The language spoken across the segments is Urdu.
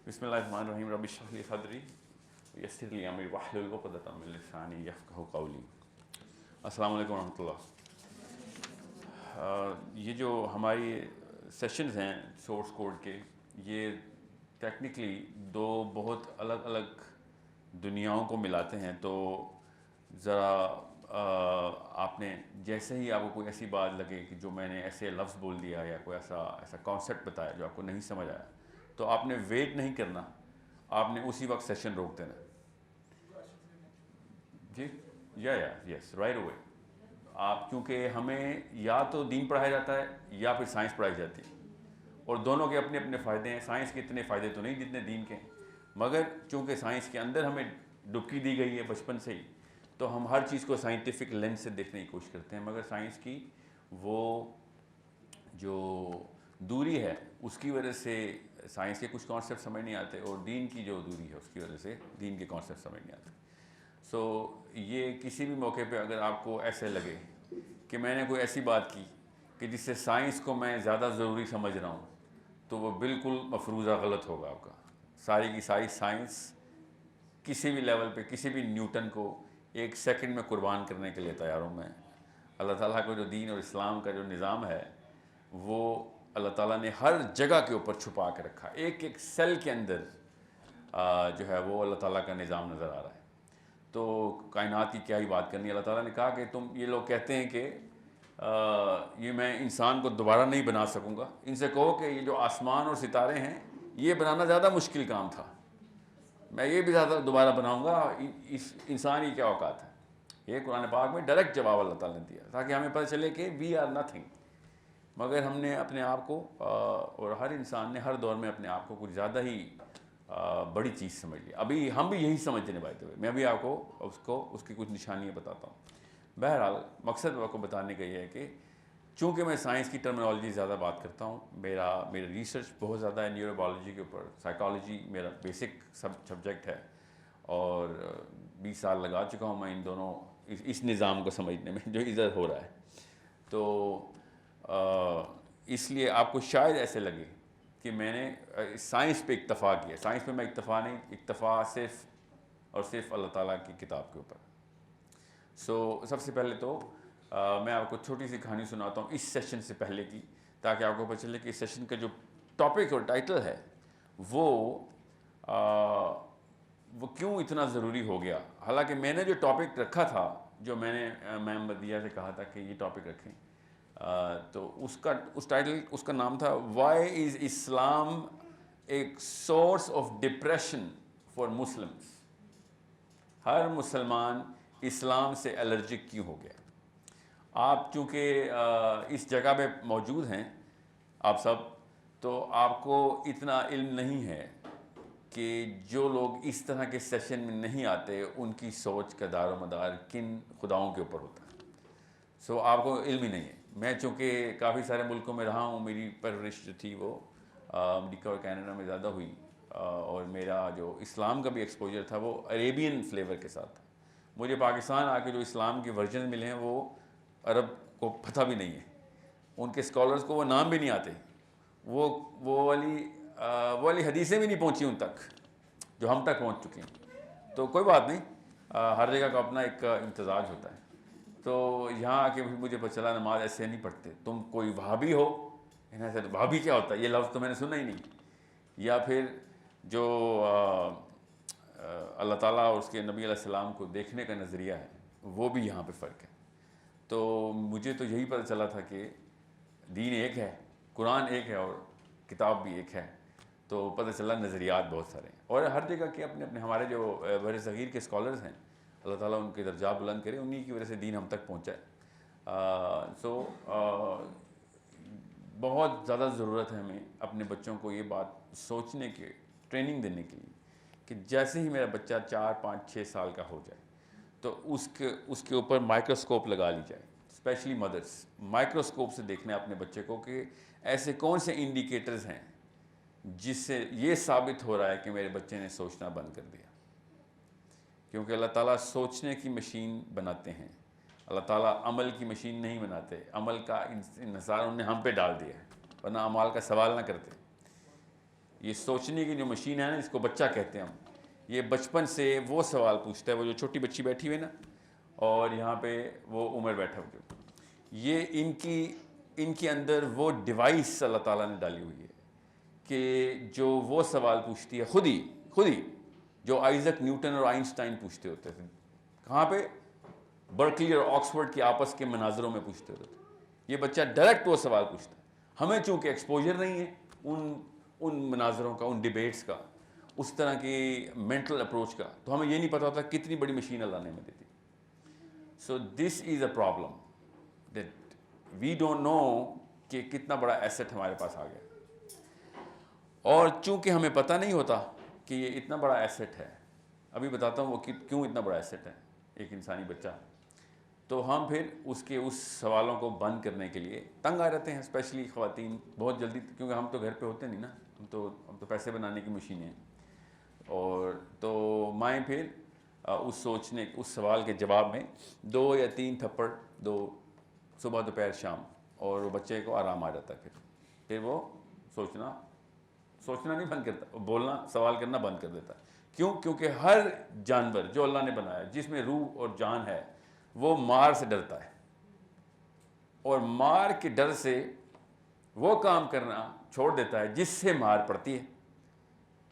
بسم اللہ الرحمن الرحیم رب اشرح لی صدری ویسر لی امری واحلل عقدۃ من لسانی یفقہوا قولی. السلام علیکم ورحمۃ اللہ. یہ جو ہماری سیشنز ہیں سورس کوڈ کے، یہ ٹیکنیکلی دو بہت الگ الگ دنیاؤں کو ملاتے ہیں. تو ذرا آپ نے جیسے ہی آپ کو کوئی ایسی بات لگے کہ جو میں نے ایسے لفظ بول دیا یا کوئی ایسا کانسیپٹ بتایا جو آپ کو نہیں سمجھ آیا، تو آپ نے ویٹ نہیں کرنا، آپ نے اسی وقت سیشن روک دینا. جی یس رائٹ اوے. آپ کیونکہ ہمیں یا تو دین پڑھایا جاتا ہے یا پھر سائنس پڑھائی جاتی ہے، اور دونوں کے اپنے اپنے فائدے ہیں. سائنس کے اتنے فائدے تو نہیں جتنے دین کے ہیں، مگر چونکہ سائنس کے اندر ہمیں ڈبکی دی گئی ہے بچپن سے ہی، تو ہم ہر چیز کو سائنٹیفک لینس سے دیکھنے کی کوشش کرتے ہیں. مگر سائنس کی وہ جو دوری ہے اس کی وجہ سے سائنس کے کچھ کانسیپٹ سمجھ نہیں آتے، اور دین کی جو دوری ہے اس کی وجہ سے دین کے کانسیپٹ سمجھ نہیں آتے. سو یہ کسی بھی موقع پہ اگر آپ کو ایسے لگے کہ میں نے کوئی ایسی بات کی کہ جس سے سائنس کو میں زیادہ ضروری سمجھ رہا ہوں، تو وہ بالکل مفروضہ غلط ہوگا آپ کا. ساری کی ساری سائنس کسی بھی لیول پہ کسی بھی نیوٹن کو ایک سیکنڈ میں قربان کرنے کے لیے تیار ہوں میں. اللہ تعالیٰ کا جو دین اور اسلام کا جو نظام ہے وہ اللہ تعالیٰ نے ہر جگہ کے اوپر چھپا کے رکھا. ایک ایک سیل کے اندر جو ہے وہ اللہ تعالیٰ کا نظام نظر آ رہا ہے. تو کائنات کی کیا ہی بات کرنی. اللہ تعالیٰ نے کہا کہ یہ لوگ کہتے ہیں کہ یہ میں انسان کو دوبارہ نہیں بنا سکوں گا. ان سے کہو کہ یہ جو آسمان اور ستارے ہیں یہ بنانا زیادہ مشکل کام تھا، میں یہ بھی زیادہ دوبارہ بناؤں گا. اس انسان کی کیا اوقات ہے. یہ قرآن پاک میں ڈائریکٹ جواب اللہ تعالیٰ نے دیا تاکہ ہمیں پتہ چلے کہ وی آر نتھنگ. مگر ہم نے اپنے آپ کو اور ہر انسان نے ہر دور میں اپنے آپ کو کچھ زیادہ ہی بڑی چیز سمجھ لی. ابھی ہم بھی یہی سمجھتے ہیں بھائی. میں بھی آپ کو اس کی کچھ نشانیاں بتاتا ہوں. بہرحال مقصد آپ کو بتانے کا یہ ہے کہ چونکہ میں سائنس کی ٹرمینالوجی زیادہ بات کرتا ہوں، میرا ریسرچ بہت زیادہ ہے نیورو بایولوجی کے اوپر. سائیکالوجی میرا بیسک سبجیکٹ ہے، اور 20 سال لگا چکا ہوں میں ان دونوں اس نظام کو سمجھنے میں جو ادھر ہو رہا ہے. تو اس لیے آپ کو شاید ایسے لگے کہ میں نے سائنس پہ اکتفا کیا. سائنس پہ میں اکتفا نہیں، اکتفا صرف اور صرف اللہ تعالیٰ کی کتاب کے اوپر. سو سب سے پہلے تو میں آپ کو چھوٹی سی کہانی سناتا ہوں اس سیشن سے پہلے کی، تاکہ آپ کو پتہ چلے کہ اس سیشن کا جو ٹاپک اور ٹائٹل ہے وہ کیوں اتنا ضروری ہو گیا. حالانکہ میں نے جو ٹاپک رکھا تھا، جو میں نے میم بدیہ سے کہا تھا کہ یہ ٹاپک رکھیں، تو اس کا نام تھا why is Islam a source of depression for Muslims. ہر مسلمان اسلام سے الرجک کیوں ہو گیا. آپ چونکہ اس جگہ پہ موجود ہیں آپ سب، تو آپ کو اتنا علم نہیں ہے کہ جو لوگ اس طرح کے سیشن میں نہیں آتے ان کی سوچ کا دار و مدار کن خداؤں کے اوپر ہوتا ہے. سو آپ کو علم ہی نہیں ہے. میں چونکہ کافی سارے ملکوں میں رہا ہوں، میری پرورش جو تھی وہ امریکہ اور کینیڈا میں زیادہ ہوئی، اور میرا جو اسلام کا بھی ایکسپوجر تھا وہ عربین فلیور کے ساتھ تھا. مجھے پاکستان آ کے جو اسلام کے ورژن ملے ہیں وہ عرب کو پتہ بھی نہیں ہے. ان کے اسکالرز کو وہ نام بھی نہیں آتے. وہ والی حدیثیں بھی نہیں پہنچی ان تک جو ہم تک پہنچ چکی ہیں. تو کوئی بات نہیں، ہر جگہ کا اپنا ایک امتزاج ہوتا ہے. تو یہاں آ کے مجھے پتہ چلا نماز ایسے نہیں پڑھتے. تم کوئی وہابی ہو. وہابی کیا ہوتا ہے؟ یہ لفظ تو میں نے سنا ہی نہیں. یا پھر جو اللہ تعالیٰ اور اس کے نبی علیہ السلام کو دیکھنے کا نظریہ ہے وہ بھی یہاں پہ فرق ہے. تو مجھے تو یہی پتہ چلا تھا کہ دین ایک ہے، قرآن ایک ہے، اور کتاب بھی ایک ہے. تو پتہ چلا نظریات بہت سارے ہیں، اور ہر جگہ کے اپنے اپنے ہمارے جو بر صغیر کے اسکالرز ہیں، اللہ تعالیٰ ان کے درجات بلند کرے، انہی کی وجہ سے دین ہم تک پہنچا ہے. سو بہت زیادہ ضرورت ہے ہمیں اپنے بچوں کو یہ بات سوچنے کے، ٹریننگ دینے کے لیے کہ جیسے ہی میرا بچہ 4 5 6 سال کا ہو جائے تو اس کے اوپر مائکروسکوپ لگا لی جائے. اسپیشلی مدرس مائکروسکوپ سے دیکھنا ہے اپنے بچے کو کہ ایسے کون سے انڈیکیٹرز ہیں جس سے یہ ثابت ہو رہا ہے کہ میرے بچے نے سوچنا بند کر دیا. کیونکہ اللہ تعالیٰ سوچنے کی مشین بناتے ہیں، اللہ تعالیٰ عمل کی مشین نہیں بناتے. عمل کا انحصار انہوں نے ہم پہ ڈال دیا ہے، ورنہ اعمال کا سوال نہ کرتے. یہ سوچنے کی جو مشین ہے نا، اس کو بچہ کہتے ہیں ہم، یہ بچپن سے وہ سوال پوچھتا ہے. وہ جو چھوٹی بچی بیٹھی ہوئی نا، اور یہاں پہ وہ عمر بیٹھا ہوا، یہ ان کے اندر وہ ڈیوائس اللہ تعالیٰ نے ڈالی ہوئی ہے کہ جو وہ سوال پوچھتی ہے خود ہی جو آئزک نیوٹن اور آئنسٹائن پوچھتے ہوتے تھے. کہاں پہ؟ برکلی اور آکسفورڈ کے آپس کے مناظروں میں پوچھتے ہوتے تھے. یہ بچہ ڈائریکٹ وہ سوال پوچھتا ہے. ہمیں چونکہ ایکسپوجر نہیں ہے ان مناظروں کا، ان ڈیبیٹس کا، اس طرح کی مینٹل اپروچ کا، تو ہمیں یہ نہیں پتا ہوتا کتنی بڑی مشین اللہ نے ہمیں دی تھی. So this is a problem that we don't know کہ کتنا بڑا ایسٹ ہمارے پاس آ گیا. اور چونکہ ہمیں پتہ نہیں ہوتا کہ یہ اتنا بڑا ایسٹ ہے، ابھی بتاتا ہوں وہ کیوں اتنا بڑا ایسٹ ہے ایک انسانی بچہ، تو ہم پھر اس سوالوں کو بند کرنے کے لیے تنگ آ جاتے ہیں، اسپیشلی خواتین بہت جلدی، کیونکہ ہم تو گھر پہ ہوتے نہیں نا، ہم تو پیسے بنانے کی مشینیں ہیں. اور تو مائیں پھر اس سوال کے جواب میں 2 یا 3 تھپڑ دو، صبح دوپہر شام، اور وہ بچے کو آرام آ جاتا ہے. پھر وہ سوچنا نہیں بند کرتا، بولنا، سوال کرنا بند کر دیتا ہے. کیونکہ ہر جانور جو اللہ نے بنایا جس میں روح اور جان ہے، وہ مار سے ڈرتا ہے، اور مار کے ڈر سے وہ کام کرنا چھوڑ دیتا ہے جس سے مار پڑتی ہے.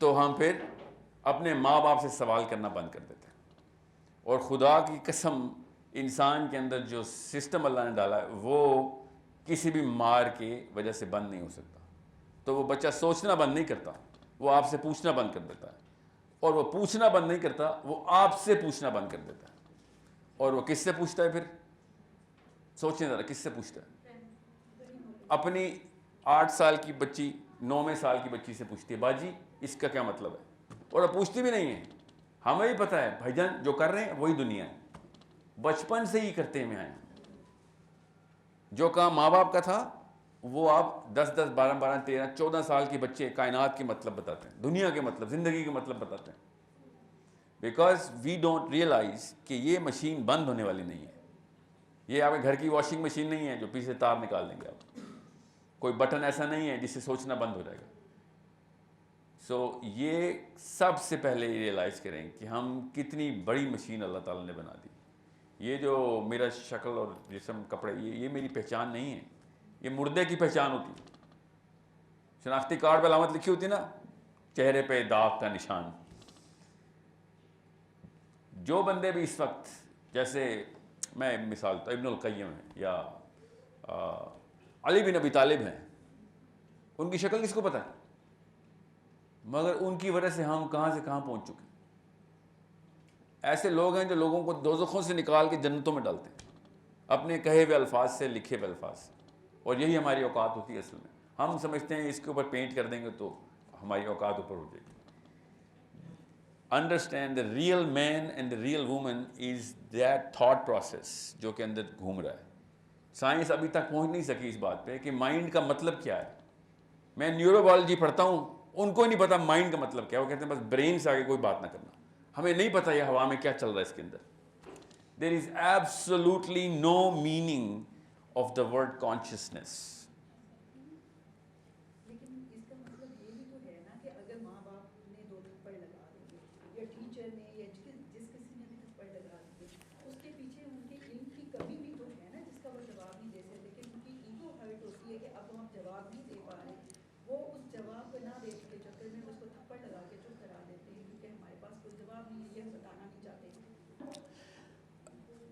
تو ہم پھر اپنے ماں باپ سے سوال کرنا بند کر دیتے ہیں. اور خدا کی قسم، انسان کے اندر جو سسٹم اللہ نے ڈالا ہے وہ کسی بھی مار کی وجہ سے بند نہیں ہو سکتا. تو وہ بچہ سوچنا بند نہیں کرتا، وہ آپ سے پوچھنا بند کر دیتا ہے. اور وہ پوچھنا بند نہیں کرتا، وہ آپ سے پوچھنا بند کر دیتا ہے. اور وہ کس سے پوچھتا ہے پھر؟ سوچیں ذرا، کس سے پوچھتا ہے؟ اپنی 8 سال کی بچی، 9ویں سال کی بچی سے پوچھتی ہے، باجی اس کا کیا مطلب ہے؟ اور وہ پوچھتی بھی نہیں ہے. ہمیں بھی پتہ ہے بھائی جان جو کر رہے ہیں وہی دنیا ہے، بچپن سے ہی کرتے ہیں. آئے جو کام ماں باپ کا تھا وہ آپ 10 12 13 14 سال کے بچے کائنات کے مطلب بتاتے ہیں، دنیا کے مطلب، زندگی کے مطلب بتاتے ہیں. بیکاز وی ڈونٹ ریئلائز کہ یہ مشین بند ہونے والی نہیں ہے. یہ آپ کے گھر کی واشنگ مشین نہیں ہے جو پیچھے تار نکال دیں گے آپ. کوئی بٹن ایسا نہیں ہے جس سے سوچنا بند ہو جائے گا. سو یہ سب سے پہلے ریئلائز کریں کہ ہم کتنی بڑی مشین اللہ تعالیٰ نے بنا دی. یہ جو میرا شکل اور جسم، کپڑے، یہ میری پہچان نہیں ہے. یہ مردے کی پہچان ہوتی ہے. شناختی کارڈ پہ علامت لکھی ہوتی ہے نا، چہرے پہ داغ کا نشان. جو بندے بھی اس وقت، جیسے میں مثال تو ابن القیم ہے یا علی بن ابی طالب ہیں، ان کی شکل کس کو پتہ ہے؟ مگر ان کی وجہ سے ہم کہاں سے کہاں پہنچ چکے. ایسے لوگ ہیں جو لوگوں کو دوزخوں سے نکال کے جنتوں میں ڈالتے ہیں اپنے کہے ہوئے الفاظ سے، لکھے ہوئے الفاظ سے. اور یہی ہماری اوقات ہوتی ہے اصل میں. ہم سمجھتے ہیں اس کے اوپر پینٹ کر دیں گے تو ہماری اوقات اوپر ہو جائے گی. Understand the real man and the real woman is that thought process جو کہ اندر گھوم رہا ہے. سائنس ابھی تک پہنچ نہیں سکی اس بات پہ کہ مائنڈ کا مطلب کیا ہے. میں نیورو بایولوجی پڑھتا ہوں، ان کو نہیں پتا مائنڈ کا مطلب کیا. وہ کہتے ہیں بس برین سے آگے کوئی بات نہ کرنا. ہمیں نہیں پتا یہ ہوا میں کیا چل رہا ہے اس کے اندر. There is absolutely no meaning of the word consciousness. لیکن اس کا مطلب یہ بھی تو ہے نا کہ اگر ماں باپ نے 2 تھپڑ لگا دیے یا ٹیچر نے یا جس کسی نے بھی تھپڑ لگا دیے، اس کے پیچھے ان کے علم کی کمی بھی تو ہے نا جس کا وہ جواب نہیں دے سکتے. لیکن ان کی ایگو ہرٹ ہوتی ہے کہ اب ہم جواب نہیں دے پا رہے. وہ اس جواب کو نہ دینے کے چکر میں اس کو تھپڑ لگا کے چپ کرا دیتے ہیں کیونکہ ہمارے پاس کوئی جواب نہیں ہے، یہ ہم بتانا نہیں چاہتے.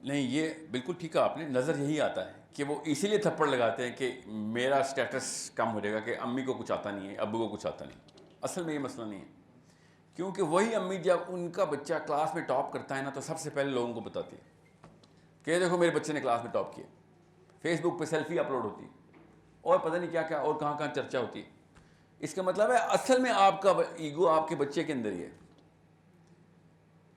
نہیں، یہ بالکل ٹھیک ہے آپ نے. نظر یہی آتا ہے کہ وہ اسی لیے تھپڑ لگاتے ہیں کہ میرا سٹیٹس کم ہو جائے گا، کہ امی کو کچھ آتا نہیں ہے، ابو کو کچھ آتا نہیں. اصل میں یہ مسئلہ نہیں ہے. کیونکہ وہی امی جب ان کا بچہ کلاس میں ٹاپ کرتا ہے نا تو سب سے پہلے لوگوں کو بتاتی ہے کہ دیکھو میرے بچے نے کلاس میں ٹاپ کیا. فیس بک پہ سیلفی اپلوڈ ہوتی ہے اور پتہ نہیں کیا کیا اور کہاں کہاں چرچا ہوتی ہے. اس کا مطلب ہے اصل میں آپ کا ایگو آپ کے بچے کے اندر ہی ہے.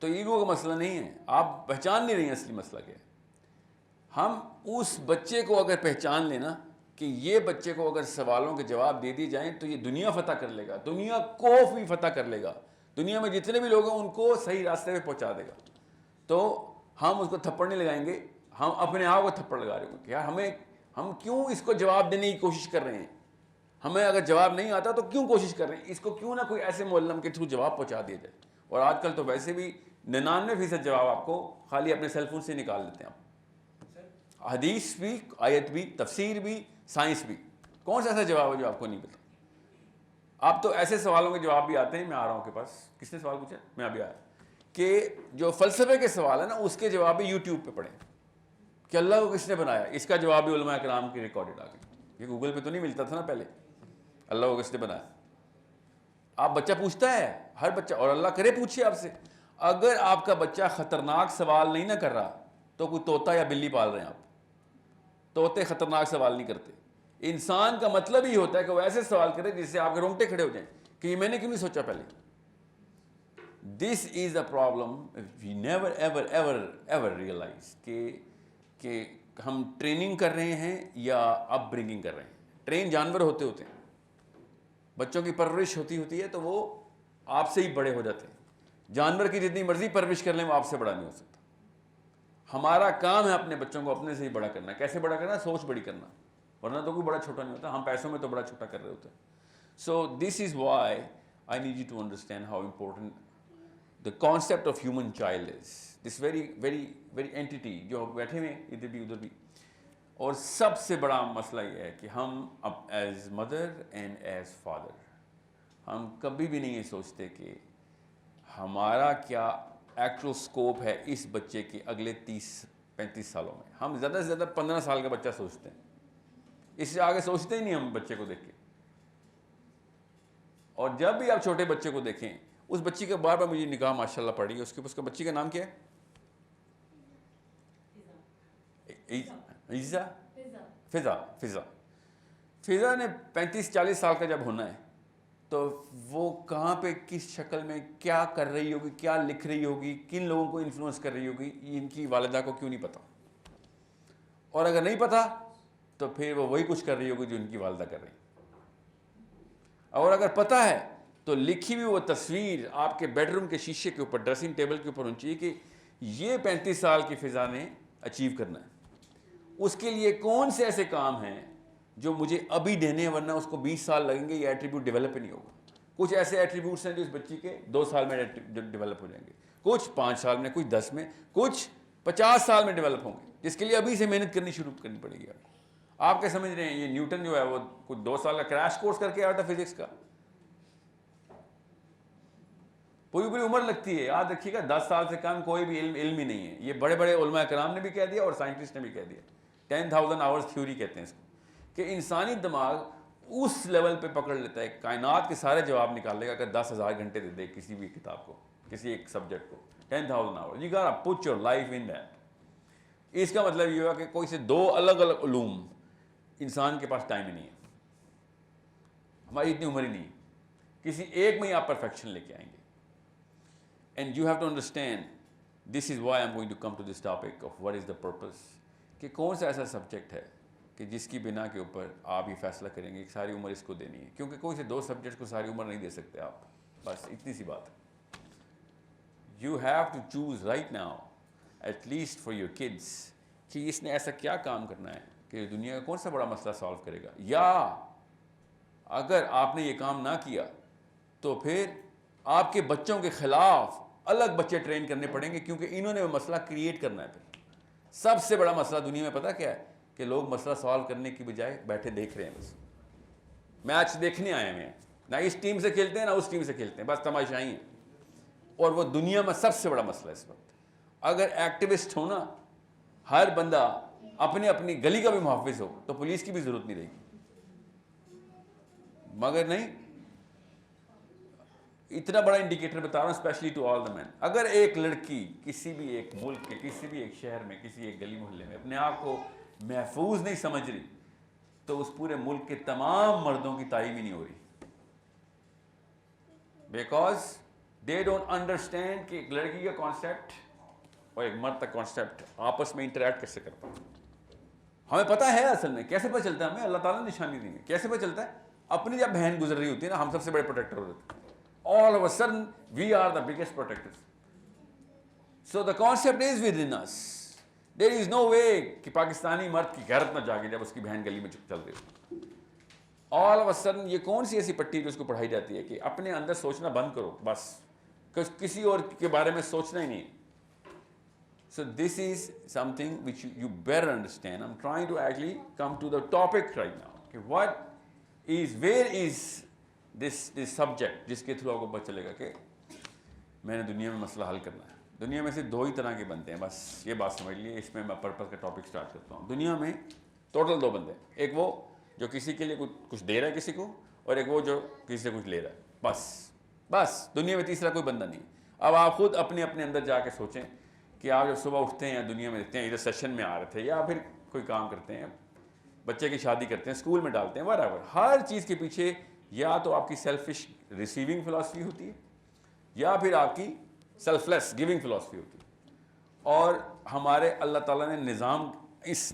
تو ایگو کا مسئلہ نہیں ہے، آپ پہچان نہیں رہی ہیں اصلی مسئلہ کیا ہے. ہم اس بچے کو اگر پہچان لینا کہ یہ بچے کو اگر سوالوں کے جواب دے دی جائیں تو یہ دنیا فتح کر لے گا، دنیا کو بھی فتح کر لے گا، دنیا میں جتنے بھی لوگ ہیں ان کو صحیح راستے پہ پہنچا دے گا. تو ہم اس کو تھپڑ نہیں لگائیں گے، ہم اپنے آپ کو تھپڑ لگا رہے ہوں کہ یار ہم کیوں اس کو جواب دینے کی کوشش کر رہے ہیں. ہمیں اگر جواب نہیں آتا تو کیوں کوشش کر رہے ہیں؟ اس کو کیوں نہ کوئی ایسے معلم کے تھرو جواب پہنچا دیا جائے. اور آج کل تو ویسے بھی 99% جواب آپ کو خالی اپنے سیل فون سے نکال لیتے ہیں آپ. حدیث بھی، آیت بھی، تفسیر بھی، سائنس بھی. کون سا ایسا جواب ہے جو آپ کو نہیں پتا؟ آپ تو ایسے سوالوں کے جواب بھی آتے ہیں. میں آ رہا ہوں کے پاس. کس نے سوال پوچھا؟ میں ابھی آیا. کہ جو فلسفے کے سوال ہیں نا اس کے جواب بھی یوٹیوب پہ پڑھیں کہ اللہ کو کس نے بنایا. اس کا جواب بھی علماء کرام کی ریکارڈڈ آ گئی. یہ گوگل پہ تو نہیں ملتا تھا نا پہلے. اللہ کو کس نے بنایا. آپ بچہ پوچھتا ہے، ہر بچہ، اور اللہ کرے پوچھے آپ سے. اگر آپ کا بچہ خطرناک سوال نہیں نہ کر رہا تو کوئی طوطا یا بلی پال رہے ہیں آپ. طوطے خطرناک سوال نہیں کرتے. انسان کا مطلب ہی ہوتا ہے کہ وہ ایسے سوال کرے جس سے آپ کے رونگٹے کھڑے ہو جائیں کہ یہ میں نے کیوں نہیں سوچا پہلے. This is a problem we never ever ever ever realise کہ ہم ٹریننگ کر رہے ہیں یا اپ برنگنگ کر رہے ہیں. ٹرین جانور ہوتے ہیں، بچوں کی پرورش ہوتی ہے تو وہ آپ سے ہی بڑے ہو جاتے ہیں. جانور کی جتنی مرضی پرورش کر لیں وہ آپ سے بڑا نہیں ہو سکتا. ہمارا کام ہے اپنے بچوں کو اپنے سے ہی بڑا کرنا. کیسے بڑا کرنا؟ سوچ بڑی کرنا. ورنہ تو کوئی بڑا چھوٹا نہیں ہوتا. ہم پیسوں میں تو بڑا چھوٹا کر رہے ہوتے ہیں. So this is why I need you to understand how important the concept of human child is. This very very very anti جو بیٹھے ہوئے ادھر بھی ادھر بھی. اور سب سے بڑا مسئلہ یہ ہے کہ ہم اب as mother and as father ہم کبھی بھی نہیں یہ سوچتے کہ ہمارا کیا ایکچوئل اسکوپ ہے اس بچے کے اگلے 30-35 سالوں میں. ہم زیادہ سے زیادہ 15 سال کا بچہ سوچتے ہیں. اس سے آگے سوچتے ہی نہیں ہم بچے کو دیکھ کے. اور جب بھی آپ چھوٹے بچے کو دیکھیں، اس بچی کا بار بار مجھے نگاہ ماشاء اللہ پڑ رہی ہے. اس کے بچی کا نام کیا ہے؟ فضا نے 35-40 سال کا جب ہونا ہے تو وہ کہاں پہ کس شکل میں کیا کر رہی ہوگی، کیا لکھ رہی ہوگی، کن لوگوں کو انفلوئنس کر رہی ہوگی، ان کی والدہ کو کیوں نہیں پتا. اور اگر نہیں پتا تو پھر وہ وہی کچھ کر رہی ہوگی جو ان کی والدہ کر رہی. اور اگر پتا ہے تو لکھی ہوئی وہ تصویر آپ کے بیڈ روم کے شیشے کے اوپر، ڈریسنگ ٹیبل کے اوپر ہونی چاہیے کہ یہ 35 سال کی فضا نے اچیو کرنا ہے. اس کے لیے کون سے ایسے کام ہیں جو مجھے ابھی دینے ہیں ورنہ اس کو 20 سال لگیں گے، یہ ایٹریبیوٹ ڈیولپ ہی نہیں ہوگا. کچھ ایسے ایٹریبیوٹس ہیں جو اس بچی کے 2 سال میں ڈیولپ ہو جائیں گے، کچھ 5 سال میں، کچھ 10 میں، کچھ 50 سال میں ڈیولپ ہوں گے، جس کے لیے ابھی سے محنت کرنی شروع کرنی پڑے گی آپ کو. آپ کیا سمجھ رہے ہیں یہ نیوٹن جو ہے وہ کچھ 2 سال کا کریش کورس کر کے آیا تھا فزکس کا؟ پوری عمر لگتی ہے. یاد رکھیے گا 10 سال سے کم کوئی بھی علم ہی نہیں ہے. یہ بڑے بڑے علماء کرام نے بھی کہہ دیا اور سائنٹسٹ نے بھی کہہ دیا. 10,000 آورس تھیوری کہتے ہیں اس کو، کہ انسانی دماغ اس لیول پہ پکڑ لیتا ہے کائنات کے سارے جواب نکال لے گا اگر 10,000 گھنٹے دے دے کسی بھی کتاب کو، کسی ایک سبجیکٹ کو. 10,000 hours you got put your life in that. اس کا مطلب یہ ہوا کہ کوئی سے 2 الگ الگ علوم انسان کے پاس ٹائم ہی نہیں ہے. ہماری اتنی عمر ہی نہیں ہے. کسی ایک میں ہی آپ پرفیکشن لے کے آئیں گے. And you have to understand this is why I am going to come to this topic of what is the purpose, کہ کون سا ایسا سبجیکٹ ہے کہ جس کی بنا کے اوپر آپ یہ فیصلہ کریں گے کہ ساری عمر اس کو دینی ہے. کیونکہ کوئی سے 2 سبجیکٹس کو ساری عمر نہیں دے سکتے آپ. بس اتنی سی بات ہے. You have to choose right now at least for your kids کہ اس نے ایسا کیا کام کرنا ہے کہ دنیا کا کون سا بڑا مسئلہ سالو کرے گا. یا اگر آپ نے یہ کام نہ کیا تو پھر آپ کے بچوں کے خلاف الگ بچے ٹرین کرنے پڑیں گے، کیونکہ انہوں نے وہ مسئلہ کریٹ کرنا ہے. پھر سب سے بڑا مسئلہ دنیا میں پتہ کیا ہے؟ کہ لوگ مسئلہ سالو کرنے کی بجائے بیٹھے دیکھ رہے ہیں. بس میچ دیکھنے آئے ہوئے ہیں، نہ اس ٹیم سے کھیلتے ہیں نہ اس ٹیم سے کھیلتے ہیں، بس تماشائی ہیں. اور وہ دنیا میں سب سے بڑا مسئلہ اس وقت. اگر ایکٹیوسٹ ہو نا، ہر بندہ اپنی گلی کا بھی محافظ ہو تو پولیس کی بھی ضرورت نہیں رہے گی. مگر نہیں، اتنا بڑا انڈیکیٹر بتا رہا ہوں اسپیشلی ٹو آل دا مین. اگر ایک لڑکی کسی بھی ایک ملک کے کسی بھی ایک شہر میں کسی ایک گلی محلے میں اپنے آپ کو محفوظ نہیں سمجھ رہی تو اس پورے ملک کے تمام مردوں کی تعلیم ہی نہیں ہو رہی. بیکاز دے ڈونٹ انڈرسٹینڈ کہ ایک لڑکی کا کانسیپٹ اور ایک مرد کا کانسیپٹ آپس میں انٹریکٹ کیسے کرتا ہے. ہمیں پتہ ہے اصل میں کیسے پتہ چلتا ہے، ہمیں اللہ تعالیٰ نے نشانی دی ہے. کیسے پتہ چلتا ہے؟ اپنی جب بہن گزر رہی ہوتی ہے نا، ہم سب سے بڑے پروٹیکٹر ہو جاتے ہیں. All of a sudden we are the biggest protectors. So the concept is within us. There is no way کہ پاکستانی مرد کی غیرت نہ جاگے جب اس کی بہن گلی میں چل رہی ہو. آل آف اے سڈن یہ کون سی ایسی پٹی جو اس کو پڑھائی جاتی ہے کہ اپنے اندر سوچنا بند کرو بس, کسی اور کے بارے میں سوچنا ہی نہیں. So this is something which you better understand. I'm trying to actually come to the topic right now. Okay, where is this subject جس کے تھرو آپ کو پتہ چلے گا کہ میں نے دنیا میں مسئلہ حل کرنا ہے. دنیا میں سے 2 ہی طرح کے بندے ہیں, بس یہ بات سمجھ لیے. اس میں پرپز کا ٹاپک سٹارٹ کرتا ہوں. دنیا میں ٹوٹل 2 بندے ہیں, ایک وہ جو کسی کے لیے کچھ دے رہا ہے کسی کو, اور ایک وہ جو کسی سے کچھ لے رہا ہے. بس دنیا میں تیسرا کوئی بندہ نہیں. اب آپ خود اپنے اندر جا کے سوچیں کہ آپ جب صبح اٹھتے ہیں یا دنیا میں دیکھتے ہیں, ادھر سیشن میں آ رہے تھے یا پھر کوئی کام کرتے ہیں, بچے کی شادی کرتے ہیں, اسکول میں ڈالتے ہیں, whatever, ہر چیز کے پیچھے یا تو آپ کی سیلفش ریسیونگ فلاسفی ہوتی ہے یا پھر آپ کی سیلف لیس گیونگ فلاسفی ہوتی ہے. اور ہمارے اللہ تعالیٰ نے نظام اس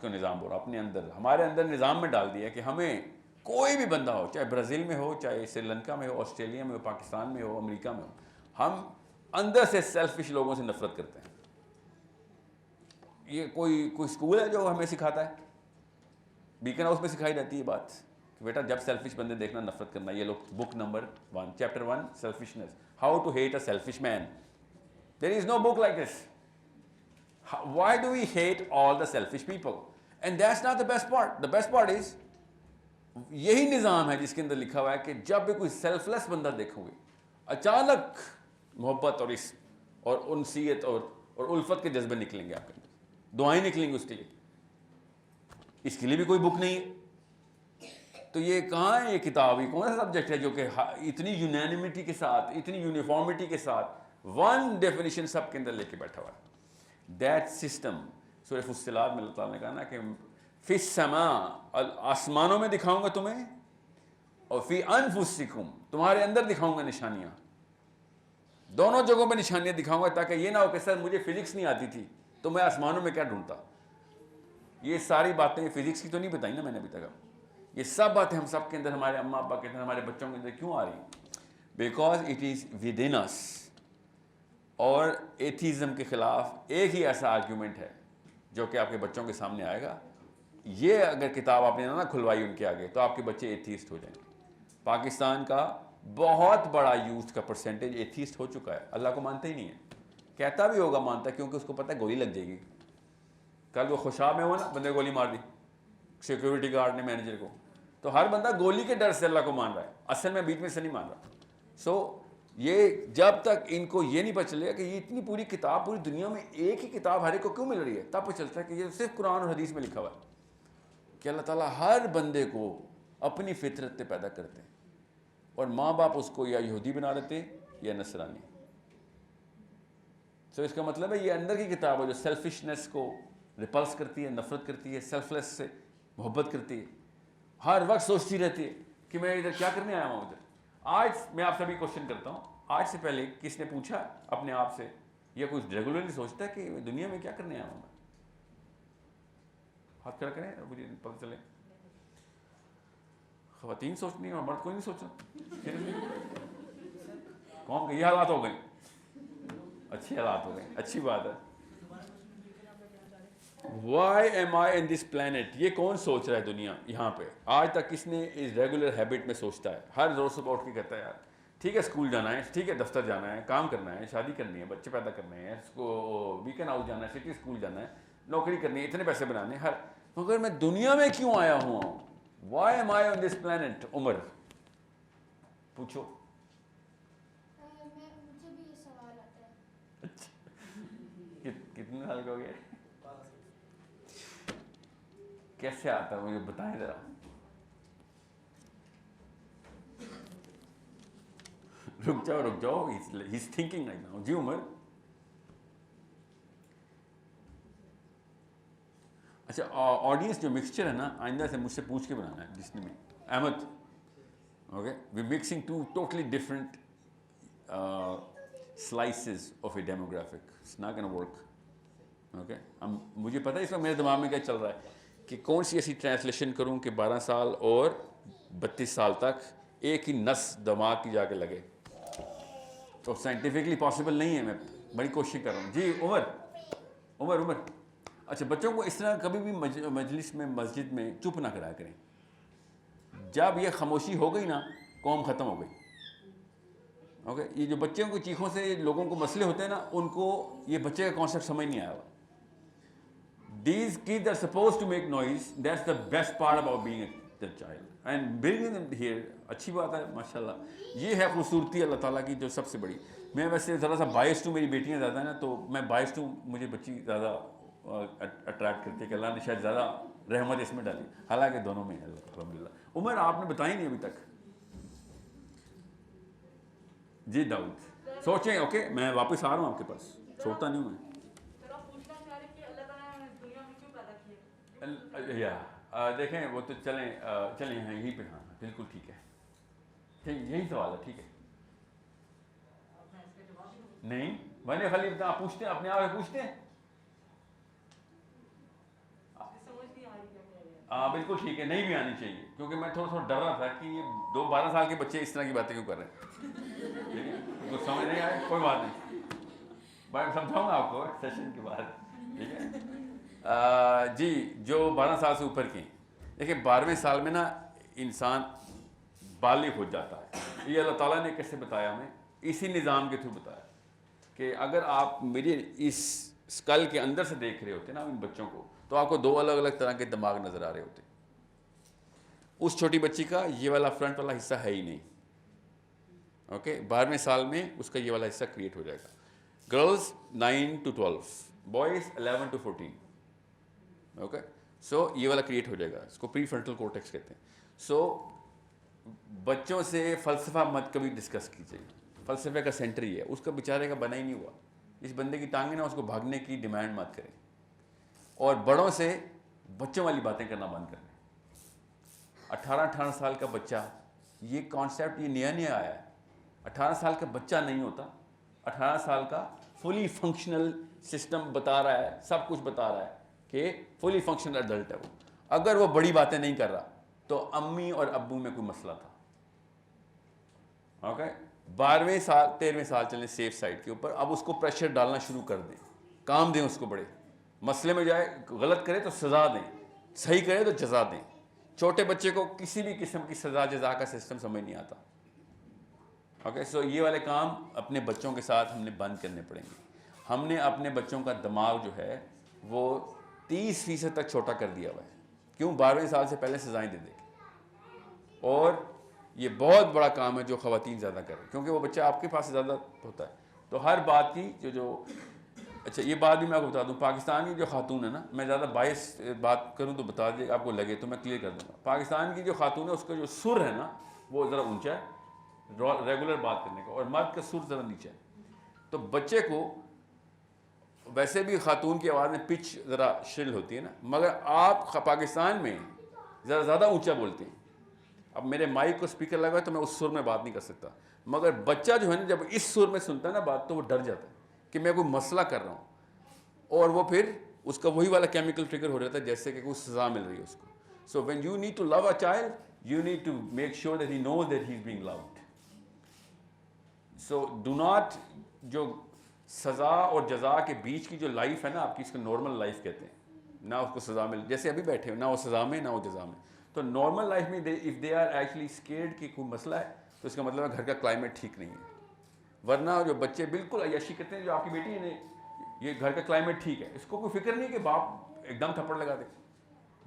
کو نظام بول رہا اپنے اندر, ہمارے اندر نظام میں ڈال دیا کہ ہمیں کوئی بھی بندہ ہو, چاہے برازیل میں ہو, چاہے سری لنکا میں ہو, آسٹریلیا میں ہو, پاکستان میں ہو, امریکہ میں ہو, ہم اندر سے سیلفش لوگوں سے نفرت کرتے ہیں. یہ کوئی اسکول ہے جو ہمیں سکھاتا ہے؟ بیکن ہاؤس میں سکھائی جاتی ہے بات کہ بیٹا جب سیلفش بندے دیکھنا نفرت کرنا. یہ لوگ book number 1 chapter 1 selfishness, how to hate a selfish man. There is no book like this. Why do we hate all the selfish people? And that's not the best part. The best part is یہی نظام ہے جس کے اندر لکھا ہوا ہے کہ جب بھی کوئی سیلف لیس بندہ دیکھو گے, اچانک محبت اور انسیت اور الفت کے جذبے نکلیں گے آپ کے اندر, دعائیں نکلیں گی اس کے لیے. اس کے لیے بھی کوئی بک نہیں ہے. تو یہ کہاں ہے یہ کتاب, یہ کون سا سبجیکٹ ہے جو کہ اتنی یونینیمٹی کے ساتھ, اتنی یونیفارمٹی کے ساتھ ون ڈیفینیشن سب کے اندر لے کے بیٹھا ہوا ہے. دیٹ سسٹم سورہ فصلات میں اللہ تعالیٰ نے کہا نا کہ فی السماء, آسمانوں میں دکھاؤں گا تمہیں, اور فی انفسکم, تمہارے اندر دکھاؤں گا نشانیاں. دونوں جگہوں پہ نشانیاں دکھاؤں گا تاکہ یہ نہ ہو کہ سر مجھے فزکس نہیں آتی تھی تو میں آسمانوں میں کیا ڈھونڈتا. یہ ساری باتیں فزکس کی تو نہیں بتائی نا میں نے ابھی تک. یہ سب باتیں ہم سب کے اندر, ہمارے اماں ابا کے اندر, ہمارے بچوں کے اندر کیوں آ رہی ہیں؟ Because it is with in us. اور ایتھیزم کے خلاف ایک ہی ایسا آرگیومنٹ ہے جو کہ آپ کے بچوں کے سامنے آئے گا. یہ اگر کتاب آپ نے نہ کھلوائی ان کے آگے تو آپ کے بچے ایتھیسٹ ہو جائیں گے. پاکستان کا بہت بڑا یوتھ کا پرسنٹیج ایتھیسٹ ہو چکا ہے. اللہ کو مانتا ہی نہیں ہے. کہتا بھی ہوگا مانتا ہے, کیونکہ اس کو پتہ ہے گولی لگ جائے گی. کل وہ خوشاب میں ہوا نا, بندے گولی مار دی سیکورٹی گارڈ نے مینیجر کو. تو ہر بندہ گولی کے ڈر سے اللہ کو مان رہا ہے, اصل میں بیچ میں سے نہیں مان رہا. سو یہ جب تک ان کو یہ نہیں پتہ چلے گا کہ یہ اتنی پوری کتاب پوری دنیا میں ایک ہی کتاب ہر ایک کو کیوں مل رہی ہے, تب پتہ چلتا ہے کہ یہ صرف قرآن اور حدیث میں لکھا ہوا ہے کہ اللہ تعالیٰ ہر بندے کو اپنی فطرت سے پیدا کرتے ہیں, اور ماں باپ اس کو یا یہودی بنا دیتے یا نصرانی. سو اس کا مطلب ہے یہ اندر کی کتاب ہے جو سیلفشنس کو ریپلس کرتی ہے, نفرت کرتی ہے, سیلف لیس سے محبت کرتی ہے, ہر وقت سوچتی رہتی ہے کہ میں ادھر کیا کرنے آیا ہوں ادھر. آج میں آپ سے بھی کوشچن کرتا ہوں, آج سے پہلے کس نے پوچھا اپنے آپ سے یا کوئی ریگولرلی سوچتا ہے کہ دنیا میں کیا کرنے آیا ہوں میں؟ ہاتھ کھڑا کریں مجھے پتہ چلے. خواتین سوچنی اور مرد کوئی نہیں سوچنا. قوم کے یہ حالات ہو گئے, اچھے حالات ہو گئے, اچھی بات ہے. Why am I in this plant, یہ کون سوچ رہا ہے دنیا یہاں پہ؟ آج تک کس نے اس ریگولر ہیبٹ میں سوچتا ہے؟ ہر روز صبح اٹھ کے کہتا ہے یار ٹھیک ہے اسکول جانا ہے, ٹھیک ہے دفتر جانا ہے, کام کرنا ہے, شادی کرنی ہے, بچے پیدا کرنے ہیں, اس کو ویکینڈ ہاؤس جانا ہے, سٹی اسکول جانا ہے, نوکری کرنی ہے, اتنے پیسے بنانے ہیں. مگر میں دنیا میں کیوں آیا ہوں؟ Why am I on this planet? Umar پوچھو. مجھے بھی یہ سوال آتا ہے. کتنے سال کا ہو گیا؟ کیسے آتا ہے مجھے بتائیں ذرا. رک جاؤ, ہی از تھنکنگ رائٹ ناؤ. جی عمر. اچھا آڈینس جو مکسچر ہے نا, آئندہ سے مجھ سے پوچھ کے بنانا ہے جس نے بھی. Ahmed, okay, we mixing two totally different slices of a demographic. It's not going to work. Okay, مجھے پتہ ہے اس وقت میرے دماغ میں کیا چل رہا ہے کہ کون سی ایسی ٹرانسلیشن کروں کہ 12 سال اور 32 سال تک ایک ہی نس دماغ کی جا کے لگے. تو سائنٹیفکلی پاسبل نہیں ہے, میں بڑی کوشش کر رہا ہوں. جی عمر. اچھا, بچوں کو اس طرح کبھی بھی مجلس میں مسجد میں چپ نہ کرایا کریں. جب یہ خاموشی ہو گئی نا قوم ختم ہو گئی. اوکے, یہ جو بچوں کی چیخوں سے لوگوں کو مسئلے ہوتے ہیں نا, ان کو یہ بچے کا کانسیپٹ سمجھ نہیں آیا ہوا. These kids are supposed to make noise. That's the best part about being a child. And bringing them here, اچھی بات ہے ماشاء اللہ. یہ ہے خوبصورتی اللہ تعالیٰ کی جو سب سے بڑی. میں ویسے ذرا سا بائسڈ ہوں, میری بیٹیاں زیادہ ہیں نا, تو میں بائسڈ ہوں, مجھے بچی زیادہ اٹریکٹ کرتی ہے کہ اللہ نے شاید زیادہ رحمت اس میں ڈالی, حالانکہ دونوں میں ہے الحمدللہ. عمر آپ نے بتائی نہیں ابھی تک. جی داؤد سوچیں. اوکے میں واپس آ رہا ہوں آپ کے پاس, چھوڑتا نہیں ہوں میں. دیکھیں وہ تو چلیں یہیں پہ. ہاں بالکل ٹھیک ہے, یہی سوال ہے. ٹھیک ہے, نہیں میں نے خالی آپ پوچھتے ہیں اپنے آپ سے پوچھتے ہیں. ہاں بالکل ٹھیک ہے, نہیں بھی آنی چاہیے, کیونکہ میں تھوڑا ڈر رہا تھا کہ یہ 12 سال کے بچے اس طرح کی باتیں کیوں کر رہے ہیں. ٹھیک ہے, کچھ سمجھ نہیں آئے کوئی بات نہیں, میں سمجھاؤں گا آپ کو سیشن کے بعد. ٹھیک ہے جی. جو 12 سال سے اوپر کی, دیکھیں 12ویں سال میں نا انسان بالغ ہو جاتا ہے. یہ اللہ تعالیٰ نے کیسے بتایا ہمیں, اسی نظام کے تھرو بتایا کہ اگر آپ میری اس اسکل کے اندر سے دیکھ رہے ہوتے نا ان بچوں کو, تو آپ کو 2 الگ الگ طرح کے دماغ نظر آ رہے ہوتے. اس چھوٹی بچی کا یہ والا فرنٹ والا حصہ ہے ہی نہیں. اوکے 12ویں سال میں اس کا یہ والا حصہ کریٹ ہو جائے گا. Girls 9 to 12, boys 11 to 14. Okay so یہ والا کریٹ ہو جائے گا, اس کو پری فرنٹل کورٹیکس کہتے ہیں. سو بچوں سے فلسفہ مت کبھی ڈسکس کیجیے, فلسفے کا سینٹر ہی ہے. اس کا بیچارے کا بنا ہی نہیں ہوا. اس بندے کی ٹانگیں نا اس کو بھاگنے کی ڈیمانڈ مت کریں, اور بڑوں سے بچوں والی باتیں کرنا بند کریں. 18 سال کا بچہ, یہ کانسیپٹ یہ نیا آیا ہے. 18 سال کا بچہ نہیں ہوتا, 18 سال کا فلی فنکشنل سسٹم بتا رہا ہے, سب کچھ بتا رہا ہے کہ فلی فنکشنل ایڈلٹ ہے وہ. اگر وہ بڑی باتیں نہیں کر رہا تو امی اور ابو میں کوئی مسئلہ تھا. اوکے 12ویں سال 13ویں سال چلیں سیف سائڈ کے اوپر. اب اس کو پریشر ڈالنا شروع کر دیں, کام دیں اس کو, بڑے مسئلے میں جائے, غلط کرے تو سزا دیں, صحیح کرے تو جزا دیں. چھوٹے بچے کو کسی بھی قسم کی سزا جزا کا سسٹم سمجھ نہیں آتا. اوکے سو یہ والے کام اپنے بچوں کے ساتھ ہم نے بند کرنے پڑیں گے. ہم نے اپنے بچوں کا دماغ جو ہے وہ 30% تک چھوٹا کر دیا ہوا ہے. کیوں؟ 12ویں سال سے پہلے سزائیں دے دیں. اور یہ بہت بڑا کام ہے جو خواتین زیادہ کر رہے ہیں, کیونکہ وہ بچہ آپ کے پاس زیادہ ہوتا ہے. تو ہر بات کی جو اچھا یہ بات بھی میں آپ کو بتا دوں, پاکستان کی جو خاتون ہے نا, میں زیادہ باعث بات کروں تو بتا دیں, آپ کو لگے تو میں کلیئر کر دوں گا. پاکستان کی جو خاتون ہے اس کا جو سر ہے نا وہ ذرا اونچا ہے ریگولر بات کرنے کا, اور مرد کا سر ذرا نیچا ہے. تو بچے کو ویسے بھی خاتون کی آواز میں پچ ذرا شرل ہوتی ہے نا, مگر آپ پاکستان میں ذرا زیادہ اونچا بولتے ہیں. اب میرے مائک کو اسپیکر لگا ہے تو میں اس سر میں بات نہیں کر سکتا, مگر بچہ جو ہے نا جب اس سر میں سنتا ہے نا بات تو وہ ڈر جاتا ہے کہ میں کوئی مسئلہ کر رہا ہوں, اور وہ پھر اس کا وہی والا کیمیکل ٹریگر ہو جاتا ہے جیسے کہ کوئی سزا مل رہی ہے اس کو. So when you need to love a child you need to make sure that he knows that he is being loved. So do not, جو سزا اور جزا کے بیچ کی جو لائف ہے نا آپ کی, اس کو نارمل لائف کہتے ہیں. نہ اس کو سزا مل, جیسے ابھی بیٹھے ہو, نہ وہ سزا میں نہ وہ جزا میں. تو نارمل لائف میں if they are actually scared کہ کوئی مسئلہ ہے تو اس کا مطلب ہے گھر کا کلائمیٹ ٹھیک نہیں ہے. ورنہ جو بچے بالکل عیاشی کرتے ہیں, جو آپ کی بیٹی ہے یہ گھر کا کلائمیٹ ٹھیک ہے, اس کو کوئی فکر نہیں کہ باپ ایک دم تھپڑ لگا دے.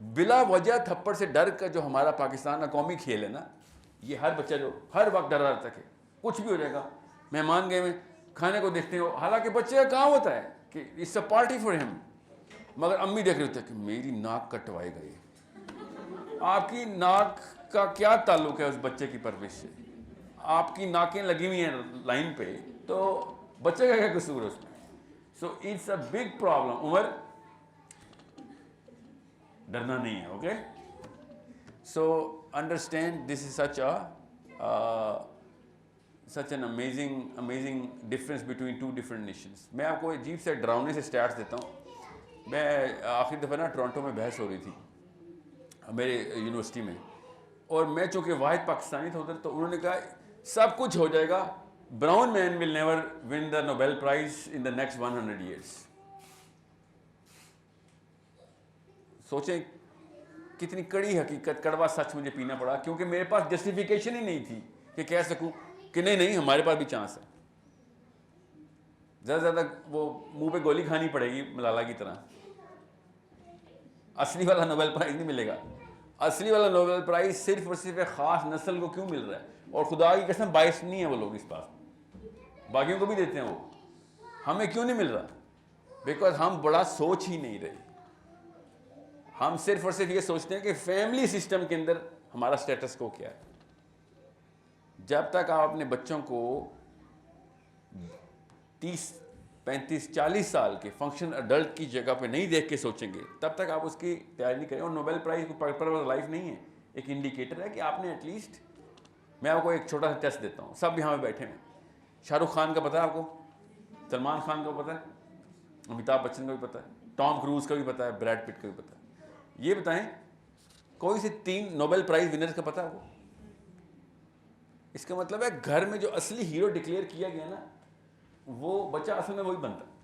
بلا وجہ تھپڑ سے ڈر کا جو ہمارا پاکستان کا قومی کھیل ہے نا, یہ ہر بچہ جو ہر وقت ڈر رہتا ہے کچھ بھی ہو جائے گا. مہمان گئے میں کھانے کو دیکھتے ہو, حالانکہ بچے کا کام ہوتا ہے کہ اٹس اے پارٹی فار ہم, مگر امی دیکھ رہے ہوتے ہیں کہ میری ناک کٹوائے گا یہ. آپ کی ناک کا کیا تعلق ہے اس بچے کی پرورش سے؟ آپ کی ناکیں لگی ہوئی ہیں لائن پہ, تو بچے کا کیا قصور ہے اس میں؟ So it's a big problem. Umar ڈرنا نہیں ہے. Okay so understand this is such an amazing difference between two different nations. میں آپ کو عجیب سے ڈراؤنے سے اسٹیٹس دیتا ہوں. میں آخری دفعہ نا ٹورانٹو میں بحث ہو رہی تھی میرے یونیورسٹی میں, اور میں چونکہ واحد پاکستانی تھا ادھر, تو انہوں نے کہا سب کچھ ہو جائے گا, brown man will never win the Nobel prize in the next 100 years. سوچیں کتنی کڑی حقیقت، کڑوا سچ مجھے پینا پڑا، کیونکہ میرے پاس جسٹیفیکیشن ہی نہیں تھی کہ کہہ سکوں کہ نہیں ہمارے پاس بھی چانس ہے. زیادہ سے زیادہ وہ منہ پہ گولی کھانی پڑے گی ملالہ کی طرح. اصلی والا نوبل پرائز نہیں ملے گا. اصلی والا نوبل پرائز صرف اور صرف ایک خاص نسل کو کیوں مل رہا ہے؟ اور خدا کی قسم باعث نہیں ہے وہ لوگ اس بات، باقیوں کو بھی دیتے ہیں وہ. ہمیں کیوں نہیں مل رہا؟ بیکاز ہم بڑا سوچ ہی نہیں رہے. ہم صرف اور صرف یہ سوچتے ہیں کہ فیملی سسٹم کے اندر ہمارا سٹیٹس کو کیا ہے. جب تک آپ اپنے بچوں کو 30 35 40 سال کے فنکشن اڈلٹ کی جگہ پہ نہیں دیکھ کے سوچیں گے، تب تک آپ اس کی تیاری نہیں کریں. اور نوبل پرائز کو پرپز آف لائف نہیں ہے، ایک انڈیکیٹر ہے کہ آپ نے ایٹ لیسٹ. میں آپ کو ایک چھوٹا سا ٹیسٹ دیتا ہوں. سب یہاں پہ بیٹھے ہیں. شاہ رخ خان کا پتہ ہے آپ کو؟ سلمان خان کا پتہ ہے؟ امیتابھ بچن کا بھی پتہ ہے؟ ٹام کروز کا بھی پتہ ہے؟ بریڈ پٹ کا بھی پتہ ہے؟ یہ بتائیں کوئی سے 3 نوبل پرائز ونرز کا پتہ ہے آپ کو؟ اس کا مطلب ہے گھر میں جو اصلی ہیرو ڈکلیئر کیا گیا نا، وہ بچہ اصل میں وہی بنتا ہے.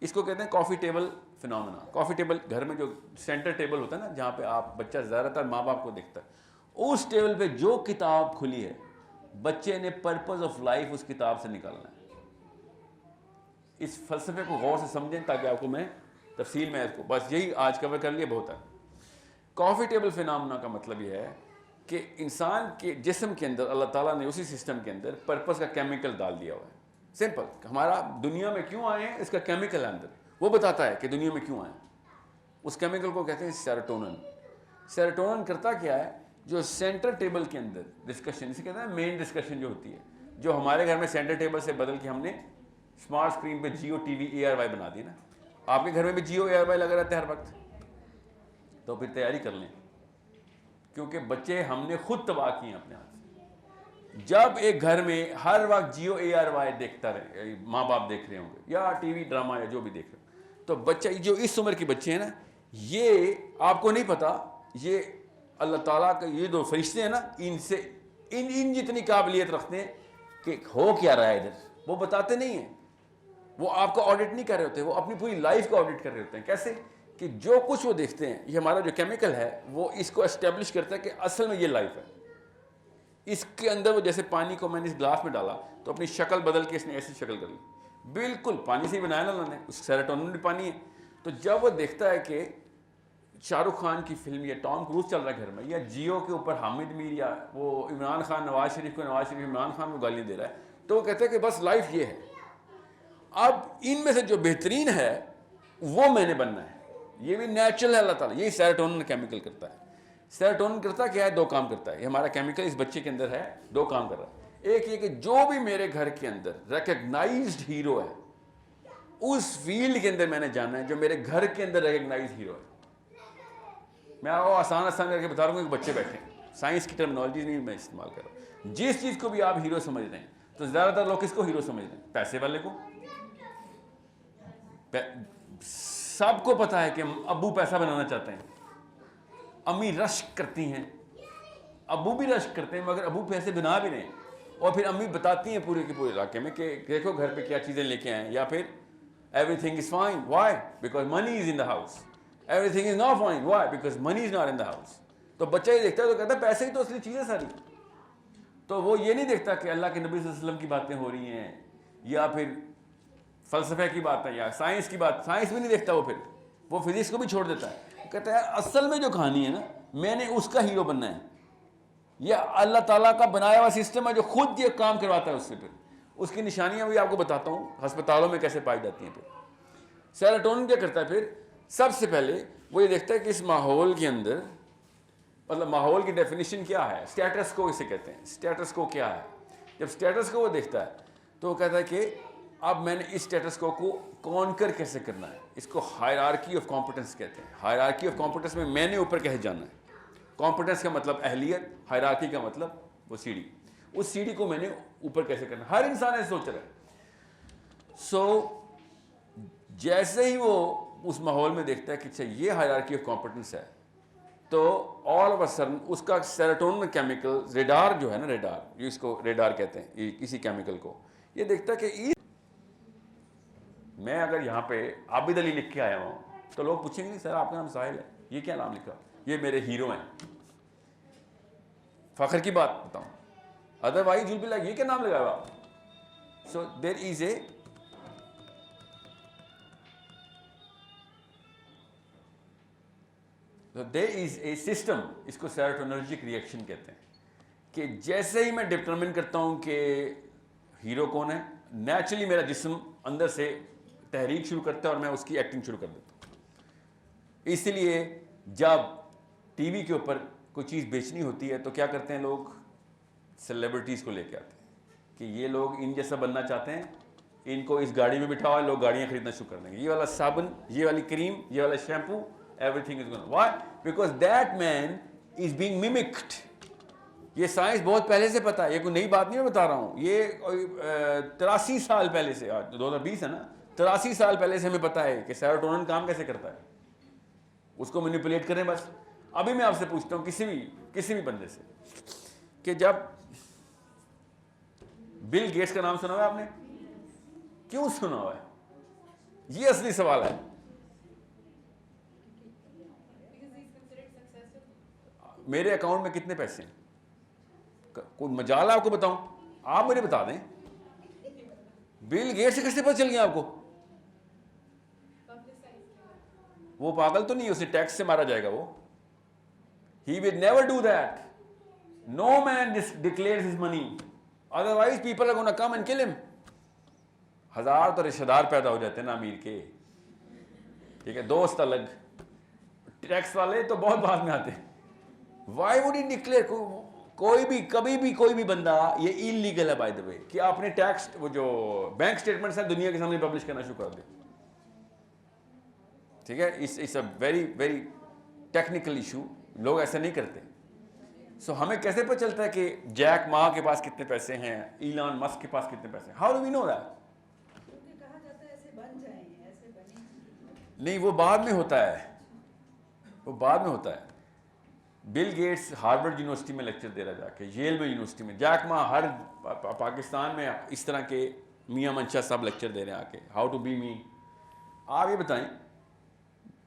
اس کو کہتے ہیں کافی ٹیبل فینومینا. کافی ٹیبل گھر میں جو سینٹر ٹیبل ہوتا ہے نا، جہاں پہ آپ بچہ زیادہ تر ماں باپ کو دیکھتا ہے، اس ٹیبل پہ جو کتاب کھلی ہے بچے نے پرپز آف لائف اس کتاب سے نکالنا ہے. اس فلسفے کو غور سے سمجھیں تاکہ آپ کو میں تفصیل میں اس کو بس یہی آج کور کر لیے بہت ہے. کافی ٹیبل فینومینا کا مطلب یہ ہے کہ انسان کے جسم کے اندر اللہ تعالیٰ نے اسی سسٹم کے اندر پرپز کا کیمیکل ڈال دیا ہوا ہے. سمپل، ہمارا دنیا میں کیوں آئے ہیں اس کا کیمیکل ہے اندر، وہ بتاتا ہے کہ دنیا میں کیوں آئے ہیں. اس کیمیکل کو کہتے ہیں سیروٹونن. سیروٹونن کرتا کیا ہے؟ جو سینٹر ٹیبل کے اندر ڈسکشن، اسے کہتے ہیں مین ڈسکشن جو ہوتی ہے، جو ہمارے گھر میں سینٹر ٹیبل سے بدل کے ہم نے اسمارٹ اسکرین پہ جیو ٹی وی ARY بنا دی نا. آپ کے گھر میں بھی جیو ARY لگا رہتا ہے ہر وقت. تو پھر تیاری کر لیں، کیونکہ بچے ہم نے خود تباہ کیے ہیں اپنے ہاتھ سے. جب ایک گھر میں ہر وقت جیو ARY دیکھتا رہے، ماں باپ دیکھ رہے ہوں گے یا ٹی وی ڈرامہ یا جو بھی دیکھ رہے ہوں، تو بچہ جو اس عمر کے بچے ہیں نا، یہ آپ کو نہیں پتا، یہ اللہ تعالیٰ کا یہ دو فرشتے ہیں نا، ان سے ان جتنی قابلیت رکھتے ہیں کہ ہو کیا رہا ہے ادھر. وہ بتاتے نہیں ہیں، وہ آپ کا آڈٹ نہیں کر رہے ہوتے، وہ اپنی پوری لائف کا آڈٹ کر رہے ہوتے ہیں. کیسے؟ کہ جو کچھ وہ دیکھتے ہیں، یہ ہمارا جو کیمیکل ہے وہ اس کو اسٹیبلش کرتا ہے کہ اصل میں یہ لائف ہے. اس کے اندر وہ جیسے پانی کو میں نے اس گلاس میں ڈالا تو اپنی شکل بدل کے اس نے ایسی شکل کر لی. بالکل پانی سے ہی بنایا نا اللہ نے، اس سیروٹونن بھی پانی ہے. تو جب وہ دیکھتا ہے کہ شاہ رخ خان کی فلم یا ٹام کروز چل رہا ہے گھر میں، یا جیو کے اوپر حامد میر یا وہ عمران خان نواز شریف کو، نواز شریف عمران خان کو گالیاں دے رہا ہے، تو وہ کہتا ہے کہ بس لائف یہ ہے. اب ان میں سے جو بہترین ہے وہ میں نے بننا ہے. یہ بھی نیچرل ہے اللہ تعالیٰ. یہی سیروٹونن کیمیکل کرتا ہے. سیروٹونن کرتا کیا ہے؟ 2 کام کرتا ہے. یہ ہمارا کیمیکل اس بچے کے اندر ہے، 2 کام کر رہا ہے. ایک یہ کہ جو بھی میرے گھر کے اندر ریکگنائزڈ ہیرو ہے، اس فیلڈ کے اندر میں نے جانا ہے جو میرے گھر کے اندر ریکگنائزڈ ہیرو ہے. میں آپ کو آسان کر کے بتا رہا ہوں کہ بچے بیٹھے ہیں، سائنس کی ٹرمنالوجی نہیں میں استعمال کر رہا ہوں. جس چیز کو بھی آپ ہیرو سمجھ رہے ہیں، تو زیادہ تر لوگ کس کو ہیرو سمجھ رہے ہیں؟ پیسے والے کو. سب کو پتا ہے کہ ابو پیسہ بنانا چاہتے ہیں، امی رشک کرتی ہیں، ابو بھی رشک کرتے ہیں، مگر ابو پیسے بنا بھی نہیں. اور پھر امی بتاتی ہیں پورے کے پورے علاقے میں کہ دیکھو گھر پہ کیا چیزیں لے کے آئیں. یا پھر everything is fine, why? Because money is in the house. Everything is not fine, why? Because money is not in the house. تو بچہ یہ دیکھتا ہے تو کہتا ہے پیسے ہی تو اصلی چیزیں ساری. تو وہ یہ نہیں دیکھتا کہ اللہ کے نبی صلی اللہ علیہ وسلم کی باتیں ہو رہی ہیں، یا پھر فلسفے کی بات ہے، یا سائنس کی بات. سائنس بھی نہیں دیکھتا وہ فزکس کو بھی چھوڑ دیتا ہے. کہتا ہے اصل میں جو کہانی ہے نا، میں نے اس کا ہیرو بننا ہے. یہ اللہ تعالیٰ کا بنایا ہوا سسٹم ہے جو خود یہ کام کرواتا ہے اس سے. پھر اس کی نشانیاں بھی آپ کو بتاتا ہوں ہسپتالوں میں کیسے پائی جاتی ہیں. پھر سیروٹونن کیا کرتا ہے؟ پھر سب سے پہلے وہ یہ دیکھتا ہے کہ اس ماحول کے اندر، مطلب ماحول کی ڈیفینیشن کیا ہے؟ اسٹیٹس کو اسے کہتے ہیں. اسٹیٹس کو کیا ہے؟ جب اسٹیٹس کو وہ دیکھتا ہے تو وہ کہتا ہے کہ اب میں نے اس اسٹیٹس کو کانکر کیسے کرنا ہے. اس کو ہائرارکی آف کمپٹنس کہتے ہیں. ہائرارکی آف کمپٹنس میں نے اوپر کیسے جانا ہے. کمپٹنس کا مطلب اہلیت، ہائرارکی کا مطلب وہ سیڑھی. اس سیڑھی کو میں نے اوپر کیسے کرنا ہے. ہر انسان ایسے سوچ رہا ہے. جیسے ہی وہ اس ماحول میں دیکھتا ہے کہ اچھا یہ ہائرارکی آف کمپٹنس ہے، تو آل آف اے سڈن اس کا سیروٹونن کیمیکل ریڈار جو ہے نا، ریڈار، یہ اس کو ریڈار کہتے ہیں کسی کیمیکل کو، یہ دیکھتا ہے کہ میں اگر یہاں پہ عابد علی لکھ کے آیا ہوں تو لوگ پوچھیں گے نہیں سر آپ کا نام ساحل ہے، یہ کیا نام لکھا؟ یہ میرے ہیرو ہیں. فخر کی بات بتاؤں, ادروائز you'll be like یہ کیا نام لگایا آپ. So there is a system, اس کو سیروٹونرجک ریئیکشن کہتے ہیں, کہ جیسے ہی میں ڈٹرمن کرتا ہوں کہ ہیرو کون ہے, نیچرلی میرا جسم اندر سے تحریک شروع کرتا ہے اور میں اس کی ایکٹنگ شروع کر دیتا ہوں. اس لیے جب ٹی وی کے اوپر کوئی چیز بیچنی ہوتی ہے تو کیا کرتے ہیں لوگ, سیلیبریٹیز کو لے کے آتے ہیں کہ یہ لوگ ان جیسا بننا چاہتے ہیں, ان کو اس گاڑی میں بٹھاؤ, لوگ گاڑیاں خریدنا شروع کر دیں گے. یہ والا صابن, یہ والی کریم, یہ والا shampoo, everything is going. Why? Because that man is being mimicked. یہ سائنس بہت پہلے سے پتا ہے, یہ کوئی نئی بات نہیں میں بتا رہا ہوں. یہ 83 سال پہلے سے, 2020 ہے نا, 83 سال پہلے سے ہمیں پتا ہے کہ سیروٹونن کام کیسے کرتا ہے. اس کو مینیپولیٹ کریں بس. ابھی میں آپ سے پوچھتا ہوں کسی بھی بندے سے کہ جب بل گیٹس کا نام سنا ہوا ہے آپ نے, کیوں سنا ہوا ہے؟ یہ اصلی سوال ہے. میرے اکاؤنٹ میں کتنے پیسے ہیں, کوئی مجال آپ کو بتاؤں, آپ مجھے بتا دیں. بل گیٹس سے کیسے پتہ چل گیا آپ کو؟ وہ پاگل تو نہیں, اسے ٹیکس سے مارا جائے گا وہ. He will never do that. No man declares his money. Otherwise people are going to come and kill him. ہزار تو رشتہ دار پیدا ہو جاتے ہیں نا امیر کے, ٹھیک ہے, دوست الگ, ٹیکس والے تو بہت بعد میں آتے ہیں. Why would he declare? کوئی بھی کبھی بھی کوئی بھی بندہ, یہ انلیگل ہے بائی دا وے, کہ آپ نے ٹیکس وہ جو بینک اسٹیٹمنٹس ہیں دنیا کے سامنے پبلش کرنا شروع کر دیں. ٹھیک ہے, it's a very very technical issue. لوگ ایسا نہیں کرتے. سو ہمیں کیسے پتہ چلتا ہے کہ جیک ما کے پاس کتنے پیسے ہیں, ایلان مسک کے پاس کتنے پیسے ہیں؟ How do we know that? کہا جاتا ہے ایسے بن جائیں, ایسے بنے. نہیں, وہ بعد میں ہوتا ہے, وہ بعد میں ہوتا ہے. بل گیٹس ہارورڈ یونیورسٹی میں لیکچر دے رہا جا کے, ییل میں یونیورسٹی میں, جیک ما ہر پاکستان میں اس طرح کے میاں منشا صاحب لیکچر دے رہے ہیں آ کے, ہاؤ ٹو بی می. آپ یہ بتائیں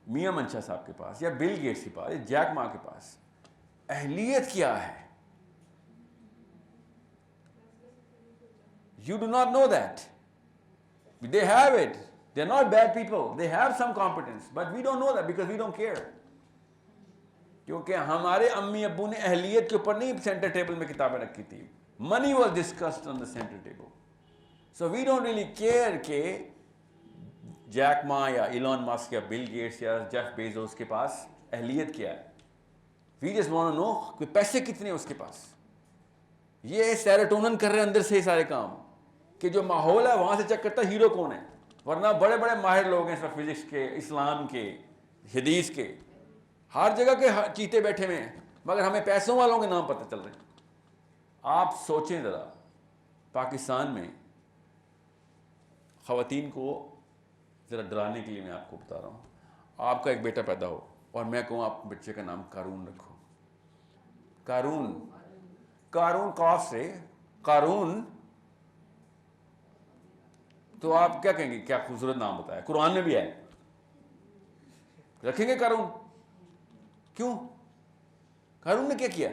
میاں منشا صاحب کے پاس یا بل گیٹس کے پاس یا جیک ما کے پاس اہلیت کیا ہے؟ You do not know that. They have it. They are not bad people. They have some competence. But we don't know that because we don't care. کیونکہ ہمارے امی ابو نے اہلیت کے اوپر نہیں سینٹر ٹیبل میں کتابیں رکھی تھی. Money was discussed on the center table. So we don't really care کہ جیک ما یا ایلان مسک یا بل گیٹس یا جیف بیزوس کے پاس اہلیت کیا ہے. We just want to know کہ پیسے کتنے ہیں اس کے پاس. یہ سیروٹونن کر رہے ہیں اندر سے یہ سارے کام, کہ جو ماحول ہے وہاں سے چیک کرتا ہیرو کون ہے. ورنہ بڑے بڑے ماہر لوگ ہیں فزکس کے, اسلام کے, حدیث کے, ہر جگہ کے چیتے بیٹھے ہوئے ہیں, مگر ہمیں پیسوں والوں کے نام پتہ چل رہے ہیں. آپ سوچیں ذرا, پاکستان میں خواتین کو ذرا ڈرانے کے لیے میں آپ کو بتا رہا ہوں, آپ کا ایک بیٹا پیدا ہو اور میں کہوں آپ بچے کا نام قارون رکھو. قارون, قارون قاف سے قارون, تو آپ کیا کہیں گے؟ کیا خوبصورت نام بتایا, قرآن میں بھی ہے. رکھیں گے قارون؟ کیوں؟ قارون نے کیا کیا؟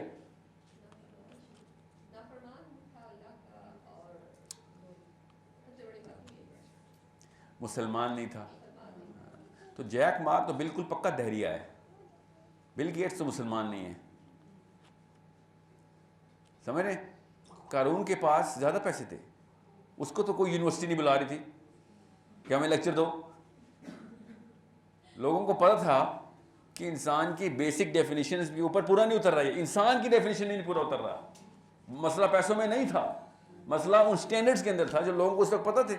مسلمان نہیں تھا. تو جیک ما تو بالکل پکا دہریہ ہے, بل گیٹس تو مسلمان نہیں ہے. سمجھ رہے؟ قارون کے پاس زیادہ پیسے تھے, اس کو تو کوئی یونیورسٹی نہیں بلا رہی تھی کہ ہمیں لیکچر دو. لوگوں کو پتہ تھا کہ انسان کی بیسک ڈیفینیشنز بھی اوپر پورا نہیں اتر رہا ہے, انسان کی ڈیفینیشن نہیں پورا اتر رہا. مسئلہ پیسوں میں نہیں تھا, مسئلہ ان سٹینڈرڈز کے اندر تھا جو لوگوں کو اس وقت پتہ تھے.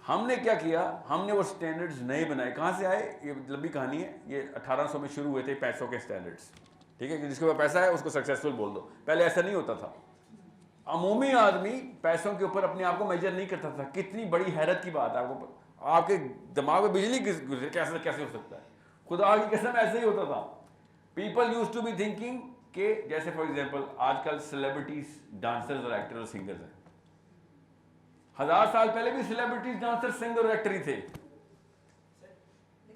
ہم نے کیا کیا, ہم نے وہ سٹینڈرڈز نئے بنائے. کہاں سے آئے؟ یہ لمبی کہانی ہے, یہ 1800 میں شروع ہوئے تھے پیسوں کے سٹینڈرڈز. ٹھیک ہے, کہ جس کے پاس پیسہ ہے اس کو سکسیسفل بول دو. پہلے ایسا نہیں ہوتا تھا. عمومی آدمی پیسوں کے اوپر اپنے آپ کو میجر نہیں کرتا تھا. کتنی بڑی حیرت کی بات ہے, آپ کے دماغ میں بجلی کیسے ہو سکتا ہے؟ خدا کی قسم ایسے ہی ہوتا تھا. People use to be thinking کہ جیسے فار ایگزامپل آج کل سیلیبریٹیز ڈانسرز اور ایکٹر اور سنگرز ہیں. 1000 سال پہلے بھی سیلیبریٹیز ڈانسر سنگر اور ایکٹر ہی تھے.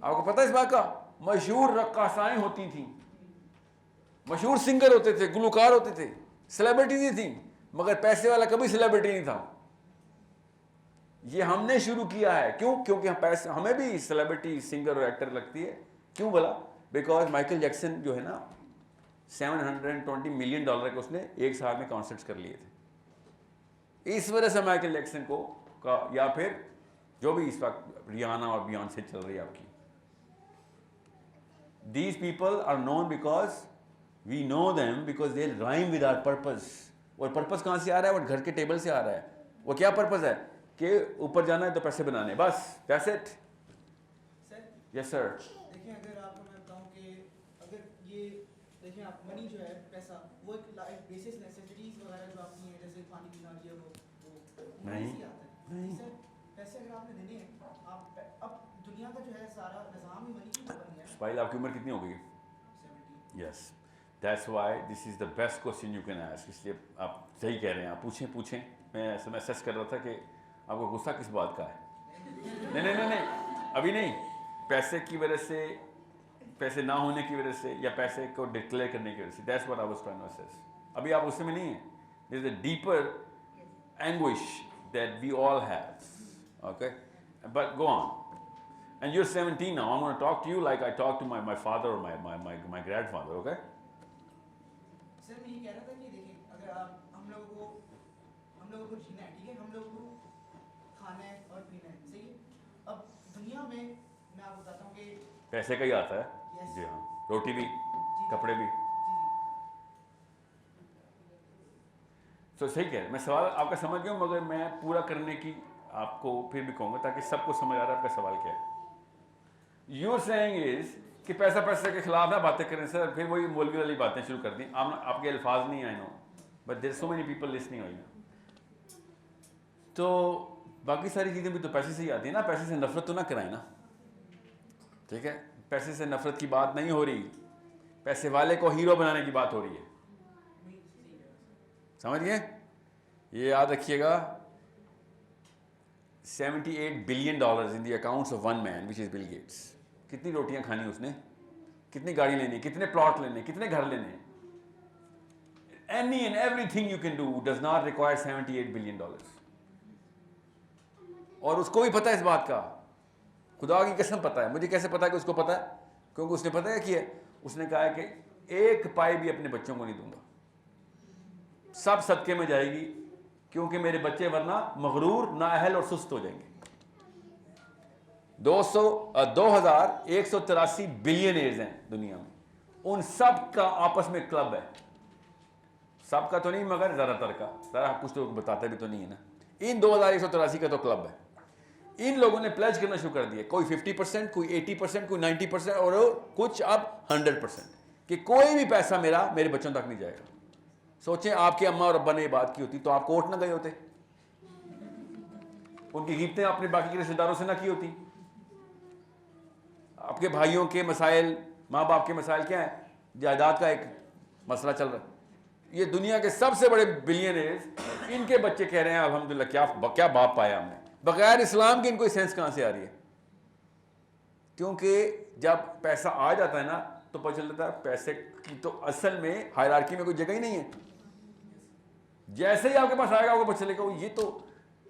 آپ کو پتہ ہے اس بات کا؟ مشہور رقاصائیں ہوتی تھیں, مشہور سنگر ہوتے تھے, گلوکار ہوتے تھے, سیلیبریٹیز ہی تھیں, مگر پیسے والا کبھی سیلیبریٹی نہیں تھا. یہ ہم نے شروع کیا ہے. کیوں؟ کیونکہ پیسے ہمیں بھی سیلیبریٹی, سنگر اور ایکٹر لگتی ہے. کیوں بولا؟ بیکاز مائیکل جیکسن جو ہے نا $720 ملین کے اس نے ایک سال میں کانسرٹس کر لیے تھے. اس وجہ سے مائیکل جیکسن کو یا پھر جو بھی اس وقت ریانا اور بیونسے چل رہی ہے آپ کی, these people are known because we know them because they rhyme with our purpose. اور پرپز کہاں سے آ رہا ہے؟ وہ گھر کے ٹیبل سے آ رہا ہے. وہ کیا پرپز ہے؟ کہ اوپر جانا ہے تو پیسے بنانے, بس دیٹس اٹ. یس سر. دیکھیں اگر آپ کو میں بتاؤں کہ اگر یہ دیکھیں آپ منی جو ہے پیسہ وہ ایک بیسس نیسیسٹیز وغیرہ جو آپ کی ہیں جیسے پانی پینا یہ وہ نہیں سے آتا ہے. نہیں پیسے اگر آپ نے دینے ہیں آپ اب دنیا کا جو ہے سارا نظام ہی منی کی بن گیا ہے. اسماعیل آپ کی عمر کتنی ہو گئی؟ 70. Yes, that's why this is the best question you can ask. اس لیے آپ صحیح کہہ رہے ہیں, آپ پوچھیں. میں اسیس کر رہا تھا کہ آپ کو غصہ کس بات کا ہے. نہیں ابھی نہیں, پیسے کی وجہ سے, پیسے نہ ہونے کی وجہ سے, یا پیسے کو ڈکلیئر کرنے کی وجہ سے. That's what I was trying to assess. ابھی آپ اس میں نہیں ہیں. There is a deeper anguish that we all have. Okay, but go on. And you're 17 now. I'm going to talk to you like I talked to my father or my grandfather, okay? سر میں یہ کہہ رہا تھا کہ دیکھیں اگر آپ ہم لوگوں کو جینا ہے, ٹھیک ہے, ہم لوگوں کو کھانا ہے اور پینا ہے, صحیح ہے. اب دنیا میں آپ کو بتاتا ہوں کہ پیسے کا ہی آتا ہے. جی ہاں, روٹی بھی, کپڑے بھی. تو صحیح کہہ رہے ہیں. میں سوال آپ کا سمجھ گیا ہوں, مگر میں پورا کرنے کی آپ کو پھر بھی کہوں گا تاکہ سب کو سمجھ آ رہا ہے آپ کا سوال کیا ہے. یور سینگ از کہ پیسے کے خلاف نہ باتیں کریں سر, پھر وہی مولوی والی باتیں شروع کر دیں. آپ کے الفاظ نہیں آئے no, but there so many people listening ہوئی. تو باقی ساری چیزیں بھی تو پیسے سے ہی آتی ہیں نا. پیسے سے نفرت تو نہ کرائیں نا, ٹھیک ہے. پیسے سے نفرت کی بات نہیں ہو رہی, پیسے والے کو ہیرو بنانے کی بات ہو رہی ہے. سمجھ گئے؟ یہ یاد رکھیے گا. $78 billion in the accounts of one man, which is Bill Gates. کتنی روٹیاں کھانی اس نے, کتنی گاڑی لینی, کتنے پلاٹ لینے, کتنے گھر لینے. Any and everything you can do does not require $78 billion. اور اس کو بھی پتہ ہے اس بات کا, خدا کی قسم پتہ ہے. مجھے کیسے پتہ ہے کہ اس کو پتہ ہے؟ کیونکہ اس نے پتہ ہے کیا ہے, اس نے کہا ہے کہ ایک پائی بھی اپنے بچوں کو نہیں دوں گا, سب صدقے میں جائے گی, کیونکہ میرے بچے ورنہ مغرور, نااہل اور سست ہو جائیں گے. 2183 بلینئرز ہیں دنیا میں, ان سب کا آپس میں کلب ہے. سب کا تو نہیں مگر زیادہ تر کا, ذرا کچھ تو بتاتے بھی تو نہیں ہے نا. ان 2183 کا تو کلب ہے. ان لوگوں نے پلیج کرنا شروع کر دیا, کوئی 50%, کوئی 80%, کوئی 90%, اور کچھ اب 100%, کہ کوئی بھی پیسہ میرے بچوں تک نہیں جائے گا. سوچیں آپ کے اماں اور ابا نے یہ بات کی ہوتی تو آپ کوٹ نہ گئے ہوتے, ان کی غیبتیں آپ نے باقی کے رشتے داروں سے نہ کی ہوتی. آپ کے بھائیوں کے مسائل, ماں باپ کے مسائل کیا ہیں؟ جائیداد کا ایک مسئلہ چل رہا ہے. یہ دنیا کے سب سے بڑے بلینئرز, ان کے بچے کہہ رہے ہیں الحمدللہ کیا باپ پایا ہم نے. بغیر اسلام کے ان کو سینس کہاں سے آ رہی ہے؟ کیونکہ جب پیسہ آ جاتا ہے نا تو پتہ چلتا ہے پیسے کی تو اصل میں ہائرارکی میں کوئی جگہ ہی نہیں ہے. جیسے ہی آپ کے پاس آئے گا آپ کو پتہ چلے گا یہ تو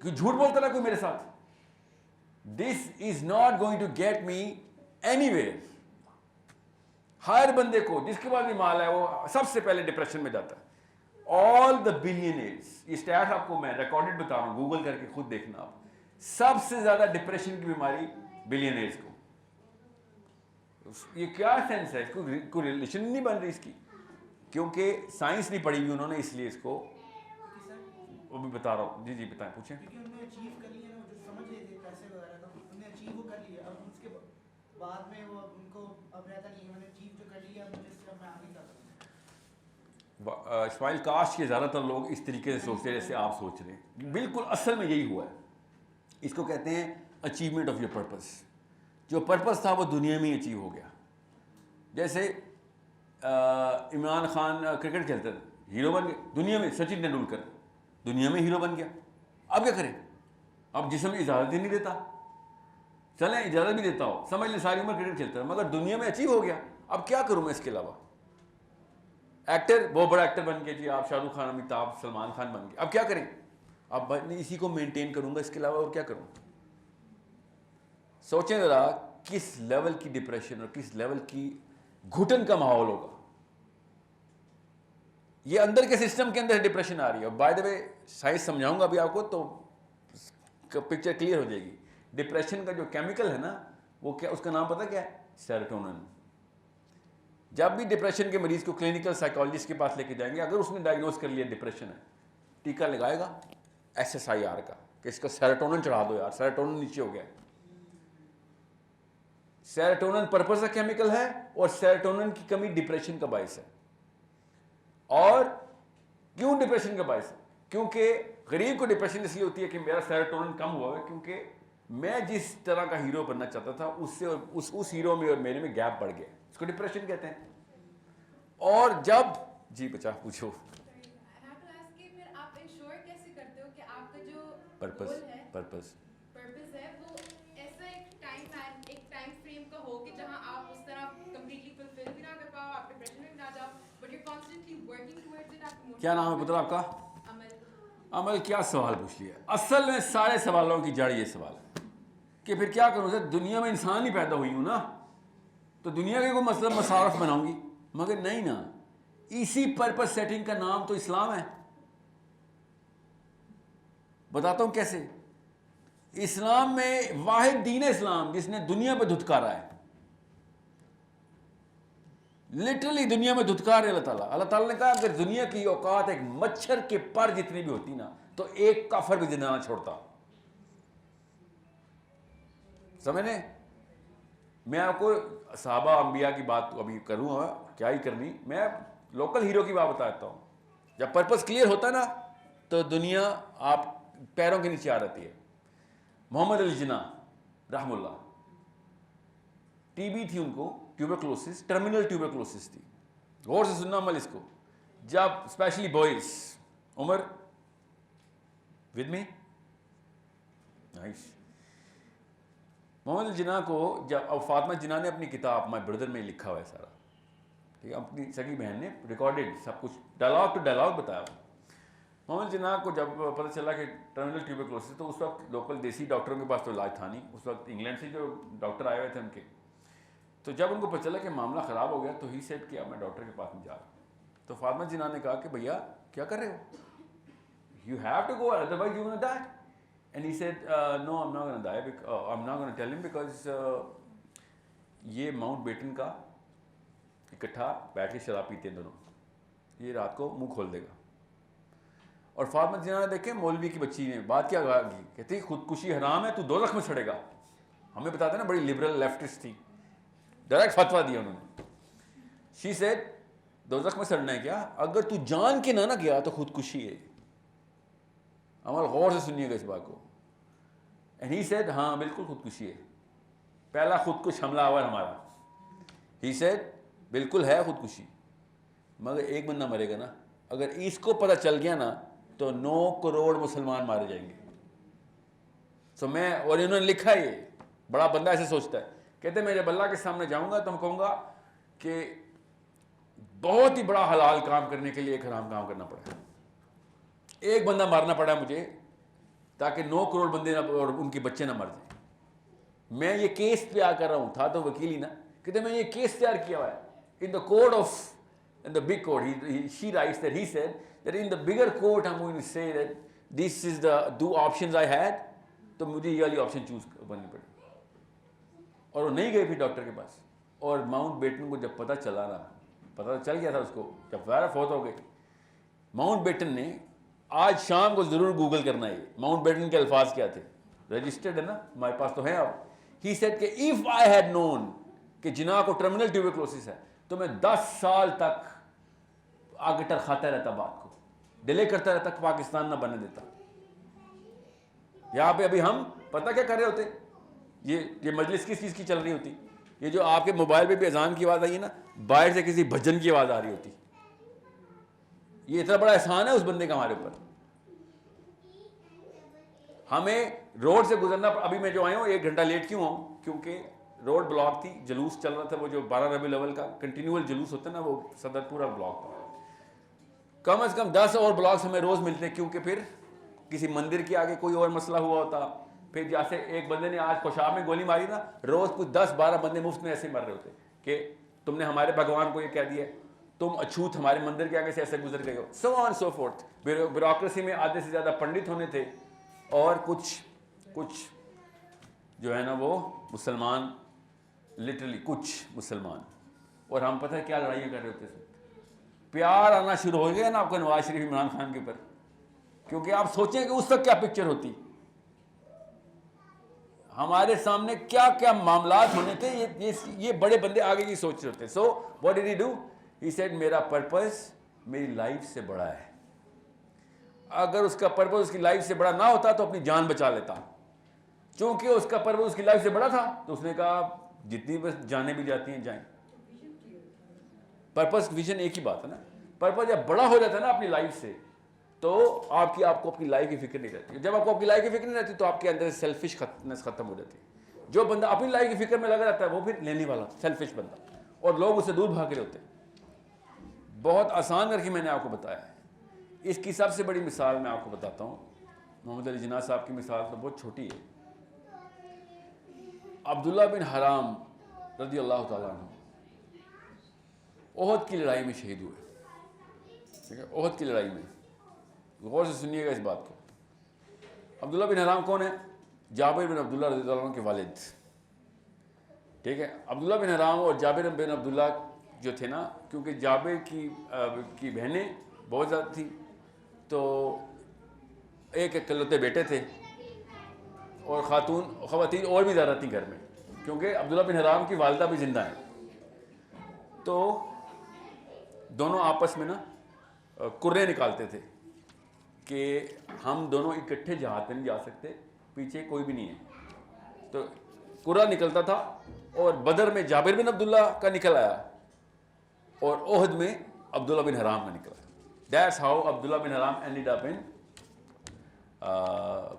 جھوٹ بولتا نا کوئی میرے ساتھ. This is not going to get me anywhere. ہر بندے کو جس کے پاس بھی مال ہے وہ سب سے پہلے ڈپریشن میں جاتا ہے. آل دا بلینئرز, یہ اسٹیٹ آپ کو میں ریکارڈڈ بتا رہا ہوں, گوگل کر کے خود دیکھنا آپ. سب سے زیادہ ڈپریشن کی بیماری بلینئرز کو. یہ کیا سینس ہے, کوئی ریلیشن نہیں بن رہی اس کی, کیونکہ سائنس نہیں پڑھی ہوئی انہوں نے, اس لیے اس کو وہ بھی بتا رہا ہوں. جی بتائیں, پوچھیں. کیونکہ انہوں نے اچیو کر لیا نا, وہ جو سمجھ رہے تھے پیسے وغیرہ کا, انہوں نے اچیو کر لیا. اب اس کے بعد میں وہ ان کو اب رہتا نہیں, انہوں نے اچیو جو کر لیا, مجھے اس میں آگے کر. اسماعیل کاش کے زیادہ تر لوگ اس طریقے سے سوچتے ہیں جیسے آپ سوچ رہے ہیں. بالکل اصل میں یہی ہوا ہے. اس کو کہتے ہیں اچیومنٹ آف یور پرپز. جو پرپز تھا وہ دنیا میں ہی اچیو ہو گیا. جیسے عمران خان کرکٹ کھیلتے تھے, ہیرو بن گئے دنیا میں. سچن تندولکر دنیا میں ہیرو بن گیا. اب کیا کریں, اب جسم اجازت ہی نہیں دیتا. چلیں اجازت بھی دیتا ہو, سمجھ لیں ساری عمر کرکٹ کھیلتا ہے, مگر دنیا میں اچیو ہو گیا. اب کیا کروں میں اس کے علاوہ؟ ایکٹر وہ بڑا ایکٹر بن گیا جی, آپ شاہ رخ خان, امیتابھ, سلمان خان بن گئے, اب کیا کریں؟ اب میں اسی کو مینٹین کروں گا, اس کے علاوہ اور کیا کروں؟ سوچیں ذرا کس لیول کی ڈپریشن اور کس لیول کی گھٹن کا ماحول ہوگا. یہ اندر کے سسٹم کے اندر ڈپریشن آ رہی ہے. اور بائی دا وے سائنس سمجھاؤں گا ابھی آپ کو تو پکچر کلیئر ہو جائے گی. ڈپریشن کا جو کیمیکل ہے نا, وہ کیا, اس کا نام پتہ کیا ہے؟ سیروٹونن. جب بھی ڈپریشن کے مریض کو کلینکل سائیکالوجسٹ کے پاس لے کے جائیں گے, اگر اس نے ڈائگنوز کر لیا ڈپریشن ہے, ٹیکہ لگائے گا SSRI کا کہ اس کا سیروٹونن چڑھا دو یار, سیروٹونن نیچے ہو گیا. سیروٹونن پرپز کا کیمیکل ہے, اور سیروٹونن کی کمی ڈپریشن کا باعث ہے. اور کیوں ڈپریشن کا باعث ہے؟ کیونکہ غریب کو ڈپریشن اس لیے ہوتی ہے کہ میرا سیروٹونن کم ہوا ہے, کیونکہ میں جس طرح کا ہیرو بننا چاہتا تھا اس سے اس ہیرو میں اور میرے میں گیپ بڑھ گیا, اس کو ڈپریشن کہتے ہیں. اور جب جی بچا پوچھو پرپز ہے وہ ایسا ایک ٹائم فریم کا ہو کہ جہاں آپ اس طرح کمپلیٹلی فلفل بھی نہ کر پاؤ, آپ ڈپریشن میں بھی نہ جاؤ, but you constantly working towards it. آپ کیا نام ہے پتر آپ کا؟ عمل. عمل. کیا سوال پوچھ لیا. اصل میں سارے سوالوں کی جڑ یہ سوال ہے کہ پھر کیا کروں سر, دنیا میں انسان ہی پیدا ہوئی ہوں نا, تو دنیا کے کوئی مطلب مصارف بناؤں گی, مگر نہیں نا. اسی پرپس سیٹنگ کا نام تو اسلام ہے. بتاتا ہوں کیسے. اسلام میں واحد دین اسلام جس نے دنیا پہ دھتکارا ہے, لٹرلی دنیا میں دھتکار ہے اللہ تعالیٰ. اللہ تعالیٰ نے کہا اگر دنیا کی اوقات ایک مچھر کے پر جتنی بھی ہوتی نا, تو ایک کافر بھی زندہ نہ چھوڑتا. سمجھنے. میں آپ کو صحابہ انبیاء کی بات ابھی کروں گا, کیا ہی کرنی, میں لوکل ہیرو کی بات بتاتا ہوں. جب پرپس کلیئر ہوتا ہے نا, تو دنیا آپ پیروں کے نیچے آ جاتی ہے. محمد علی جناح رحم اللہ, TB تھی ان کو, ٹیوبرکلوسس, ٹرمینل ٹیوبرکلوسس تھی. غور سے سننا عمل اس کو. جب especially boys, Umar with me nice. Muhammad Ali Jinnah کو جب, اب فاطمہ جناح نے اپنی کتاب مائی بردر میں لکھا ہوا ہے سارا, ٹھیک ہے, اپنی سگی بہن نے ریکارڈیڈ سب کچھ ڈائلاگ ٹو ڈائلاگ بتایا. محمد جناح کو جب پتہ چلا کہ ٹرمینل ٹیوبرکلوسس, تو اس وقت لوکل دیسی ڈاکٹروں کے پاس تو علاج تھا نہیں. اس وقت انگلینڈ سے جو ڈاکٹر آئے ہوئے تھے ان کے, تو جب ان کو پتہ چلا کہ معاملہ خراب ہو گیا, تو ہی سیٹ کیا میں ڈاکٹر کے پاس نہیں جا رہا. تو فاطمہ جناح نے کہا کہ بھیا کیا کر رہے ہو, you have to go otherwise you will die. And he said no I am not gonna die, I am not gonna tell him, because یہ ماؤنٹ بیٹن کا اکٹھا بیٹھ کے شراب پیتے ہیں دونوں, یہ رات کو منہ کھول دے گا. اور فاطمہ جناح نے دیکھیں مولوی کی بچی نے بات کیا کی, کہتی خودکشی حرام ہے, تو دوزخ میں سڑے گا. ہمیں بتاتے نا بڑی لبرل لیفٹسٹ تھی, ڈائریکٹ فتویٰ دیا انہوں نے. شی سیڈ دوزخ میں سڑنا ہے کیا, اگر تو جان کے نہ گیا تو خودکشی ہے. عمل غور سے سنیے گا اس بات کو. اینڈ ہی سیڈ ہاں بالکل خودکشی ہے, پہلا خودکش حملہ آور ہمارا. ہی سیڈ بالکل ہے خودکشی, مگر ایک بندہ مرے گا نا. اگر اس کو پتہ چل گیا نا تو 9 کروڑ مسلمان مارے جائیں گے. سو میں, اور انہوں نے لکھا یہ, بڑا بندہ ایسے سوچتا ہے, کہتے ہیں میں جب اللہ کے سامنے جاؤں گا تو میں کہوں گا کہ بہت ہی بڑا حلال کام کرنے کے لیے ایک حرام کام کرنا پڑا, ایک بندہ مارنا پڑا مجھے تاکہ 9 کروڑ بندے اور ان کے بچے نہ مر جائیں. میں یہ کیس تیار کر رہا ہوں, تھا تو وکیل ہی نا, کہتے میں یہ کیس تیار کیا ہوا ہے in the court of, in the big court. She writes that he said that in the bigger court I'm going to say that this is the 2 options I had, تو مجھے یہ والی آپشن چوز کرنی پڑی. اور وہ نہیں گئے پھر ڈاکٹر کے پاس. اور ماؤنٹ بیٹن کو جب پتہ چلا نا, پتہ چل گیا تھا اس کو, جب ظاہر فوت ہو گئی, ماؤنٹ بیٹن نے, آج شام کو ضرور گوگل کرنا ہے ماؤنٹ بیٹن کے الفاظ کیا تھے, رجسٹرڈ ہے نا ہمارے پاس تو ہے. اب ہی سیڈ کہ if I had known کہ جناح کو ٹرمینل ٹیوبرکلوسس ہے, تو میں 10 سال تک آگے ٹرکھاتا رہتا, بات کو ڈیلے کرتا رہتا, پاکستان نہ بننے دیتا. یہاں پہ ابھی ہم پتہ کیا کر رہے ہوتے, یہ مجلس کس چیز کی چل رہی ہوتی, یہ جو آپ کے موبائل پہ بھی اذان کی آواز آئی ہے نا, باہر سے کسی بھجن کی آواز آ رہی ہوتی. یہ اتنا بڑا احسان ہے اس بندے کا ہمارے اوپر. ہمیں روڈ سے گزرنا, ابھی میں جو آیا ہوں 1 گھنٹہ لیٹ کیوں ہوں, کیونکہ روڈ بلاک تھی, جلوس چل رہا تھا, وہ جو 12 ربیع الاول کا کنٹینیول جلوس ہوتا ہے نا, وہ صدر پورا بلاک تھا. کم از کم 10 اور بلاکس ہمیں روز ملتے, کیونکہ پھر کسی مندر کے آگے کوئی اور مسئلہ ہوا ہوتا, پھر جیسے ایک بندے نے آج خوشاب میں گولی ماری نا, روز کچھ 10-12 بندے مفت میں ایسے مر رہے ہوتے کہ تم نے ہمارے بھگوان کو یہ کہہ دیا, تم اچھوت ہمارے مندر کے آگے سے ایسے گزر گئے ہو, سو آن سو فورتھ. بیوروکریسی میں آدھے سے زیادہ پنڈت ہونے تھے, اور کچھ جو ہے نا وہ مسلمان, لٹرلی کچھ مسلمان, اور ہم پتہ ہے کیا لڑائیاں کر رہے ہوتے تھے. پیار آنا شروع ہو گیا نا آپ کو نواز شریف عمران خان کے اوپر, کیونکہ آپ سوچیں کہ اس وقت کیا پکچر ہوتی, ہمارے سامنے کیا کیا معاملات ہونے تھے. یہ بڑے بندے آگے کی سوچ رہے ہوتے. So what did he do, he said میرا پرپز میری لائف سے بڑا ہے. اگر اس کا پرپز اس کی لائف سے بڑا نہ ہوتا تو اپنی جان بچا لیتا, چونکہ اس کا پرپز اس کی لائف سے بڑا تھا تو اس نے کہا جتنی بس جانے بھی جاتی ہیں جائیں. پرپز ویژن ایک ہی بات ہے نا, پرپز جب بڑا ہو جاتا ہے نا اپنی لائف سے تو آپ کو اپنی لائف کی فکر نہیں رہتی. جب آپ کو اپنی لائف کی فکر نہیں رہتی تو آپ کے اندر سیلفشنس ختم ہو جاتی ہے. جو بندہ اپنی لائف کی فکر میں لگا رہتا ہے وہ پھر لینے والا سیلفش بندہ, اور لوگ اسے دور بھاگ رہے ہوتے ہیں. بہت آسان کر کے میں نے آپ کو بتایا ہے. اس کی سب سے بڑی مثال میں آپ کو بتاتا ہوں. محمد علی جناح صاحب کی مثال تو بہت چھوٹی ہے. عبداللہ بن حرام رضی اللہ تعالیٰ عنہ احد کی لڑائی میں شہید ہوئے. ٹھیک ہے, احد کی لڑائی میں, غور سے سنیے گا اس بات کو. عبداللہ بن حرام کون ہے؟ جابر بن عبداللہ رضی اللہ عنہ کے والد. ٹھیک ہے, عبداللہ بن حرام اور جابر بن عبداللہ جو تھے نا, کیونکہ جابر کی بہنیں بہت زیادہ تھیں تو ایک اکلوتے بیٹے تھے, اور خواتین اور بھی زیادہ تھیں گھر میں, کیونکہ عبداللہ بن حرام کی والدہ بھی زندہ ہیں. تو دونوں آپس میں نا کرے نکالتے تھے کہ ہم دونوں اکٹھے جہاد پہ نہیں جا سکتے, پیچھے کوئی بھی نہیں ہے. تو کرا نکلتا تھا, اور بدر میں جابر بن عبداللہ کا نکل آیا, اور احد میں عبداللہ بن حرام کا نکلا. دیٹس ہاؤ عبداللہ بن حرام اینڈڈ اپ ان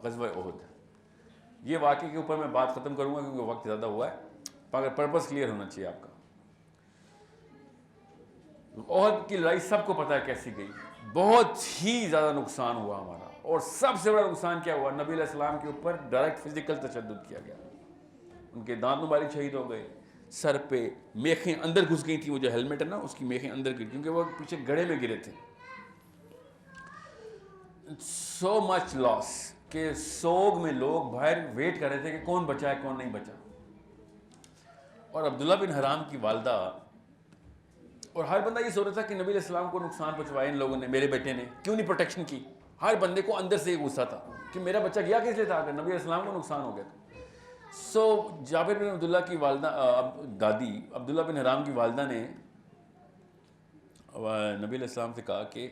غزوہ احد. یہ واقعے کے اوپر میں بات ختم کروں گا کیونکہ وقت زیادہ ہوا ہے, مگر پرپس کلیئر ہونا چاہیے آپ کا. احد کی لڑائی سب کو پتہ ہے کیسی گئی, بہت ہی زیادہ نقصان ہوا ہمارا, اور سب سے بڑا نقصان کیا ہوا, نبی علیہ السلام کے اوپر ڈائریکٹ فزیکل تشدد کیا گیا. ان کے دانت مبارک شہید ہو گئے, سر پہ میخیں اندر گھس گئی تھیں, وہ جو ہیلمٹ ہے نا اس کی میخیں اندر گئی کیونکہ وہ پیچھے گڑھے میں گرے تھے. سو مچ لاس کہ سوگ میں لوگ باہر ویٹ کر رہے تھے کہ کون بچا ہے کون نہیں بچا. اور عبداللہ بن حرام کی والدہ, اور ہر بندہ یہ سوچ رہا تھا کہ نبی علیہ السلام کو نقصان پہنچوایا ان لوگوں نے, میرے بیٹے نے کیوں نہیں پروٹیکشن کی. ہر بندے کو اندر سے یہ غصہ تھا کہ میرا بچہ گیا کس لیے تھا اگر نبی علیہ السلام کو نقصان ہو گیا. سو جابر بن عبداللہ کی والدہ دادی عبداللہ بن حرام کی والدہ نے نبی علیہ السلام سے کہا کہ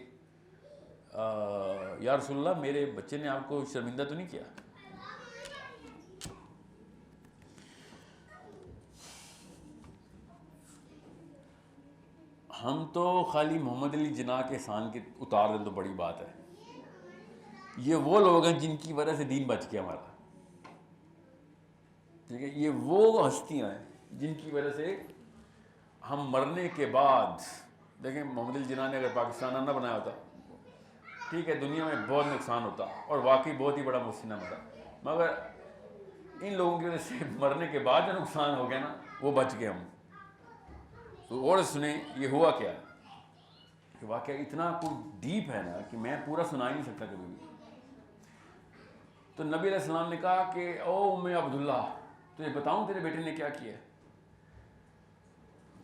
یا رسول اللہ میرے بچے نے آپ کو شرمندہ تو نہیں کیا. ہم تو خالی محمد علی جناح کے سان کے اتار دیں تو بڑی بات ہے, یہ وہ لوگ ہیں جن کی وجہ سے دین بچ گیا ہمارا. ٹھیک ہے, یہ وہ ہستیاں ہیں جن کی وجہ سے ہم مرنے کے بعد, دیکھیں محمد علی جناح نے اگر پاکستان نہ بنایا ہوتا ٹھیک ہے دنیا میں بہت نقصان ہوتا, اور واقعی بہت ہی بڑا مسئلہ ہوتا, مگر ان لوگوں کی وجہ سے مرنے کے بعد جو نقصان ہو گیا نا وہ بچ گئے ہم. تو اور سنیں یہ ہوا کیا ہے کہ واقعہ اتنا کچھ ڈیپ ہے نا کہ میں پورا سنا ہی نہیں سکتا کبھی بھی. تو نبی علیہ السلام نے کہا کہ او ام عبداللہ تجھے بتاؤں تیرے بیٹے نے کیا کیا ہے.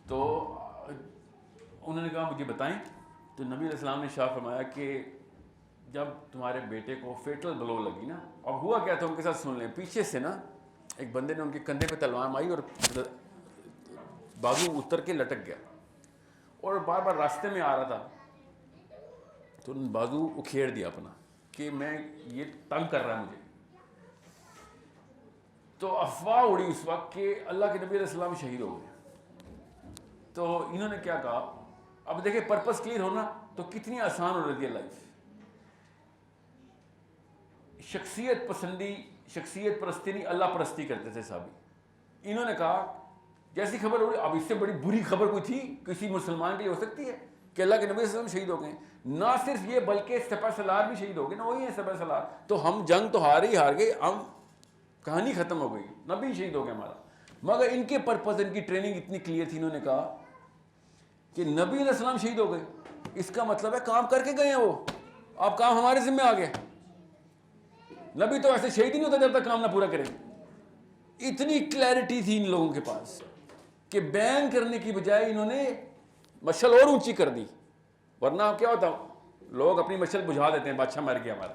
تو انہوں نے کہا مجھے بتائیں. تو نبی علیہ السلام نے شاہ فرمایا کہ جب تمہارے بیٹے کو فیٹل بلو لگی نا, اب ہوا کیا تھا ان کے ساتھ سن لیں. پیچھے سے نا ایک بندے نے ان کے کندھے پہ تلوار ماری اور بازو اتر کے لٹک گیا, اور بار بار راستے میں آ رہا تھا تو انہوں نے بازو اکھیڑ دیا اپنا کہ میں یہ تنگ کر رہا ہے مجھے. تو افواہ اڑی اس وقت کہ اللہ کے نبی علیہ السلام شہید ہو گئے. تو انہوں نے کیا کہا, اب دیکھیں پرپس کلیئر ہونا تو کتنی آسان ہو رہی ہے لائف. شخصیت پسندی, شخصیت پرستی نہیں اللہ پرستی کرتے تھے صحابی. انہوں نے کہا جیسی خبر ہو رہی, اب اس سے بڑی بری خبر کوئی تھی کسی مسلمان کے لیے ہو سکتی ہے کہ اللہ کے نبی صلی اللہ علیہ وسلم شہید ہو گئے. نہ صرف یہ بلکہ سپہ سالار بھی شہید ہو گئے نا, وہی ہیں سپہ سالار. تو ہم جنگ تو ہار گئے, ہم کہانی ختم ہو گئی, نبی شہید ہو گئے ہمارا. مگر ان کے پرپز, ان کی ٹریننگ اتنی کلیئر تھی, انہوں نے کہا کہ نبی علیہ السلام شہید ہو گئے, اس کا مطلب ہے کام کر کے گئے ہیں وہ, اب کام ہمارے ذمہ آ گیا. نبی تو ایسے شہید ہی نہیں ہوتا جب تک کام نہ پورا کرے. اتنی کلیئرٹی تھی ان لوگوں کے پاس کہ بین کرنے کی بجائے انہوں نے مشل اور اونچی کر دی. ورنہ کیا ہوتا, لوگ اپنی مشل بجھا دیتے ہیں, بادشاہ مر گیا ہمارا.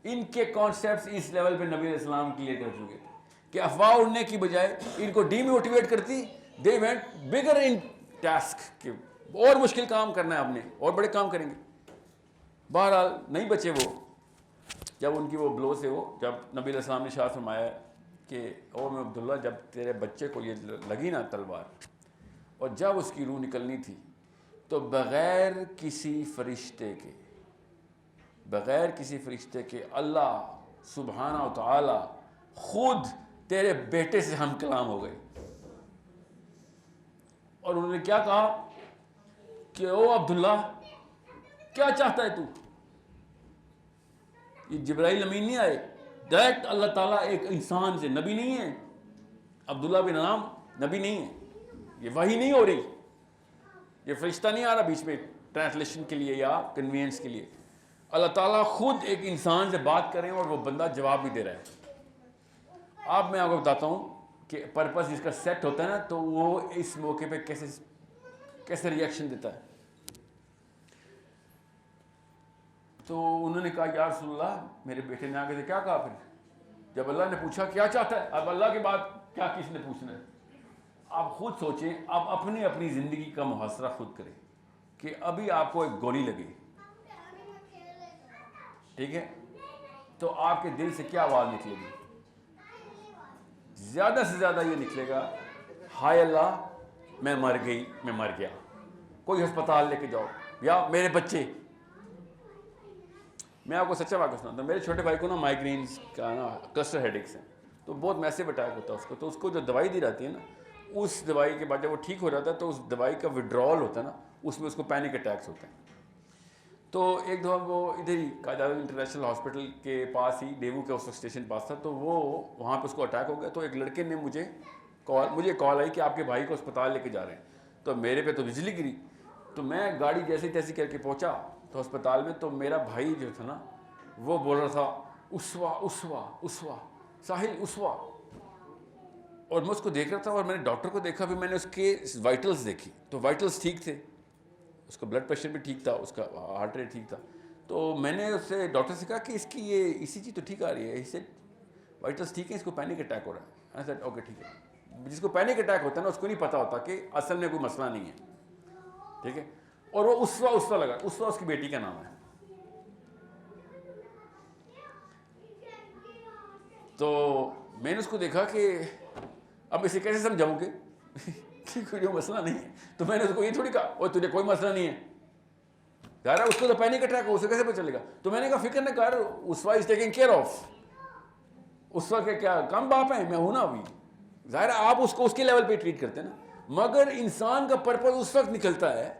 ان کے کانسیپٹس اس لیول پہ نبی علیہ السلام کلیئر کر چکے تھے کہ افواہ اڑنے کی بجائے ان کو ڈی موٹیویٹ کرتی. They went bigger in task, کہ اور مشکل کام کرنا ہے آپ نے, اور بڑے کام کریں گے. بہرحال نہیں بچے وہ, جب ان کی وہ بلو سے وہ, جب نبی علیہ السلام نے شاہ فرمایا کہ او میں عبداللہ, جب تیرے بچے کو یہ لگی نا تلوار, اور جب اس کی روح نکلنی تھی, تو بغیر کسی فرشتے کے اللہ سبحانہ و تعالی خود تیرے بیٹے سے ہم کلام ہو گئے. اور انہوں نے کیا کہا کہ او عبداللہ کیا چاہتا ہے تو؟ یہ جبرائیل امین نہیں آئے, ڈائریکٹ اللہ تعالیٰ ایک انسان سے, نبی نہیں ہے عبداللہ بن نام, نبی نہیں ہے, یہ وحی نہیں ہو رہی, یہ فرشتہ نہیں آ رہا بیچ میں ٹرانسلیشن کے لیے یا کنوینس کے لیے. اللہ تعالیٰ خود ایک انسان سے بات کریں اور وہ بندہ جواب بھی دے رہا ہے. اب میں آپ کو بتاتا ہوں کہ پرپس جس کا سیٹ ہوتا ہے نا, تو وہ اس موقع پہ کیسے ریئیکشن دیتا ہے. تو انہوں نے کہا یا رسول اللہ, میرے بیٹے نے آگے سے کیا کہا پھر جب اللہ نے پوچھا کیا چاہتا ہے, اب اللہ کے بعد کیا کس نے پوچھنا ہے. آپ خود سوچیں, آپ اپنی زندگی کا محاصرہ خود کریں کہ ابھی آپ کو ایک گولی لگی, ٹھیک ہے, تو آپ کے دل سے کیا آواز نکلے گی؟ زیادہ سے زیادہ یہ نکلے گا ہائے اللہ میں مر گئی, میں مر گیا, کوئی ہسپتال لے کے جاؤ, یا میرے بچے. میں آپ کو سچا واقعہ سناتا ہوں. میرے چھوٹے بھائی کو نا مائیگرینس کا نا کلسٹر ہیڈیکس ہیں, تو بہت میسیو اٹیک ہوتا ہے اس کو. تو اس کو جو دوائی دی جاتی ہے نا, اس دوائی کے بعد جب وہ ٹھیک ہو جاتا ہے تو اس دوائی کا وڈرال ہوتا ہے نا, اس میں اس کو پینک اٹیکس ہوتے ہیں. تو ایک دفعہ وہ ادھر ہی قائد اعظم انٹرنیشنل ہاسپٹل کے پاس ہی, ڈیمو کے اس اسٹیشن پاس تھا, تو وہ وہاں پہ اس کو اٹیک ہو گیا. تو ایک لڑکے نے مجھے کال آئی کہ آپ کے بھائی کو اسپتال لے کے جا رہے ہیں. تو میرے پہ تو بجلی گری. تو میں گاڑی جیسی تیسی کر کے پہنچا تو اسپتال میں, تو میرا بھائی جو تھا نا وہ بول رہا تھا اسوا اسوا اسوا ساحل اسوا, اور میں اس کو دیکھ رہا تھا. اور میں نے ڈاکٹر کو دیکھا, بھی میں نے اس کے وائٹلز دیکھی, تو وائٹلز ٹھیک تھے, اس کا بلڈ پریشر بھی ٹھیک تھا, اس کا ہارٹ ریٹ ٹھیک تھا. تو میں نے اس سے ڈاکٹر سے کہا کہ اس کی یہ ECG تو ٹھیک آ رہی ہے, اس سے وائٹلز ٹھیک ہے, اس کو پینک اٹیک ہو رہا ہے. میں نے کہا اوکے ٹھیک ہے. جس کو پینک اٹیک ہوتا ہے نا, اس کو نہیں پتہ ہوتا کہ اصل میں کوئی مسئلہ نہیں ہے, ٹھیک ہے. اور وہ اسوا لگا, اسوا اس کی بیٹی کا نام ہے. تو میں نے اس کو دیکھا کہ اب اسے کیسے سمجھاؤں کہ کوئی مسئلہ نہیں ہے. تو میں نے اس کو یہ تھوڑی کہا اور تجھے کوئی مسئلہ نہیں ہے, ظاہر ہے اس کو تو پینک اٹیک ہو, اسے کیسے پتہ چلے گا. تو میں نے کہا فکر نہ کر, اسوا از ٹیکنگ کیئر آف. اسوا کے کیا کم باپ ہیں, میں ہوں نا ابھی. ظاہر ہے آپ اس کو اس کے لیول پہ ٹریٹ کرتے ہیں نا, مگر انسان کا پرپز اس وقت نکلتا ہے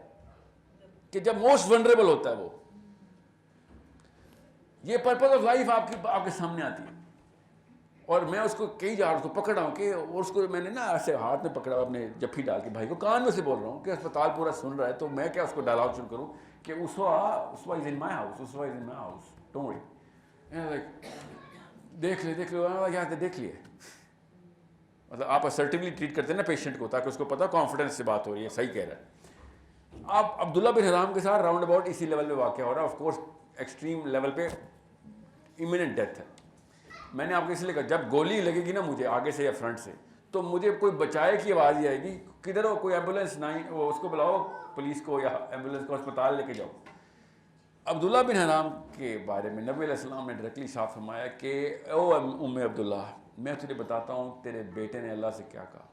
کہ جب موسٹ ونڈریبل ہوتا ہے وہ. یہ پرپز آف لائف آپ کے سامنے آتی ہے. اور میں اس کو کئی جگہ اس کو پکڑ رہا ہوں کہ, اور اس کو میں نے نا ایسے ہاتھ میں پکڑا اپنے جپھی ڈال کے, بھائی کو کان میں سے بول رہا ہوں کہ اسپتال پورا سن رہا ہے. تو میں کیا اس کو ڈائلاگ شروع کروں کہ اسوا از ان مائی ہاؤس, اسوا is in my house, don't worry. دیکھ لے یہاں سے دیکھ لیے. مطلب آپ اسرٹیولی ٹریٹ کرتے ہیں نا پیشنٹ کو, تاکہ اس کو پتا کانفیڈنس سے بات ہو رہی ہے, صحیح کہہ رہا ہے. آپ عبداللہ بن حرام کے ساتھ راؤنڈ اباؤٹ اسی لیول پہ واقع ہو رہا ہے. آف کورس ایکسٹریم لیول پہ امیننٹ ڈیتھ ہے. میں نے آپ کو اس لیے کہا, جب گولی لگے گی نا مجھے آگے سے یا فرنٹ سے, تو مجھے کوئی بچائے کی آواز ہی آئے گی, کدھر ہو, کوئی ایمبولینس نہیں, وہ اس کو بلاؤ پولیس کو یا ایمبولینس کو, اسپتال لے کے جاؤ. عبداللہ بن حرام کے بارے میں نبی علیہ السلام نے ڈائریکٹلی صاف فرمایا کہ او ام عبداللہ, میں تجھے بتاتا ہوں تیرے بیٹے نے اللہ سے کیا کہا.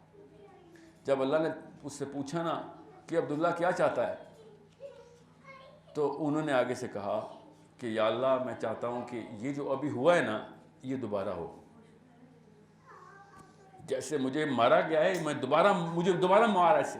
جب اللہ نے اس سے پوچھا نا کہ عبداللہ کیا چاہتا ہے, تو انہوں نے آگے سے کہا کہ یا اللہ میں چاہتا ہوں کہ یہ جو ابھی ہوا ہے نا یہ دوبارہ ہو. جیسے مجھے مارا گیا ہے, مجھے دوبارہ مارا ایسے.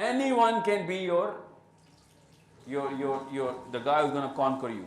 Anyone can be the guy who's going to conquer you.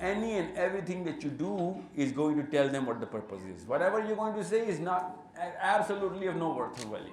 any and everything that you do is going to tell them what the purpose is. Whatever you're going to say is not absolutely of no worth or value.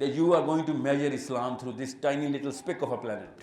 that you are going to measure Islam through this tiny little speck of a planet.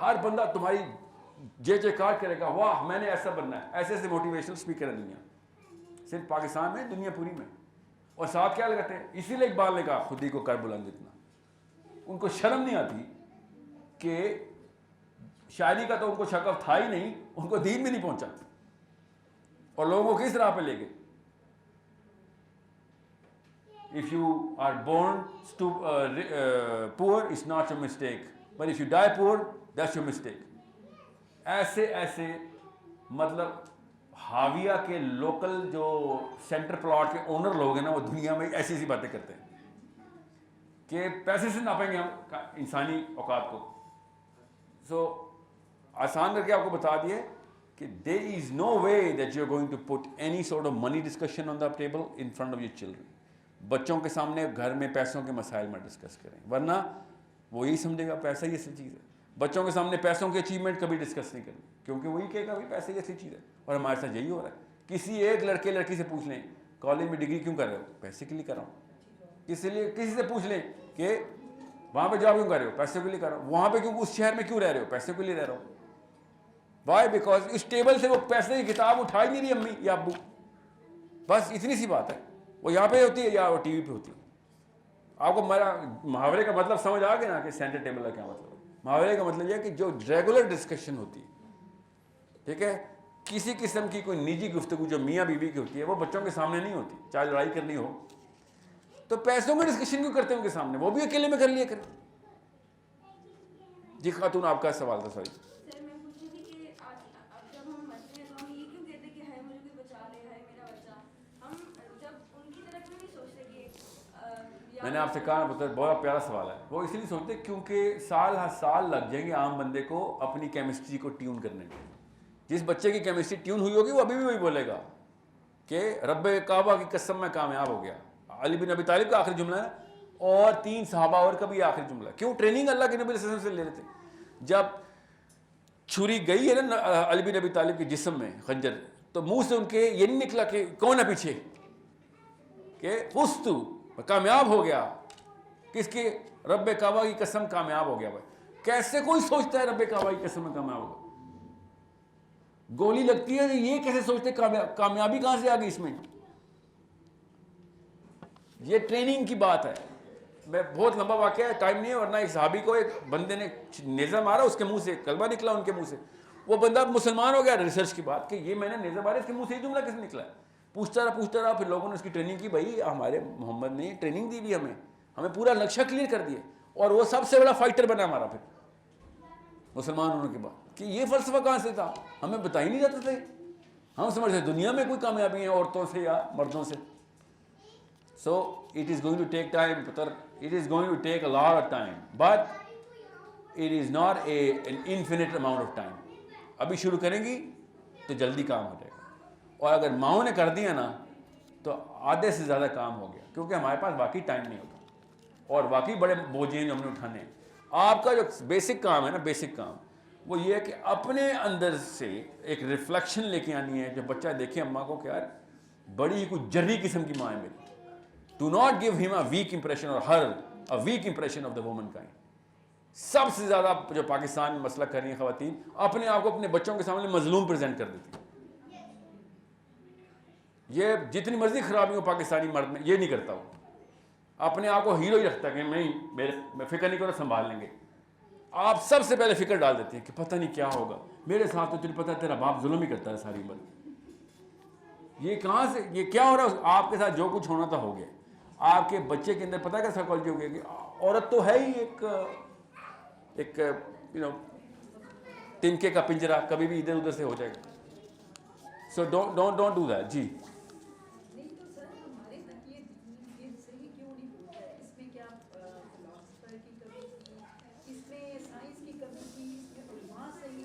ہر بندہ تمہاری جے کار کرے گا، واہ میں نے ایسا بننا ہے. ایسے ایسے موٹیویشنل اسپیکر ہیں دنیا، صرف پاکستان میں، دنیا پوری میں. اور ساتھ کیا لگاتے ہیں؟ اسی لیے اقبال نے کہا خود ہی کو کر بلند اتنا. ان کو شرم نہیں آتی کہ شاعری کا تو ان کو شغف تھا ہی نہیں، ان کو دین بھی نہیں پہنچا، اور لوگوں کو کس راہ پہ لے گئے. If you are born poor, it's not your mistake. But if you die poor, that's your mistake. ایسے مطلب حاویہ کے لوکل جو سینٹر پلاٹ کے اونر لوگ ہیں نا، وہ دنیا میں ایسی ایسی باتیں کرتے ہیں کہ پیسے سے ناپیں گے ہم انسانی اوقات کو. سو آسان کر کے آپ کو بتا دیے کہ there is no way that you're going to put any sort of money discussion on the table in front of your children. بچوں کے سامنے گھر میں پیسوں کے مسائل میں ڈسکس کریں، ورنہ وہ یہی سمجھے گا پیسہ ہی اصل چیز ہے. بچوں کے سامنے پیسوں کے اچیومنٹ کبھی ڈسکس نہیں کریں، کیونکہ وہی کہے گا بھائی پیسے ہی اصلی چیز ہے. اور ہمارے ساتھ یہی ہو رہا ہے. کسی ایک لڑکی سے پوچھ لیں کالج میں ڈگری کیوں کر رہے ہو؟ پیسے کے لیے کر رہا ہوں. کسی سے پوچھ لیں کہ وہاں پہ جاب کیوں کر رہے ہو؟ پیسے کے لیے کر رہا ہوں. وہاں پہ کیوں، اس شہر میں کیوں رہ رہے ہو؟ پیسے کے لیے رہ رہا ہوں. وائی؟ بیکاز اس ٹیبل سے وہ پیسے کی کتاب اٹھا ہی نہیں رہی امی یا ابو. بس اتنی سی بات ہے. وہ یہاں پہ ہوتی ہے یا وہ ٹی وی پہ ہوتی ہے. آپ کو میرا محاورے کا مطلب سمجھ آ گیا نا کہ سینٹر ٹیبل کا کیا مطلب ہے؟ محاورے کا مطلب یہ ہے کہ جو ریگولر ڈسکشن ہوتی ہے، ٹھیک ہے، کسی قسم کی کوئی نجی گفتگو جو میاں بیوی کی ہوتی ہے وہ بچوں کے سامنے نہیں ہوتی. چاہے لڑائی کرنی ہو تو پیسوں میں ڈسکشن کیوں کرتے ہیں ان کے سامنے؟ وہ بھی اکیلے میں کر لیا کریں. جی خاتون آپ کا سوال تھا. سوری سر میں پوچھ رہی تھی کہ اب جب ہم مرتے ہیں تو ہم یہ کیوں کہتے ہیں کہ ہائے مجھے کوئی بچا لے، ہائے میرا بچہ. ہم جب ان کی طرف نہیں سوچتے کہ میں نے آپ سے کہا پتہ بہت پیارا سوال ہے. وہ اس لیے سوچتے کیونکہ سال لگ جائیں گے عام بندے کو اپنی کیمسٹری کو ٹیون کرنے میں. جس بچے کی کیمسٹری ٹیون ہوئی ہوگی وہ ابھی بھی وہی بولے گا کہ رب کعبہ کی قسم میں کامیاب ہو گیا. علی بن ابی طالب کا آخری جملہ ہے اور 3 صحابہ اور کا بھی آخری جملہ. کیوں؟ ٹریننگ اللہ کے نبی علیہ السلام سے لے لیتے. جب چھری گئی ہے نا علی بن ابی طالب کے جسم میں خنجر، تو منہ سے ان کے یہ نہیں نکلا کہ کون ہے پیچھے، کہ فزتو کامیاب ہو گیا. کس کی؟ رب کعبہ کی قسم کامیاب ہو گیا. بھائی کیسے کوئی سوچتا ہے رب کعبہ کی قسم میں کامیاب ہوگا؟ گولی لگتی ہے یہ کیسے سوچتے کامیابی کہاں سے آ گئی اس میں؟ یہ ٹریننگ کی بات ہے. میں بہت لمبا واقعہ ہے، ٹائم نہیں ہے، ورنہ ایک صحابی کو ایک بندے نے نیزہ مارا، اس کے منہ سے کلمہ نکلا ان کے منہ سے. وہ بندہ مسلمان ہو گیا. ریسرچ کی بات کہ یہ میں نے نیزہ مارا، اس کے منہ سے یہ جملہ کیسے نکلا ہے؟ پوچھتا رہا. پھر لوگوں نے اس کی ٹریننگ کی. بھائی ہمارے محمد نے ٹریننگ دی بھی ہمیں پورا نقشہ کلیئر کر دیا، اور وہ سب سے بڑا فائٹر بنا ہمارا پھر مسلمان ہونے کے بعد. کہ یہ فلسفہ کہاں سے تھا؟ ہمیں بتا ہی نہیں جاتے تھے. ہم سمجھتے دنیا میں کوئی کامیابی ہے عورتوں سے یا مردوں سے. So it is going to take time, putar. It is going to take a lot of time, but it is not an infinite amount of time. ابھی شروع کریں گی تو جلدی کام ہو جائے گا، اور اگر ماؤں نے کر دیا نا تو آدھے سے زیادہ کام ہو گیا، کیونکہ ہمارے پاس واقعی ٹائم نہیں ہوتا، اور واقعی بڑے بوجھ ہیں جو ہم نے اٹھانے ہیں. آپ کا جو بیسک کام ہے نا، بیسک کام وہ یہ ہے کہ اپنے اندر سے ایک ریفلیکشن لے کے آنی ہے. جب بچہ دیکھے اماں کو کہ یار بڑی ہی کوئی جری قسم کی ماں ہے میری. Do not give him a weak impression or her a weak impression of the womankind. سب سے زیادہ جو پاکستان میں مسئلہ کر رہی ہیں خواتین، اپنے آپ کو اپنے بچوں کے سامنے مظلوم پریزنٹ کر دیتی ہیں. یہ جتنی مرضی خرابی ہو پاکستانی مرد میں یہ نہیں کرتا. وہ اپنے آپ کو ہیرو ہی رکھتا ہے کہ میں فکر نہیں کرو، سنبھال لیں گے. آپ سب سے پہلے فکر ڈال دیتے ہیں کہ پتہ نہیں کیا ہوگا میرے ساتھ. تو تجھے پتہ ہے تیرا باپ ظلم ہی کرتا ہے ساری عمر. یہ کہاں سے، یہ کیا ہو رہا ہے؟ آپ کے ساتھ جو کچھ ہونا تھا ہو گیا. آپ کے بچے کے اندر پتہ کیا سائیکالوجی ہو گیا کہ عورت تو ہے ہی ایک تنکے کا پنجرا، کبھی بھی ادھر ادھر سے ہو جائے گا. So don't do that. جی نہیں تو سر ہمارے تک یہ صحیح کیوں نہیں پہنچا ہے؟ اس میں کیا فلاسفر کی کمی تھی، اس میں سائنس کی کمی تھی، اس میں علماء صحیح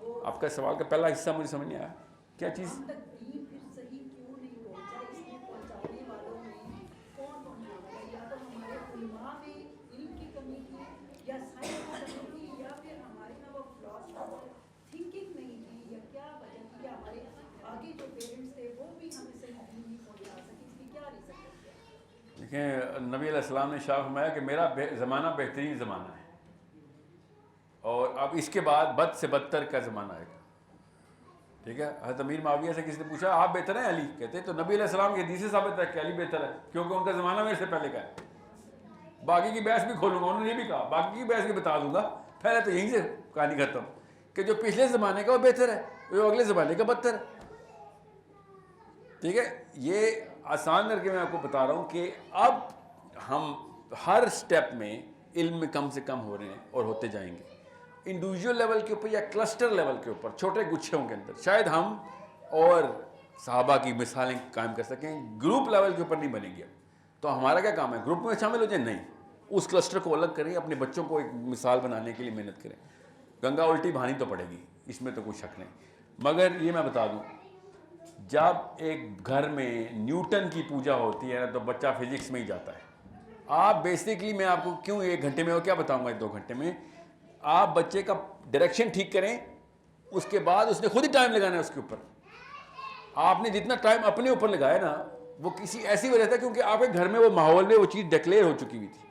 وہ آپ کا سوال کا پہلا حصہ مجھے سمجھ نہیں آیا کیا چیز. ہم تک دین پھر صحیح کیوں نہیں پہنچا؟ اس میں پہنچانے والوں میں کون پہنچانا ہے؟ یا تو ہمارے علماء میں علم کی کمی تھی، یا سائنس کی کمی تھی، یا پھر ہمارے یہاں وہ فلاسفر تھنکنگ نہیں تھی، یا کیا وجہ تھی؟ یا ہمارے آگے جو پیرنٹس تھے وہ بھی ہمیں صحیح دین نہیں پہنچا سکے؟ اس کی کیا ریزن ہے؟ دیکھیں نبی علیہ السلام نے شاہ فرمایا کہ میرا زمانہ بہترین زمانہ ہے، اور اب اس کے بعد بد سے بدتر کا زمانہ آئے گا. ٹھیک ہے. حضرت امیر معاویہ سے کسی نے پوچھا آپ بہتر ہیں علی؟ کہتے تو نبی علیہ السلام کی حدیث سے ثابت ہے کہ علی بہتر ہے کیونکہ ان کا زمانہ میرے سے پہلے کا ہے. باقی کی بحث بھی کھولوں گا, انہوں نے یہ بھی کہا باقی کی بحث بھی بتا دوں گا. پہلے تو یہیں سے کہانی ختم کہ جو پچھلے زمانے کا وہ بہتر ہے, جو اگلے زمانے کا بدتر ہے. ٹھیک ہے. یہ آسان کر کے میں آپ کو بتا رہا ہوں کہ اب ہم ہر سٹیپ میں علم میں کم سے کم ہو رہے ہیں اور ہوتے جائیں گے. انڈیویجول لیول کے اوپر یا کلسٹر لیول کے اوپر چھوٹے گچھوں کے اندر شاید ہم اور صحابہ کی مثالیں قائم کر سکیں. گروپ لیول کے اوپر نہیں بنے گی. تو ہمارا کیا کام ہے؟ گروپ میں شامل ہو جائیں؟ نہیں, اس کلسٹر کو الگ کریں, اپنے بچوں کو ایک مثال بنانے کے لیے محنت کریں. گنگا الٹی بہانی تو پڑے گی, اس میں تو کوئی شک نہیں. مگر یہ میں بتا دوں, جب ایک گھر میں نیوٹن کی پوجا ہوتی ہے تو بچہ فزکس میں ہی جاتا ہے. آپ بیسکلی میں آپ کو کیوں 1 گھنٹے میں وہ کیا بتاؤں گا 2 گھنٹے میں, آپ بچے کا ڈائریکشن ٹھیک کریں, اس کے بعد اس نے خود ہی ٹائم لگانا ہے اس کے اوپر. آپ نے جتنا ٹائم اپنے اوپر لگایا نا وہ کسی ایسی وجہ سے کیونکہ آپ کے گھر میں وہ ماحول میں وہ چیز ڈکلیئر ہو چکی ہوئی تھی.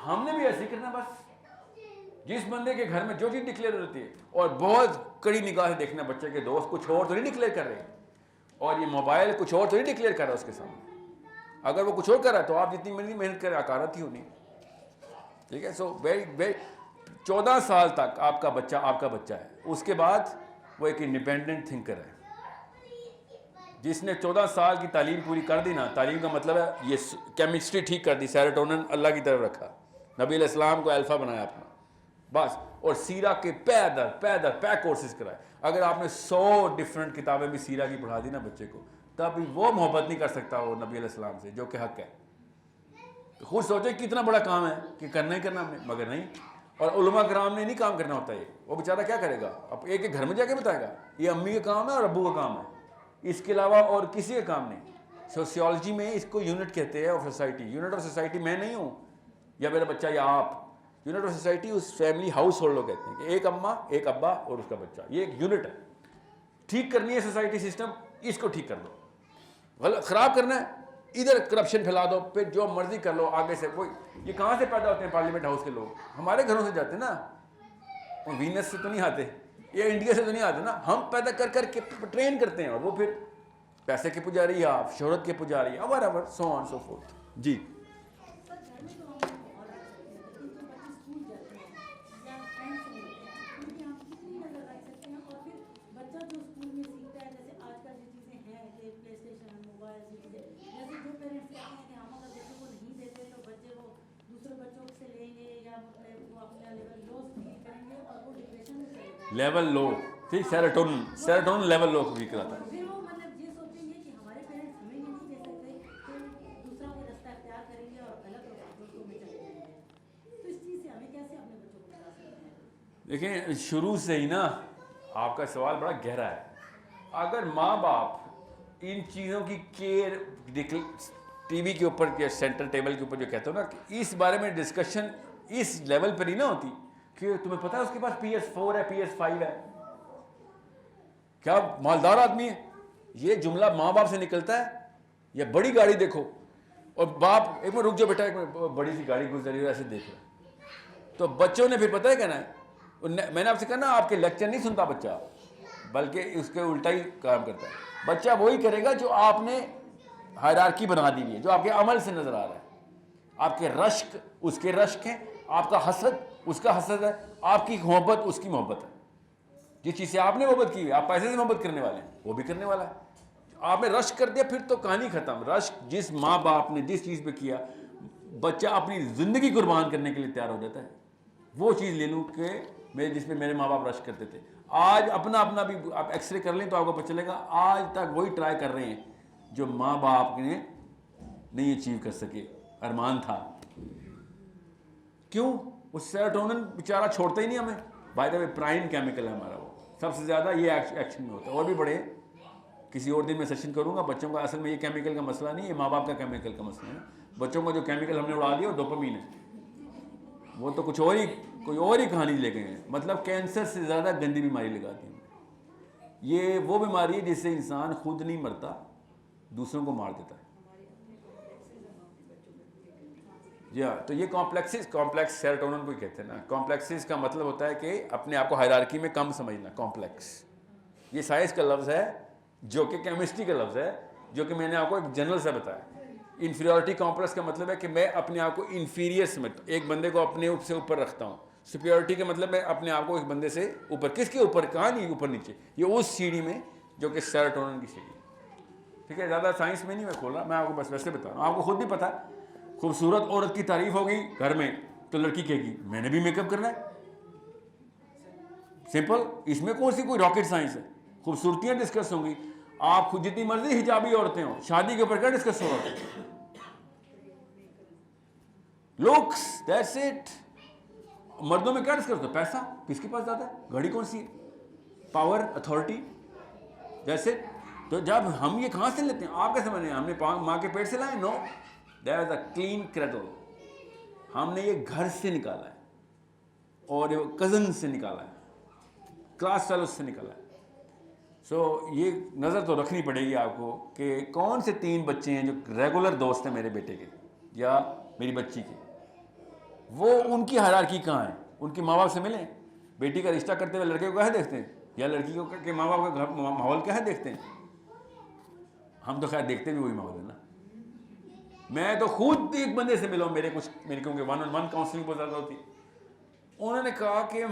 ہم نے بھی ایسے ہی کرنا بس. جس بندے کے گھر میں جو چیز ڈکلیئر ہوتی ہے, اور بہت کڑی نگاہ سے دیکھنا بچے کے دوست کچھ اور تو نہیں ڈکلیئر کر رہے, اور یہ موبائل کچھ اور تو نہیں ڈکلیئر کر رہا اس کے سامنے. اگر وہ کچھ اور کر رہا ہے تو آپ جتنی مرضی محنت کریں حقارت ہی ہونی. ٹھیک ہے. سو ویری 14 سال تک آپ کا بچہ ہے. اس کے بعد وہ ایک انڈیپینڈنٹ تھنکر ہے. جس نے 14 سال کی تعلیم پوری کر دی نا, تعلیم کا مطلب ہے یہ کیمسٹری ٹھیک کر دی, سیروٹونن اللہ کی طرف رکھا, نبی علیہ السلام کو الفا بنایا اپنا بس, اور سیرہ کے پے کورسز کرائے. اگر آپ نے 100 ڈفرینٹ کتابیں بھی سیرہ کی پڑھا دی نا بچے کو, تب بھی وہ محبت نہیں کر سکتا وہ نبی علیہ السلام سے جو کہ حق ہے. خود سوچے کتنا بڑا کام ہے کہ کرنا ہی کرنا ہم نے, مگر نہیں. اور علماء کرام نے نہیں کام کرنا ہوتا ہے. وہ بیچارہ کیا کرے گا؟ اب ایک گھر میں جا کے بتائے گا یہ امی کا کام ہے اور ابو کا کام ہے, اس کے علاوہ اور کسی کا کام نہیں. سوسیولوجی میں اس کو یونٹ کہتے ہیں of society. Unit of society میں نہیں ہوں یا میرا بچہ یا آپ. یونٹ آف سوسائٹی اس فیملی ہاؤس ہولڈ کو کہتے ہیں کہ ایک اماں ایک ابا اور اس کا بچہ, یہ ایک یونٹ ہے. ٹھیک کرنی ہے سوسائٹی سسٹم, اس کو ٹھیک کر دو. غلط خراب کرنا ہے ادھر کرپشن پھیلا دو, پھر جو مرضی کر لو آگے سے. کوئی یہ کہاں سے پیدا ہوتے ہیں پارلیمنٹ ہاؤس کے لوگ؟ ہمارے گھروں سے جاتے ہیں نا, وہ وینس سے تو نہیں آتے, یہ انڈیا سے تو نہیں آتے نا. ہم پیدا کر کر کے ٹرین کرتے ہیں, اور وہ پھر پیسے کے پجاری آپ, شہرت کے پجاری, whatever, so on so forth. جی لیول لو, ٹھیک, سیروٹونن لیول لو کو بھی کراتا ہے. دیکھیں شروع سے ہی نا آپ کا سوال بڑا گہرا ہے. اگر ماں باپ ان چیزوں کی کیئر ٹی وی کے اوپر یا سینٹر ٹیبل کے اوپر جو کہتے ہو نا کہ اس بارے میں ڈسکشن اس لیول پر ہی نہ ہوتی کہ تمہیں پتہ ہے اس کے پاس PS4 ہے PS5 ہے, کیا مالدار آدمی ہے, یہ جملہ ماں باپ سے نکلتا ہے. یا بڑی گاڑی دیکھو اور باپ ایک میں رک جاؤ بیٹا, ایک میں بڑی سی گاڑی گزری ہے ایسے دیکھ رہا, تو بچوں نے پھر پتہ ہے کہنا ہے. میں نے آپ سے کہا نا آپ کے لیکچر نہیں سنتا بچہ, بلکہ اس کے الٹا ہی کام کرتا ہے. بچہ وہی کرے گا جو آپ نے ہائرارکی بنا دی ہے, جو آپ کے عمل سے نظر آ رہا ہے. آپ کے رشک اس کے رشک ہیں, آپ کا حسد اس کا حسد ہے, آپ کی محبت اس کی محبت ہے. جس چیز سے آپ نے محبت کی ہے, آپ پیسے سے محبت کرنے والے ہیں, وہ بھی کرنے والا ہے. آپ نے رشک کر دیا پھر تو کہانی ختم. رشک جس ماں باپ نے جس چیز پہ کیا, بچہ اپنی زندگی قربان کرنے کے لیے تیار ہو جاتا ہے. وہ چیز لے لوں کہ جس پہ میرے ماں باپ رشک کرتے تھے. آج اپنا بھی آپ ایکس رے کر لیں تو آپ کو پتہ چلے گا آج تک وہی ٹرائی کر رہے ہیں جو ماں باپ نے نہیں اچیو کر سکے, ارمان تھا. کیوں؟ وہ سیروٹونن بیچارہ چھوڑتا ہی نہیں ہمیں. By the way prime chemical ہے ہمارا, وہ سب سے زیادہ یہ ایکشن میں ہوتا ہے. اور بھی بڑے کسی اور دن میں سیشن کروں گا. بچوں کا اصل میں یہ کیمیکل کا مسئلہ نہیں ہے, ماں باپ کا کیمیکل کا مسئلہ ہے. بچوں کو جو کیمیکل ہم نے اڑا دیا وہ ڈوپامین ہے, وہ تو کچھ اور ہی کوئی اور ہی کہانی لے گئے ہیں. مطلب کینسر سے زیادہ گندی بیماری لگاتی ہیں. یہ وہ بیماری ہے جس سے انسان خود نہیں مرتا, دوسروں کو مار دیتا ہے. یا تو یہ کمپلیکس سیروٹونن کو ہی کہتے ہیں نا. کمپلیکسز کا مطلب ہوتا ہے کہ اپنے آپ کو ہائرارکی میں کم سمجھنا. کمپلیکس یہ سائنس کا لفظ ہے جو کہ کیمسٹری کا لفظ ہے, جو کہ میں نے آپ کو ایک جنرل سے بتایا. انفیریورٹی کمپلیکس کا مطلب ہے کہ میں اپنے آپ کو انفیریئر سمجھتا ہوں, ایک بندے کو اپنے سے اوپر رکھتا ہوں. سپیورٹی کا مطلب ہے اپنے آپ کو ایک بندے سے اوپر. کس کے اوپر؟ کہاں نہیں, اوپر نیچے. یہ اس سیڑھی میں جو کہ سیروٹونن کی سیڑھی. ٹھیک ہے, زیادہ سائنس میں نہیں میں کھول رہا, میں آپ کو بس ویسے بتا رہا ہوں. آپ کو خود بھی پتا ہے, خوبصورت عورت کی تعریف ہوگی گھر میں تو لڑکی کہے گی میں نے بھی میک اپ کرنا ہے. سمپل, اس میں کون سی کوئی راکٹ سائنس ہے. خوبصورتیاں ڈسکس ہوں گی. آپ خود جتنی مرضی حجابی عورتیں ہوں, شادی کے اوپر کیا ڈسکس ہو رہا ہے؟ Looks, that's it. مردوں میں کیا ڈسکس ہوتا ہے؟ پیسہ, کس کے پاس زیادہ ہے, گھڑی کون سی ہے, پاور, اتھارٹی, دیٹس اٹ. تو جب ہم یہ کہاں سے لیتے ہیں, آپ کیسے بنے؟ ہم نے ماں کے پیٹ سے لائے؟ No, that is a clean cradle. ہم نے یہ گھر سے نکالا ہے, اور کزن سے نکالا ہے, کلاس فیلوز سے نکالا ہے. سو یہ نظر تو رکھنی پڑے گی آپ کو کہ کون سے 3 بچے ہیں جو ریگولر دوست ہیں میرے بیٹے کے یا میری بچی کے, وہ ان کی ہائرارکی کہاں ہے. ان کے ماں باپ سے ملیں. بیٹی کا رشتہ کرتے ہوئے لڑکے کو کہاں دیکھتے ہیں, یا لڑکی کو کہ ماں باپ کا ماحول کہاں دیکھتے ہیں. ہم تو خیر دیکھتے بھی وہی ماحول ہے نا. میں تو خود ایک بندے سے ملا ہوں, میرے کیونکہ 1-on-1 کاؤنسلنگ بہت زیادہ ہوتی. انہوں نے کہا کہ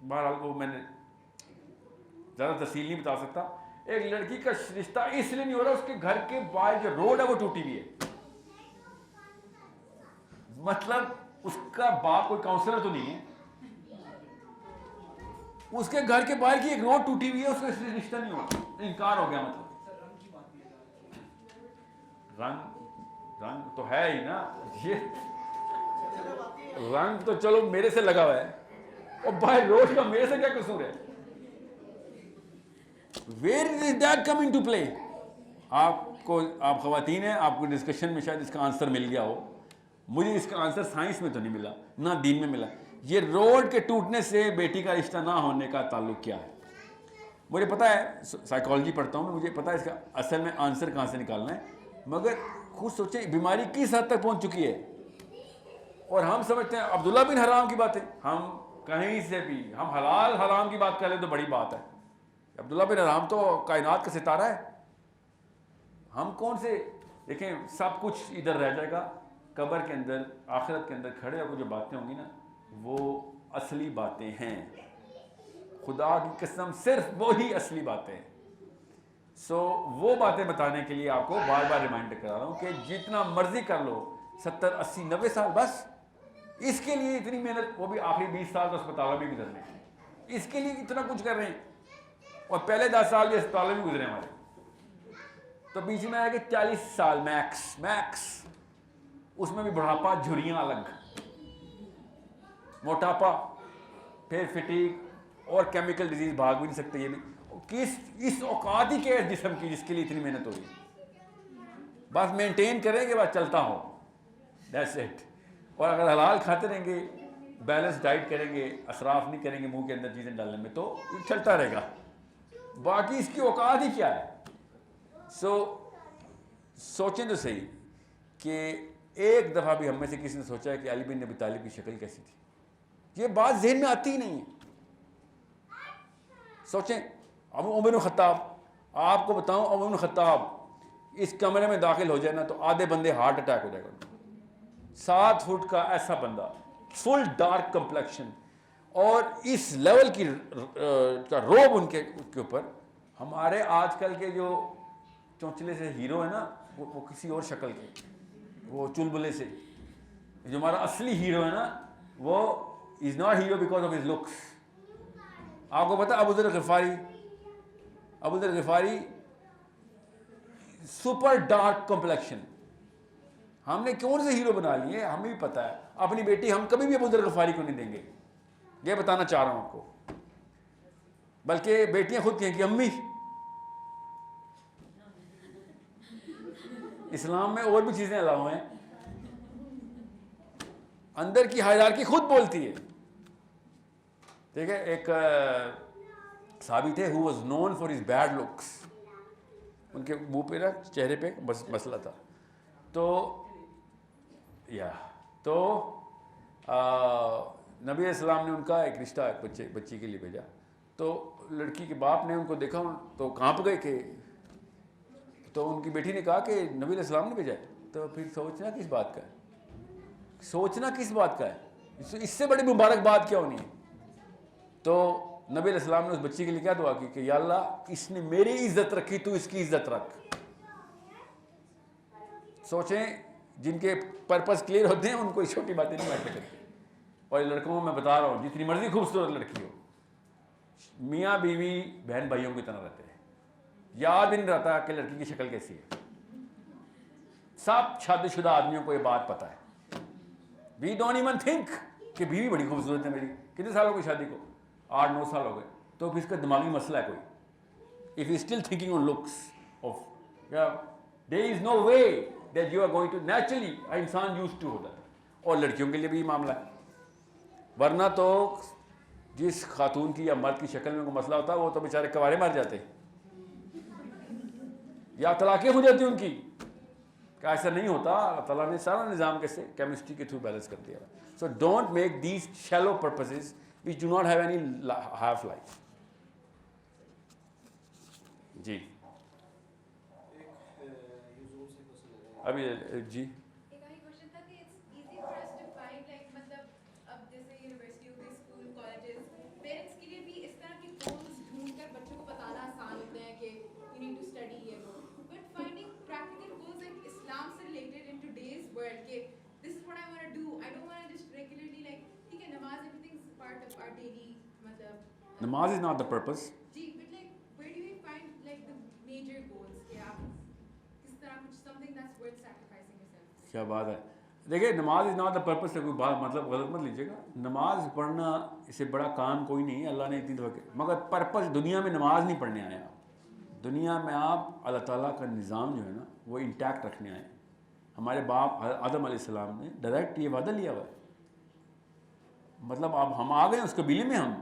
بہرحال کو میں نے زیادہ تفصیل نہیں بتا سکتا, ایک لڑکی کا رشتہ اس لیے نہیں ہو رہا اس کے گھر کے باہر جو روڈ ہے وہ ٹوٹی ہوئی ہے. مطلب اس کا باپ کوئی کاؤنسلر تو نہیں ہے, اس کے گھر کے باہر کی ایک روڈ ٹوٹی ہوئی ہے, اس کا اس لیے رشتہ نہیں ہو رہا, انکار ہو گیا. مطلب رنگ تو ہے ہی نا, یہ رنگ تو چلو میرے سے لگا ہوا ہے, اور باہر روڈ کا میرے سے کیا قصور ہے. Where is that coming to play? آپ خواتین ہیں, آپ کو ڈسکشن میں شاید اس کا آنسر مل گیا ہو. مجھے اس کا آنسر سائنس میں تو نہیں ملا, نہ دین میں ملا. یہ روڈ کے ٹوٹنے سے بیٹی کا رشتہ نہ ہونے کا تعلق کیا ہے؟ مجھے پتا ہے, سائیکالوجی پڑھتا ہوں, مجھے پتا ہے اس کا اصل میں آنسر کہاں سے نکالنا ہے. مگر خود سوچیں بیماری کس حد تک پہنچ چکی ہے. اور ہم سمجھتے ہیں عبداللہ بن حرام کی باتیں, ہم کہیں سے بھی ہم حلال حرام کی بات کر لیں تو بڑی بات ہے. عبداللہ بن حرام تو کائنات کا ستارہ ہے. ہم کون سے, دیکھیں سب کچھ ادھر رہ جائے گا, قبر کے اندر آخرت کے اندر کھڑے ہو کے جو باتیں ہوں گی نا وہ اصلی باتیں ہیں. خدا کی قسم صرف وہی اصلی باتیں ہیں. سو وہ باتیں بتانے کے لیے آپ کو بار بار ریمائنڈ کرا رہا ہوں کہ جتنا مرضی کر لو, 70, 80, 90 سال بس اس کے لیے اتنی محنت, وہ بھی آخری 20 سال تو اسپتالوں میں گزرنے, اس کے لیے اتنا کچھ کر رہے ہیں. اور پہلے 10 سال بھی اسپتالوں میں گزرے ہمارے. تو بیچ میں آیا کہ 40 سال میکس, اس میں بھی بڑھاپا, جھریاں الگ, موٹاپا, پھر فٹیگ اور کیمیکل ڈیزیز, بھاگ بھی نہیں سکتے. یہ بھی اس اوقات ہی کے جسم کی جس کے لیے اتنی محنت ہو رہی ہے. بس مینٹین کریں گے, بس چلتا ہو, دیٹس اٹ. اور اگر حلال کھاتے رہیں گے, بیلنس ڈائٹ کریں گے, اسراف نہیں کریں گے منہ کے اندر چیزیں ڈالنے میں, تو چلتا رہے گا. باقی اس کی اوقات ہی کیا ہے. سوچیں تو صحیح کہ ایک دفعہ بھی ہم میں سے کسی نے سوچا ہے کہ علی بن ابی طالب کی شکل کیسی تھی. یہ بات ذہن میں آتی ہی نہیں ہے. سوچیں عمر بن خطاب, آپ کو بتاؤں عمر بن خطاب اس کمرے میں داخل ہو جائے نا تو آدھے بندے ہارٹ اٹیک ہو جائے گا. 7 فٹ کا ایسا بندہ, فل ڈارک کمپلیکشن, اور اس لیول کی روب ان کے اوپر. ہمارے آج کل کے جو چونچلے سے ہیرو ہیں نا وہ کسی اور شکل کے, وہ چلبلے سے. جو ہمارا اصلی ہیرو ہے نا وہ is not hero because of his looks. آپ کو پتا ابو ذر غفاری سپر ڈارک کمپلیکشن. ہم نے کون سے ہیرو بنا لیے ہمیں بھی پتا ہے. اپنی بیٹی ہم کبھی بھی ابو ذر غفاری کو نہیں دیں گے, یہ بتانا چاہ رہا ہوں آپ کو. بلکہ بیٹیاں خود کہیں کہ امی, اسلام میں اور بھی چیزیں الاؤ ہیں, اندر کی ہائرارکی خود بولتی ہے. ٹھیک ہے, ایک صحابی تھے who was known for his bad looks. ان کے منہ پہ نا چہرے پہ مسئلہ تھا. تو نبی علیہ السلام نے ان کا ایک رشتہ ایک بچی کے لیے بھیجا. تو لڑکی کے باپ نے ان کو دیکھا تو کانپ گئے کہ, تو ان کی بیٹی نے کہا کہ نبی علیہ السلام نے بھیجا ہے. تو پھر سوچنا کس بات کا ہے, سوچنا کس بات کا ہے, اس سے بڑی مبارک بات کیا ہونی ہے. تو نبی علیہ السلام نے اس بچی کے لیے کیا دعا کی کہ یا اللہ اس نے میری عزت رکھی تو اس کی عزت رکھ. سوچیں جن کے پرپس کلیئر ہوتے ہیں ان کو چھوٹی باتیں نہیں میٹر کرتی. اور لڑکوں میں بتا رہا ہوں جتنی مرضی خوبصورت لڑکی ہو, میاں بیوی بہن بھائیوں کی طرح رہتے ہیں, یاد ہی نہیں رہتا کہ لڑکی کی شکل کیسی ہے. سب شادی شدہ آدمیوں کو یہ بات پتہ ہے. وی ڈونٹ ایون تھنک کہ بیوی بڑی خوبصورت ہے میری. کتنے سال ہو گئے شادی کو؟ 8-9 سال ہو گئے. تو پھر اس کا دماغی مسئلہ ہے کوئی. If you still thinking on looks of, there is no way that you are going to naturally, انسان used to ہوتا ہے. اور لڑکیوں کے لیے بھی یہ معاملہ ہے. ورنہ تو جس خاتون کی یا مرد کی شکل میں کوئی مسئلہ ہوتا ہے وہ تو بیچارے کوارے مار جاتے یا طلاقیں ہو جاتی ان کی. کہ ایسا نہیں ہوتا, اللہ تعالیٰ نے سارا نظام کیسے کیمسٹری کے تھرو بیلنس کر دیا. So don't make these shallow purposes which do not have any half life. جی ابھی جی ایک آئی کوشچن تھا کہ it's easy for us to find like مطلب اب جیسے یونیورسٹی ہوتی ہے, اسکول, کالجز, پیرنٹس کے لیے بھی اس طرح کے گولز ڈھونڈ کر بچوں کو بتانا آسان ہوتا ہے کہ یو نیڈ ٹو اسٹڈی یہ وہ, but finding practical goals like Islam سے ریلیٹڈ ان ٹوڈیز ورلڈ کہ this is what I want to do, I don't want just regularly like ٹھیک ہے نماز everything is part of our daily مطلب namaz is not the purpose. جی but like where do you find like the major goals کہ آپ کس طرح کچھ something that's worth sacrificing your yourself بات ہے. دیکھیں نماز از ناٹ دا پرپز سے کوئی بات مطلب غلط مت لیجیے گا. نماز پڑھنا اس سے بڑا کام کوئی نہیں ہے, اللہ نے اتنی دفعہ, مگر پرپز دنیا میں نماز نہیں پڑھنے آئے آپ. دنیا میں آپ اللہ تعالیٰ کا نظام جو ہے نا وہ انٹیکٹ رکھنے آئے. ہمارے باپ آدم علیہ السلام نے ڈائریکٹ یہ وعدہ لیا ہوا ہے. مطلب اب ہم آ گئے اس قبیلے میں. ہم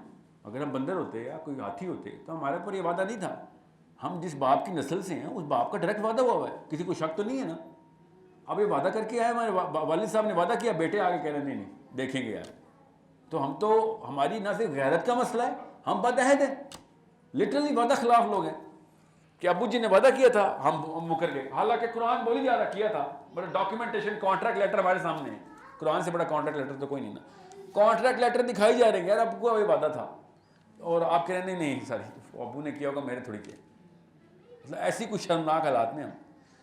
اگر ہم بندر ہوتے یا کوئی ہاتھی ہوتے تو ہمارے اوپر یہ وعدہ نہیں تھا. ہم جس باپ کی نسل سے ہیں اس باپ کا ڈائریکٹ وعدہ ہوا ہے, کسی کو شک تو نہیں ہے نا. اب یہ وعدہ کر کے آئے, ہمارے والد صاحب نے وعدہ کیا, بیٹے آگے کہہ رہے ہیں نہیں دیکھیں گے یار. تو ہم تو ہماری نہ صرف غیرت کا مسئلہ ہے, ہم بدعہد ہیں, لٹرلی وعدہ خلاف لوگ ہیں. کہ ابو جی نے وعدہ کیا تھا ہم مکر گئے, حالانکہ قرآن بولی جا رہا کیا تھا, بڑا ڈاکیومنٹیشن کانٹریکٹ لیٹر ہمارے سامنے ہے. قرآن سے بڑا کانٹریکٹ لیٹر تو کوئی نہیں نا. کانٹریکٹ لیٹر دکھائی جا رہے ہیں یار ابو کا وہی وعدہ تھا, اور آپ کہہ رہے ہیں نہیں ساری ابو نے کیا ہوگا میرے تھوڑی کیا. مطلب ایسی کچھ شرمناک حالات میں ہم.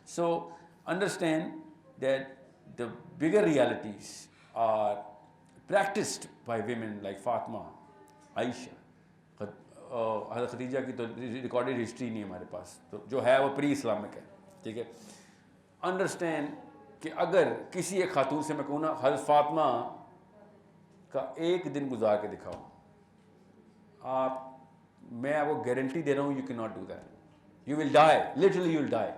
So understand that the bigger realities are practiced by women like Fatima, Aisha, حضرت خدیجہ کی تو ریکارڈڈ ہسٹری نہیں ہمارے پاس, تو جو ہے وہ پری اسلامک ہے. ٹھیک ہے, انڈرسٹینڈ کہ اگر کسی ایک خاتون سے میں کہوں نا حضرت فاطمہ کا ایک دن گزار کے دکھاؤ آپ, میں آپ کو گارنٹی دے رہا ہوں, you can not do that. You will die, literally you will die,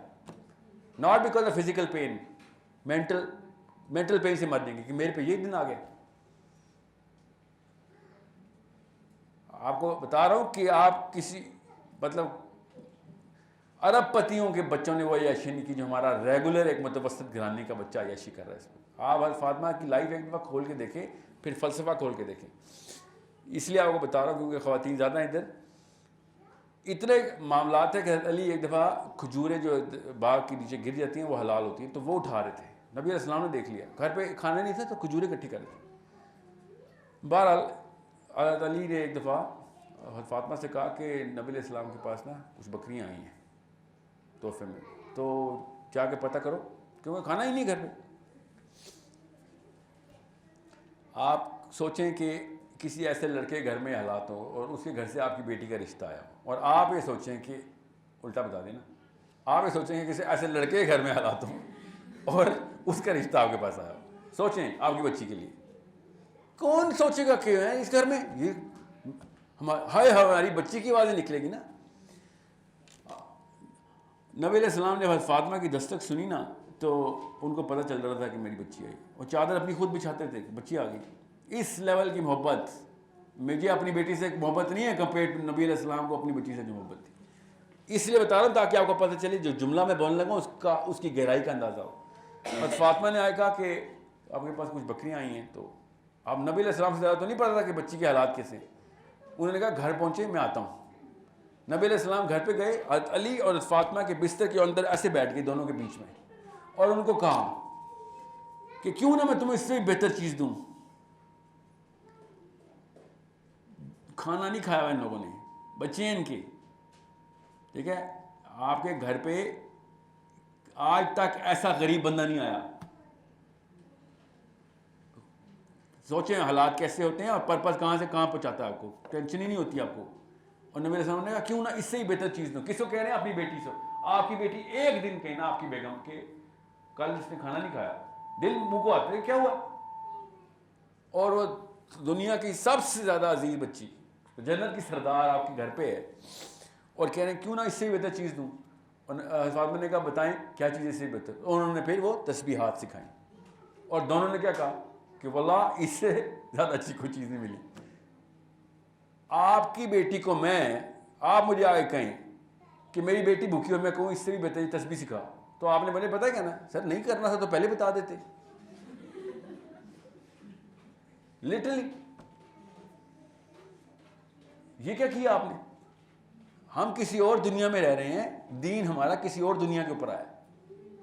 not because of physical pain, mental pain سے مر دیں گے کہ میرے پہ یہ دن آ گیا. آپ کو بتا رہا ہوں کہ آپ کسی مطلب عرب پتیوں کے بچوں نے وہ عیاشی نہیں کی جو ہمارا ریگولر ایک متوسط گھرانے کا بچہ عیاشی کر رہا ہے. اس میں آپ حضرت فاطمہ کی لائف ایک دفعہ کھول کے دیکھیں, پھر فلسفہ کھول کے دیکھیں. اس لیے آپ کو بتا رہا ہوں کیونکہ خواتین زیادہ ہیں ادھر. اتنے معاملات ہیں کہ حضرت علی ایک دفعہ کھجوریں جو باغ کے نیچے گر جاتی ہیں وہ حلال ہوتی ہیں, تو وہ اٹھا رہے تھے. نبی علیہ السلام نے دیکھ لیا, گھر پہ کھانا نہیں تھا تو کھجوریں اکٹھی کر رہے تھے. بہرحال حضرت علی نے ایک دفعہ حضرت فاطمہ سے کہا کہ نبی علیہ السلام کے پاس نا کچھ بکریاں آئی ہیں تحفے میں, تو جا کے پتہ کرو, کیونکہ کھانا ہی نہیں گھر پہ. آپ سوچیں کہ کسی ایسے لڑکے گھر میں حالات ہو اور اس کے گھر سے آپ کی بیٹی کا رشتہ آیا ہو, اور آپ یہ سوچیں کہ الٹا بتا دینا, آپ یہ سوچیں کہ کسی ایسے لڑکے کے گھر میں حالات ہوں اور اس کا رشتہ آپ کے پاس آیا. سوچیں آپ کی بچی کے لیے کون سوچے گا کہ اس گھر میں یہ ہماری بچی کی آوازیں نکلے گی نا. نبی علیہ السلام نے حضرت فاطمہ کی دستک سنی نا تو ان کو پتہ چل رہا تھا کہ میری بچی آئی, اور چادر اپنی خود بچھاتے تھے کہ بچی آ گئی. اس لیول کی محبت مجھے اپنی بیٹی سے محبت نہیں ہے کمپیئر ٹو نبی علیہ السلام کو اپنی بچی سے جو محبت تھی. اس لیے بتا رہا ہوں تاکہ آپ کو پتہ چلے جو جملہ میں بولنے لگا اس کی گہرائی کا اندازہ ہو. حضرت فاطمہ نے آیا کہا کہ آپ کے پاس کچھ بکریاں آئی ہیں, تو آپ نبی علیہ السلام سے زیادہ تو نہیں پتا تھا کہ بچی کے حالات کیسے. انہوں نے کہا گھر پہنچے میں آتا ہوں. نبی علیہ السلام گھر پہ گئے, علی اور فاطمہ کے بستر کے اندر ایسے بیٹھ گئے دونوں کے بیچ میں, اور ان کو کہا کہ کیوں نہ میں تمہیں اس سے بھی بہتر چیز دوں. کھانا نہیں کھایا ہوا ان لوگوں نے, بچے ہیں ان کے, ٹھیک ہے. آپ کے گھر پہ آج تک ایسا غریب بندہ نہیں آیا. سوچیں حالات کیسے ہوتے ہیں اور پرپس کہاں سے کہاں پہنچاتا ہے آپ کو, ٹینشن ہی نہیں ہوتی آپ کو. اور نبی علیہ السلام نے کہا کیوں نہ اس سے ہی بہتر چیز دو. کس کو کہہ رہے ہیں؟ اپنی بیٹی سے. آپ کی بیٹی ایک دن کہے نا آپ کی بیگم کہ کل اس نے کھانا نہیں کھایا, دل منہ کو آتے کیا ہوا. اور وہ دنیا کی سب سے زیادہ عزیز بچی, جنت کی سردار آپ کے گھر پہ ہے, اور کہہ رہے ہیں کیوں نہ اس سے بھی بہتر چیز دوں. اور فاطمہ نے کہا بتائیں کیا چیز اس سے بہتر. اور انہوں نے پھر وہ تسبیحات سکھائیں, اور دونوں نے کیا کہا کہ واللہ اس سے زیادہ اچھی کوئی چیز نہیں ملی. آپ کی بیٹی کو آپ مجھے آگے کہیں کہ میری بیٹی بھوکی ہو, میں کہوں اس سے بھی بہتر تسبیح سکھا, تو آپ نے مجھے پتا کیا نا سر نہیں کرنا تھا تو پہلے بتا دیتے. لٹرلی یہ کیا کیا آپ نے. ہم کسی اور دنیا میں رہ رہے ہیں, دین ہمارا کسی اور دنیا کے اوپر آیا.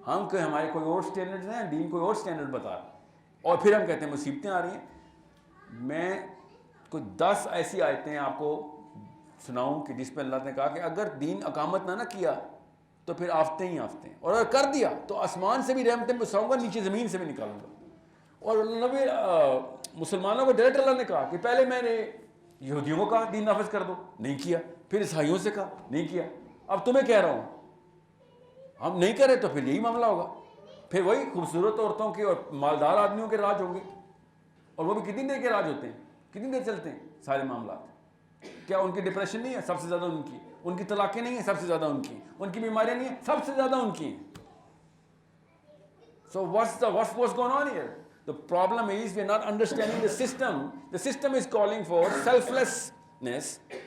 ہم کہ ہمارے کوئی اور سٹینڈرڈز ہیں, دین کوئی اور سٹینڈرڈ بتا رہا ہے, اور پھر ہم کہتے ہیں مصیبتیں آ رہی ہیں. میں کوئی 10 ایسی آیتیں آپ کو سناؤں کہ جس پہ اللہ نے کہا کہ اگر دین اقامت نہ کیا تو پھر آفتیں ہی آفتیں, اور اگر کر دیا تو آسمان سے بھی رحمتیں برساؤں گا, نیچے زمین سے بھی نکالوں گا. اور نبی مسلمانوں کو ڈائریکٹ اللہ نے کہا کہ پہلے میں نے یہودیوں کو کہا دین نافذ کر دو, نہیں کیا. پھر عیسائیوں سے کہا, نہیں کیا. اب تمہیں کہہ رہا ہوں ہم نہیں کرے تو پھر یہی معاملہ ہوگا. پھر وہی خوبصورت عورتوں کے اور مالدار آدمیوں کے راج ہوں گے, اور وہ بھی کتنی دیر کے راج ہوتے ہیں, کتنی دیر چلتے ہیں سارے معاملات. کیا ان کی ڈپریشن نہیں ہے؟ سب سے زیادہ ان کی طلاقیں نہیں ہیں؟ سب سے زیادہ ان کی بیماریاں نہیں ہیں؟ سب سے زیادہ ان کی ہیں. So what's going on here? The problem is we are not understanding the system. The system is calling for selflessness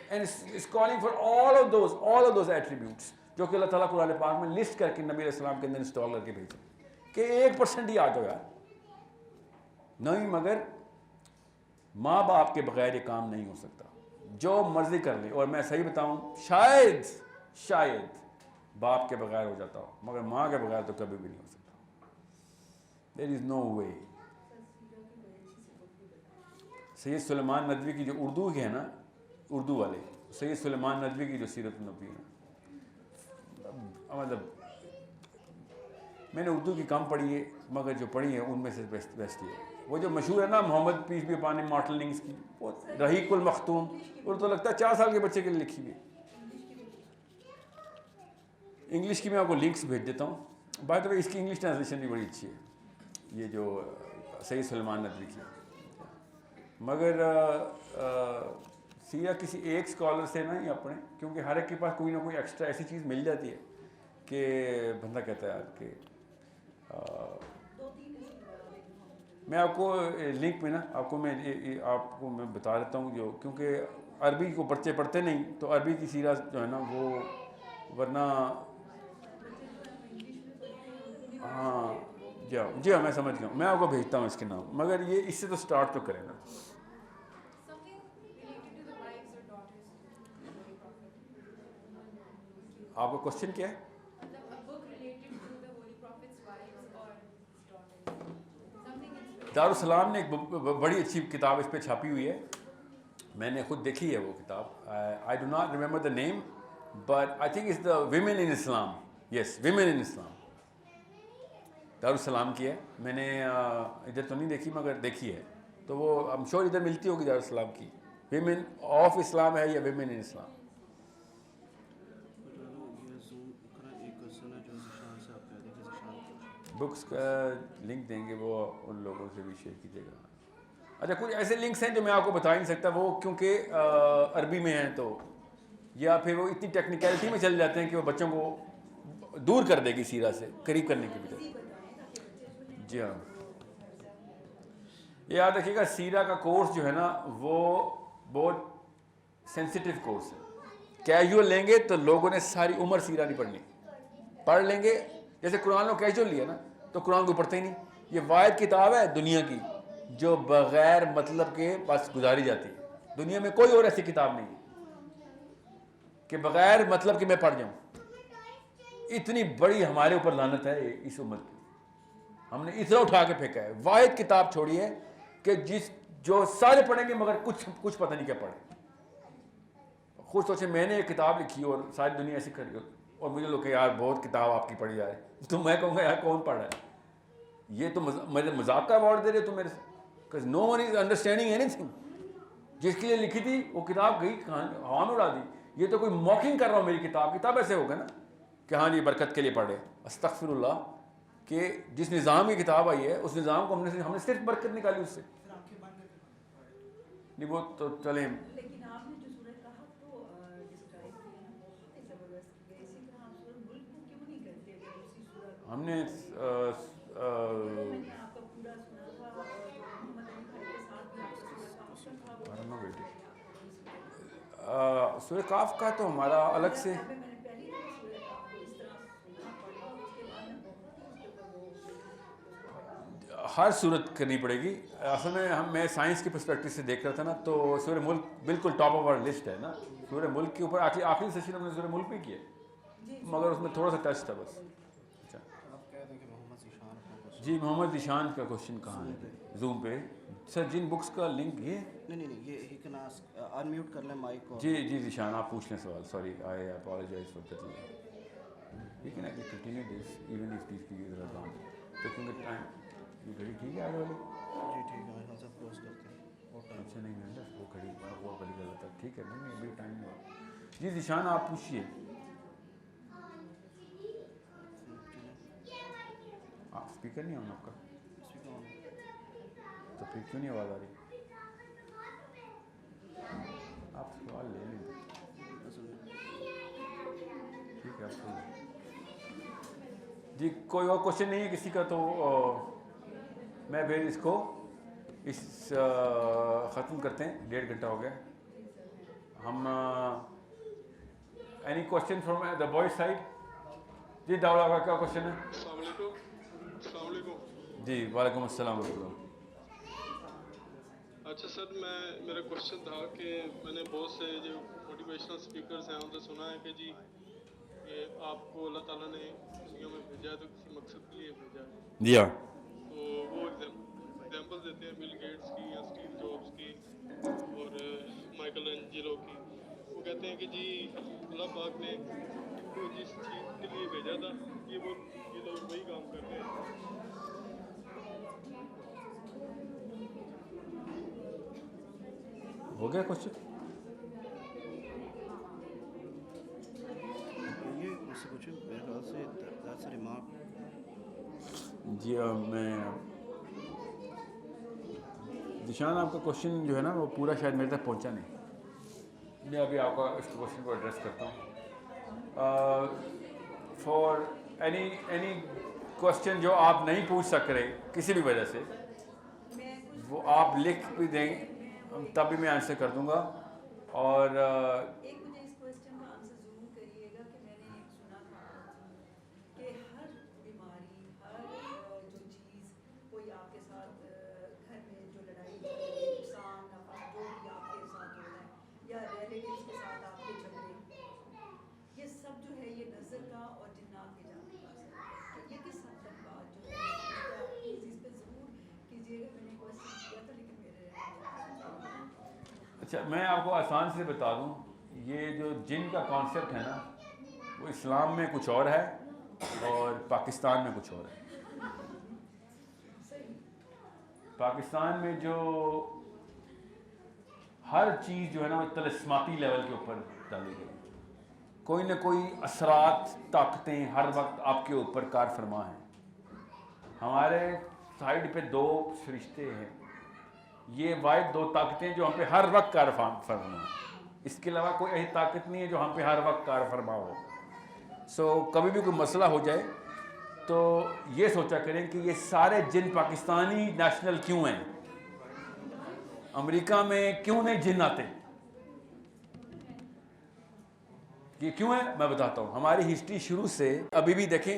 and is calling for all of those attributes جو کہ اللہ تعالیٰ قرآن پاک میں لسٹ کر کے نبی علیہ السلام کے اندر انسٹال کر کے بھیجے کہ 1% ہی آ جاؤ یار. نہیں, مگر ماں باپ کے بغیر یہ کام نہیں ہو سکتا. جو مرضی کر لے, اور میں صحیح بتاؤں شاید باپ کے بغیر ہو جاتا ہو, مگر ماں کے بغیر تو کبھی بھی نہیں ہو سکتا. There is no way. Syed Sulaiman Nadvi کی جو اردو ہے نا, اردو والے سید سلیمان ندوی کی جو سیرت النبی ہے, مطلب میں نے اردو کی کم پڑھی ہے مگر جو پڑھی ہے ان میں سے بیسٹ ہی ہے. وہ جو مشہور ہے نا محمد پیس بھی اپان مارٹن لنگس کی, وہ رحیق المختوم, اور تو لگتا ہے 4 سال کے بچے کے لیے لکھی ہوئی. انگلش کی میں آپ کو لنکس بھیج دیتا ہوں. بائی دا وے اس کی انگلش ٹرانسلیشن بھی بڑی اچھی ہے, یہ جو سید سلیمان ندوی کی. مگر سیرہ کسی ایک اسکالر سے نہیں اپنے, کیونکہ ہر ایک کے پاس کوئی نہ کوئی ایکسٹرا ایسی چیز مل جاتی ہے کہ بندہ کہتا ہے کہ میں آپ کو لنک میں نا آپ کو میں بتا دیتا ہوں, جو کیونکہ عربی کو بچے پڑھتے نہیں تو عربی کی سیرہ جو ہے نا وہ, ورنہ ہاں جی ہاں میں سمجھ گیا ہوں, میں آپ کو بھیجتا ہوں اس کے نام. مگر یہ اس سے تو سٹارٹ تو کریں نا. آپ کا کوشچن کیا ہے؟ دارالسلام نے ایک بڑی اچھی کتاب اس پہ چھاپی ہوئی ہے, میں نے خود دیکھی ہے وہ کتاب. I do not remember the name but I think it's the women in Islam. Yes, women in Islam Darussalam کی ہے. میں نے ادھر تو نہیں دیکھی مگر دیکھی ہے, تو وہ I'm sure ادھر ملتی ہوگی دارالسلام کی. ویمن آف اسلام ہے یا ویمن ان اسلام. بکس کا لنک دیں گے, وہ ان لوگوں سے بھی شیئر کیجیے گا. اچھا, کچھ ایسے لنکس ہیں جو میں آپ کو بتا نہیں سکتا, وہ کیونکہ عربی میں ہیں تو, یا پھر وہ اتنی ٹیکنیکلٹی میں چل جاتے ہیں کہ وہ بچوں کو دور کر دے گی سیرہ سے قریب کرنے کی بجائے. جی ہاں, یہ یاد رکھیے گا سیرہ کا کورس جو ہے نا وہ بہت سینسیٹیو کورس ہے. کیجول لیں گے تو لوگوں نے ساری عمر سیرہ نہیں پڑھنی. پڑھ لیں گے جیسے قرآن کو کیجول لیا نا تو قرآن کو پڑھتے ہی نہیں, یہ واحد کتاب ہے دنیا کی جو بغیر مطلب کے بس گزاری جاتی ہے. دنیا میں کوئی اور ایسی کتاب نہیں کہ بغیر مطلب کہ میں پڑھ جاؤں. اتنی بڑی ہمارے اوپر لعنت ہے اس امت کی. ہم نے اتنا اٹھا کے پھینکا ہے. واحد کتاب چھوڑی ہے کہ جو سارے پڑھیں گے مگر کچھ پتہ نہیں کیا پڑھیں. خود سوچیں میں نے ایک کتاب لکھی اور ساری دنیا ایسی کر اور مجھے لوگ کہ یار بہت کتاب آپ کی پڑھی جائے تو میں کہوں گا یار کون پڑھ رہا ہے؟ یہ تو میرے مذاق کا ایوارڈ دے رہے تو میرے سے. No one is understanding anything. جس کے لیے لکھی تھی وہ کتاب گئی ہوا میں اڑا دی. یہ تو کوئی موکنگ کر رہا ہوں میری کتاب ایسے ہوگا نا کہ ہاں جی برکت کے لیے پڑھے. استغفر اللہ کہ جس نظام کی کتاب آئی ہے اس نظام کو ہم نے صرف برکت نکالی اس سے. نہیں وہ تو چلیں. لیکن آپ نے جو سورہ کہف کو ڈسکرائب کیا نا بہت ہی زبردست کیا. اسی طرح آپ سورہ ملک کو کیوں نہیں کرتے اسی سورہ ہم نے میں نے آپ کا پورا سنا تھا اور محمد علی بھائی کے ساتھ بھی آپ کا سورہ کہف کا تھا. سورہ کاف کا تو ہمارا الگ سے میں نے پہلی دفعہ سورہ کہف کو اس طرح سنا پڑھا اور اس کے بعد میں بہت ہی اس کے اوپر وہ ہر صورت کرنی پڑے گی. اصل میں سائنس کی پرسپیکٹو سے دیکھ رہا تھا نا تو سورہ ملک بالکل ٹاپ آف آور لسٹ ہے نا. سورہ ملک کے اوپر آخری سیشن ہم نے سورہ ملک بھی کیا مگر اس میں تھوڑا سا ٹچ تھا بس. اچھا جی محمد ذیشان کا کوشچن کہاں ہے زوم پہ سر؟ جن بکس کا لنک یہ نہیں یہ انمیوٹ کر لیں مائک کو. جی ذیشان آپ پوچھ لیں سوال. Sorry I apologise for that. We can actually continue this even if these people are gone. تو کیونکہ ٹائم یہ گھڑی ٹھیک ہے آج والی. جی ٹھیک ہے میرے خیال سے کلوز کرتے ہیں. اچھا نہیں میں وہ کھڑی وہ بڑی غلط ہے. ٹھیک ہے نہیں ابھی ٹائم نہیں ہوا. جی ذیشان آپ پوچھیے. اسپیکر نہیں ہونا آپ کا تو پھر کیوں نہیں آواز آ رہی؟ آپ سوال لے لیں. ٹھیک ہے آپ سن جی. کوئی اور کوشچن نہیں ہے کسی کا تو میں پھر اس کو ختم کرتے ہیں. 1.5 گھنٹہ ہو گیا. ہم any question from the boys side? جی داؤد آپ کا کیا کوشچن ہے؟ السلام علیکم. السلام علیکم. جی وعلیکم السلام ورحمۃ اللہ. اچھا سر میرا کوشچن تھا کہ میں نے بہت سے جو موٹیویشنل اسپیکرز ہیں ان سے سنا ہے کہ جی کہ آپ کو اللہ تعالیٰ نے دنیا میں بھیجا ہے تو کسی مقصد کے لیے بھیجا ہے. جی ہاں. تو وہ ایگزامپل دیتے ہیں بل گیٹس کی یا اسٹیو جابس کی اور مائیکل اینجلو کی. وہ کہتے ہیں کہ جی اللہ پاک نے ان کو جس چیز کے لیے بھیجا تھا یہ لوگ وہی کام کر رہے ہیں. ہو گیا کوشچن؟ یہ مجھ سے پوچھیں میرے خیال سے دیٹس اے ریمارک. جی میں ذیشان آپ کا کوشچن جو ہے نا وہ پورا شاید میرے تک پہنچا نہیں. میں ابھی آپ کا اس کوشچن کو ایڈریس کرتا ہوں. فار اینی کوشچن جو آپ نہیں پوچھ سک رہے کسی بھی وجہ سے وہ آپ لکھ بھی دیں تب بھی میں آنسر کر دوں گا. اور ایک مجھے اس کوسچن کا آنسر ضرور کریے گا کہ میں نے ایک سنا تھا کہ ہر بیماری ہر جو چیز کوئی آپ کے ساتھ گھر میں جو لڑائی نقصان نفع جو بھی آپ کے ساتھ ہو رہا ہے یا ریلیٹیوز کے ساتھ آپ کے جھگڑے یہ سب جو ہے یہ نظر کا اور جنات کے جانے کا اثر ہے. یہ کس حد تک بات جو ہے پلیز اس پہ ضرور کیجیے گا. میں نے کوشچن کیا تھا لیکن میرے اچھا میں آپ کو آسان سے بتا دوں یہ جو جن کا کانسیپٹ ہے نا وہ اسلام میں کچھ اور ہے اور پاکستان میں کچھ اور ہے. پاکستان میں جو ہر چیز جو ہے نا وہ طلسماتی لیول کے اوپر ڈالی گئی. کوئی نہ کوئی اثرات طاقتیں ہر وقت آپ کے اوپر کار فرما ہیں. ہمارے سائڈ پہ 2 فرشتے ہیں. یہ واحد 2 طاقتیں جو ہم پہ ہر وقت کار فرما ہیں. اس کے علاوہ کوئی ایسی طاقت نہیں ہے جو ہم پہ ہر وقت کار فرما ہو. کبھی بھی کوئی مسئلہ ہو جائے تو یہ سوچا کریں کہ یہ سارے جن پاکستانی نیشنل کیوں ہیں؟ امریکہ میں کیوں نہیں جن آتے؟ یہ کیوں ہے میں بتاتا ہوں. ہماری ہسٹری شروع سے ابھی بھی دیکھیں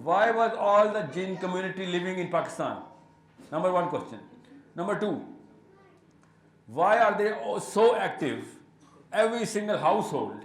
Why was all the jinn community living in Pakistan? Number one question. Number two, why are they so active? Every single household,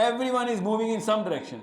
Everyone is moving in some direction.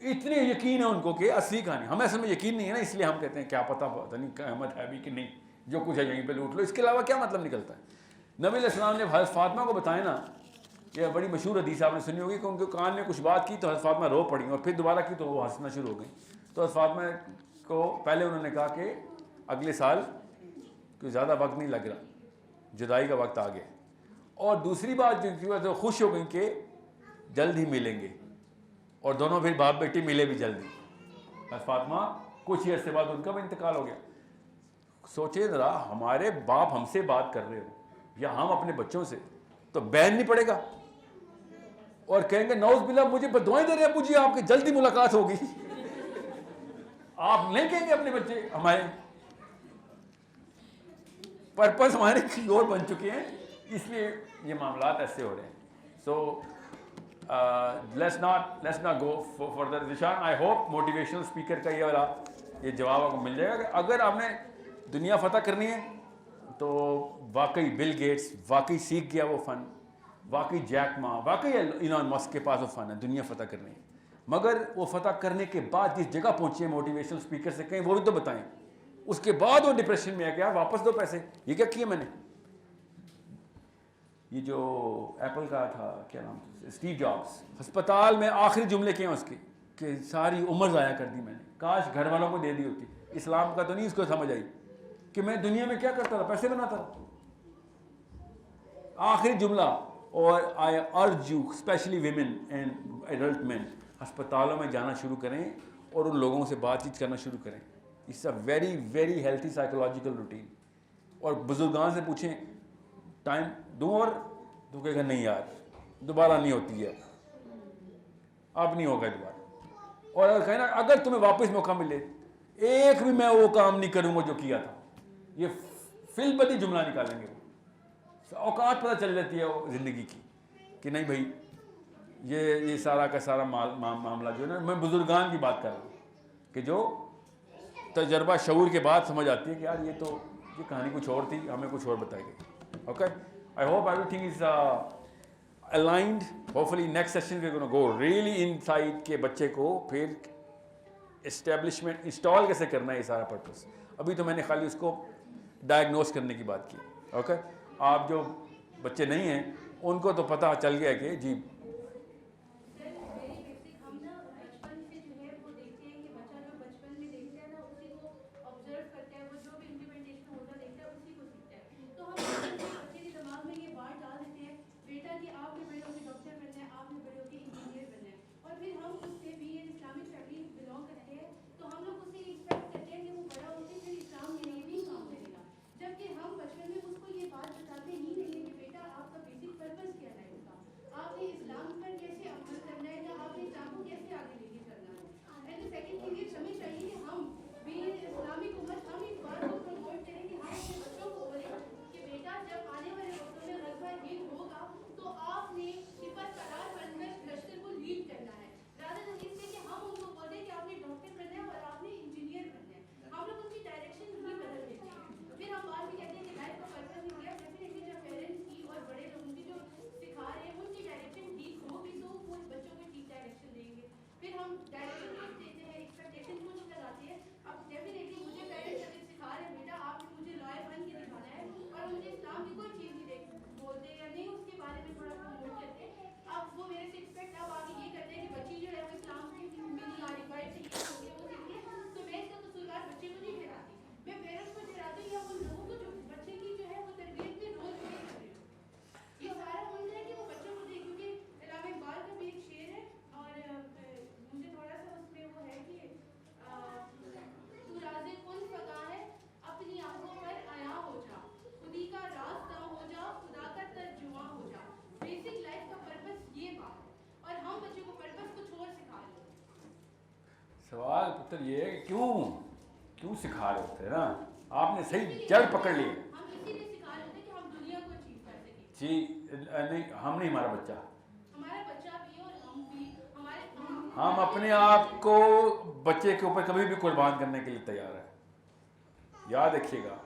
اتنے یقین ہے ان کو کہ اصلی کہانی. ہمیں اصل میں یقین نہیں ہے نا, اس لیے ہم کہتے ہیں کیا پتہ نہیں قیامت ہے بھی کہ نہیں, جو کچھ ہے یہیں پہ لوٹ لو. اس کے علاوہ کیا مطلب نکلتا ہے؟ نبی علیہ السلام نے حضرت فاطمہ کو بتایا نا, یہ بڑی مشہور حدیث آپ نے سنی ہوگی کہ ان کے کان میں کچھ بات کی تو حضرت فاطمہ رو پڑی, اور پھر دوبارہ کی تو وہ ہنسنا شروع ہو گئی. تو حضرت فاطمہ کو پہلے انہوں نے کہا کہ اگلے سال کوئی زیادہ وقت نہیں لگ رہا, جدائی کا وقت آ گیا. اور دوسری بات جو کی وہ خوش ہو گئی کہ جلد ہی ملیں گے, اور دونوں پھر باپ بیٹی ملے بھی جلدی. حضرت فاطمہ کچھ ہی عرصے بعد ان کا بھی انتقال ہو گیا. سوچے ذرا, ہمارے باپ ہم سے بات کر رہے ہو یا ہم اپنے بچوں سے, تو بین نہیں پڑے گا, اور کہیں گے نعوذ باللہ مجھے دعائیں دے رہے ہیں ابو جی آپ کی جلدی ملاقات ہوگی. آپ نہیں کہیں گے اپنے بچے, ہمارے پرپس ہمارے کسی اور بن چکے ہیں, اس لیے یہ معاملات ایسے ہو رہے ہیں. So let's not go further. Zeeshan I hope motivational speaker کا یہ والا یہ جواب آپ کو مل جائے گا کہ اگر آپ نے دنیا فتح کرنی ہے تو واقعی بل گیٹس واقعی سیکھ گیا وہ فن, واقعی جیک ما, واقعی ایلان مسک کے پاس وہ فن ہے دنیا فتح کرنی ہے. مگر وہ فتح کرنے کے بعد جس جگہ پہنچے ہیں موٹیویشنل اسپیکر سے کہیں وہ بھی تو بتائیں. اس کے بعد وہ ڈپریشن میں آ گیا, واپس دو پیسے, یہ کیا کیا میں نے. یہ جو ایپل کا تھا کیا نام تھا, اسٹیو جابس, ہسپتال میں آخری جملے کیا ہیں اس کے کہ ساری عمر ضائع کر دی میں نے, کاش گھر والوں کو دے دی ہوتی. اسلام کا تو نہیں اس کو سمجھ آئی کہ میں دنیا میں کیا کرتا تھا, پیسے بناتا تھا. آخری جملہ. اور I urge you especially women and adult men, ہسپتالوں میں جانا شروع کریں اور ان لوگوں سے بات چیت کرنا شروع کریں. It's a very very healthy psychological routine. اور بزرگان سے پوچھیں ٹائم دوں, اور تو کہے گا نہیں یار دوبارہ نہیں ہوتی ہے, اب نہیں ہوگا دوبارہ. اور اگر کہیں نا اگر تمہیں واپس موقع ملے ایک بھی میں وہ کام نہیں کروں گا جو کیا تھا, یہ فی البدی جملہ نکالیں گے. اوقات پتہ چل جاتی ہے وہ زندگی کی کہ نہیں بھائی یہ سارا کا سارا معاملہ جو ہے نا, میں بزرگان کی بات کر رہا ہوں کہ جو تجربہ شعور کے بعد سمجھ آتی ہے کہ یار یہ کہانی کچھ اور تھی, ہمیں کچھ اور بتائی گئی. Okay, I hope every thing is aligned. Hopefully next session we're going to go really inside کہ بچے کو پھر اسٹیبلشمنٹ انسٹال کیسے کرنا ہے, یہ سارا پرپس. ابھی تو میں نے خالی اس کو ڈائگنوز کرنے کی بات کی. اوکے, آپ جو بچے نہیں ہیں ان کو تو پتہ چل گیا کہ جی سوال پتر یہ ہے کہ کیوں سکھا رہے ہوتے ہیں نا, آپ نے صحیح جڑ پکڑ لی. جی نہیں, ہم نہیں, ہمارا بچہ, ہم اپنے آپ کو بچے کے اوپر کبھی بھی قربان کرنے کے لیے تیار ہیں. یاد رکھیے گا,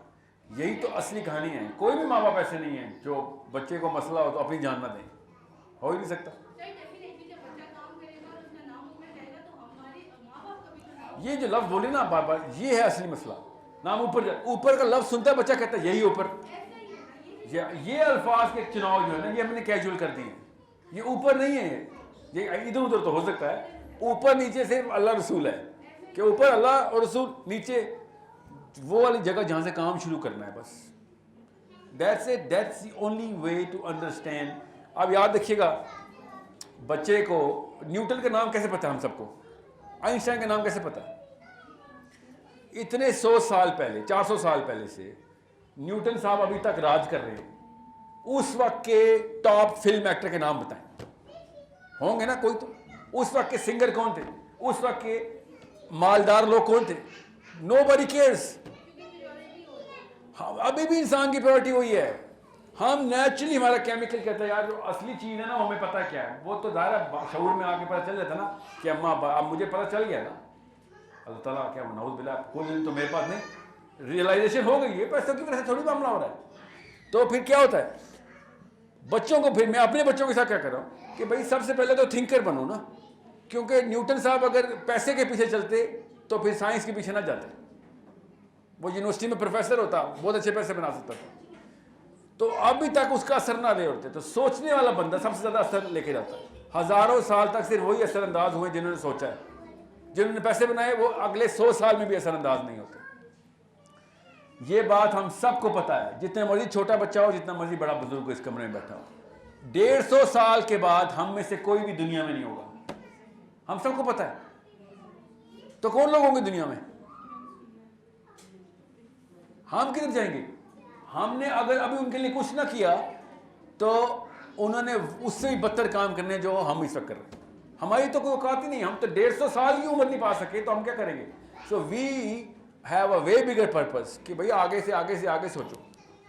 یہی تو اصلی کہانی ہے. کوئی بھی ماں باپ ایسے نہیں ہیں جو بچے کو مسئلہ ہو تو اپنی جان نہ دیں, ہو ہی نہیں سکتا. یہ جو لفظ بولے نا بار بار، یہ ہے اصلی مسئلہ. نام اوپر کا لفظ سنتا ہے بچہ کہتا ہے یہی اوپر. یہ الفاظ کے چناؤ جو ہے نا یہ ہم نے کیجول کر دیے ہیں. یہ اوپر نہیں ہے، یہ ادھر ادھر تو ہو سکتا ہے. اوپر نیچے صرف اللہ رسول ہے، کہ اوپر اللہ اور رسول، نیچے وہ والی جگہ جہاں سے کام شروع کرنا ہے بس. That's it. That's the only way to understand. اب یاد رکھیے گا، بچے کو نیوٹن کا نام کیسے پتا ہے ہم سب کو؟ آئنسٹائن کا نام کیسے پتا ہے؟ اتنے 100 سال پہلے، 400 سال پہلے سے نیوٹن صاحب ابھی تک راج کر رہے ہیں. اس وقت کے ٹاپ فلم ایکٹر کے نام بتائیں، ہوں گے نا کوئی تو. اس وقت کے سنگر کون تھے؟ اس وقت کے مالدار لوگ کون تھے؟ Nobody cares. ابھی بھی انسان کی پرائورٹی وہی ہے. ہم نیچرلی ہمارا کیمیکل کہتا ہے یار جو اصلی چیز ہے نا ہمیں پتہ کیا ہے، وہ تو ظاہر ہے شعور میں آ کے پتہ چل جاتا نا کہ اماں اب مجھے پتہ چل گیا نا. اللہ تعالیٰ کیا نعوذ باللہ کوئی دن تو میرے پاس نہیں، ریئلائزیشن ہو گئی ہے، پیسوں کی وجہ سے تھوڑی معاملہ ہو رہا ہے. تو پھر کیا ہوتا ہے بچوں کو، پھر میں اپنے بچوں کے ساتھ کیا کر رہا ہوں کہ بھائی سب سے پہلے تو تھنکر بنو نا. کیونکہ نیوٹن صاحب اگر پیسے کے پیچھے چلتے تو پھر سائنس کے پیچھے نہ جاتے. وہ یونیورسٹی میں پروفیسر ہوتا، بہت اچھے پیسے بنا سکتا تھا، تو ابھی تک اس کا اثر نہ لے ہوتے. تو سوچنے والا بندہ سب سے زیادہ اثر لے کے جاتا ہے. ہزاروں سال تک صرف وہی اثر انداز ہوئے جنہوں نے سوچا ہے. جنہوں نے پیسے بنائے وہ اگلے 100 سال میں بھی اثر انداز نہیں ہوتے. یہ بات ہم سب کو پتہ ہے، جتنے مرضی چھوٹا بچہ ہو، جتنا مرضی بڑا بزرگ ہو اس کمرے میں بیٹھا ہو. 150 سال کے بعد ہم میں سے کوئی بھی دنیا میں نہیں ہوگا، ہم سب کو پتہ ہے. تو کون لوگ ہوں گے دنیا میں؟ ہم کدھر جائیں گے؟ ہم نے اگر ابھی ان کے لیے کچھ نہ کیا تو انہوں نے اس سے بھی بدتر کام کرنے جو ہم اس وقت کر رہے ہیں. ہماری تو کوئی اوقات ہی نہیں، ہم تو 150 سال کی عمر نہیں پا سکے تو ہم کیا کریں گے؟ سو we have a way bigger purpose کہ بھئی آگے سے آگے سے آگے سوچو.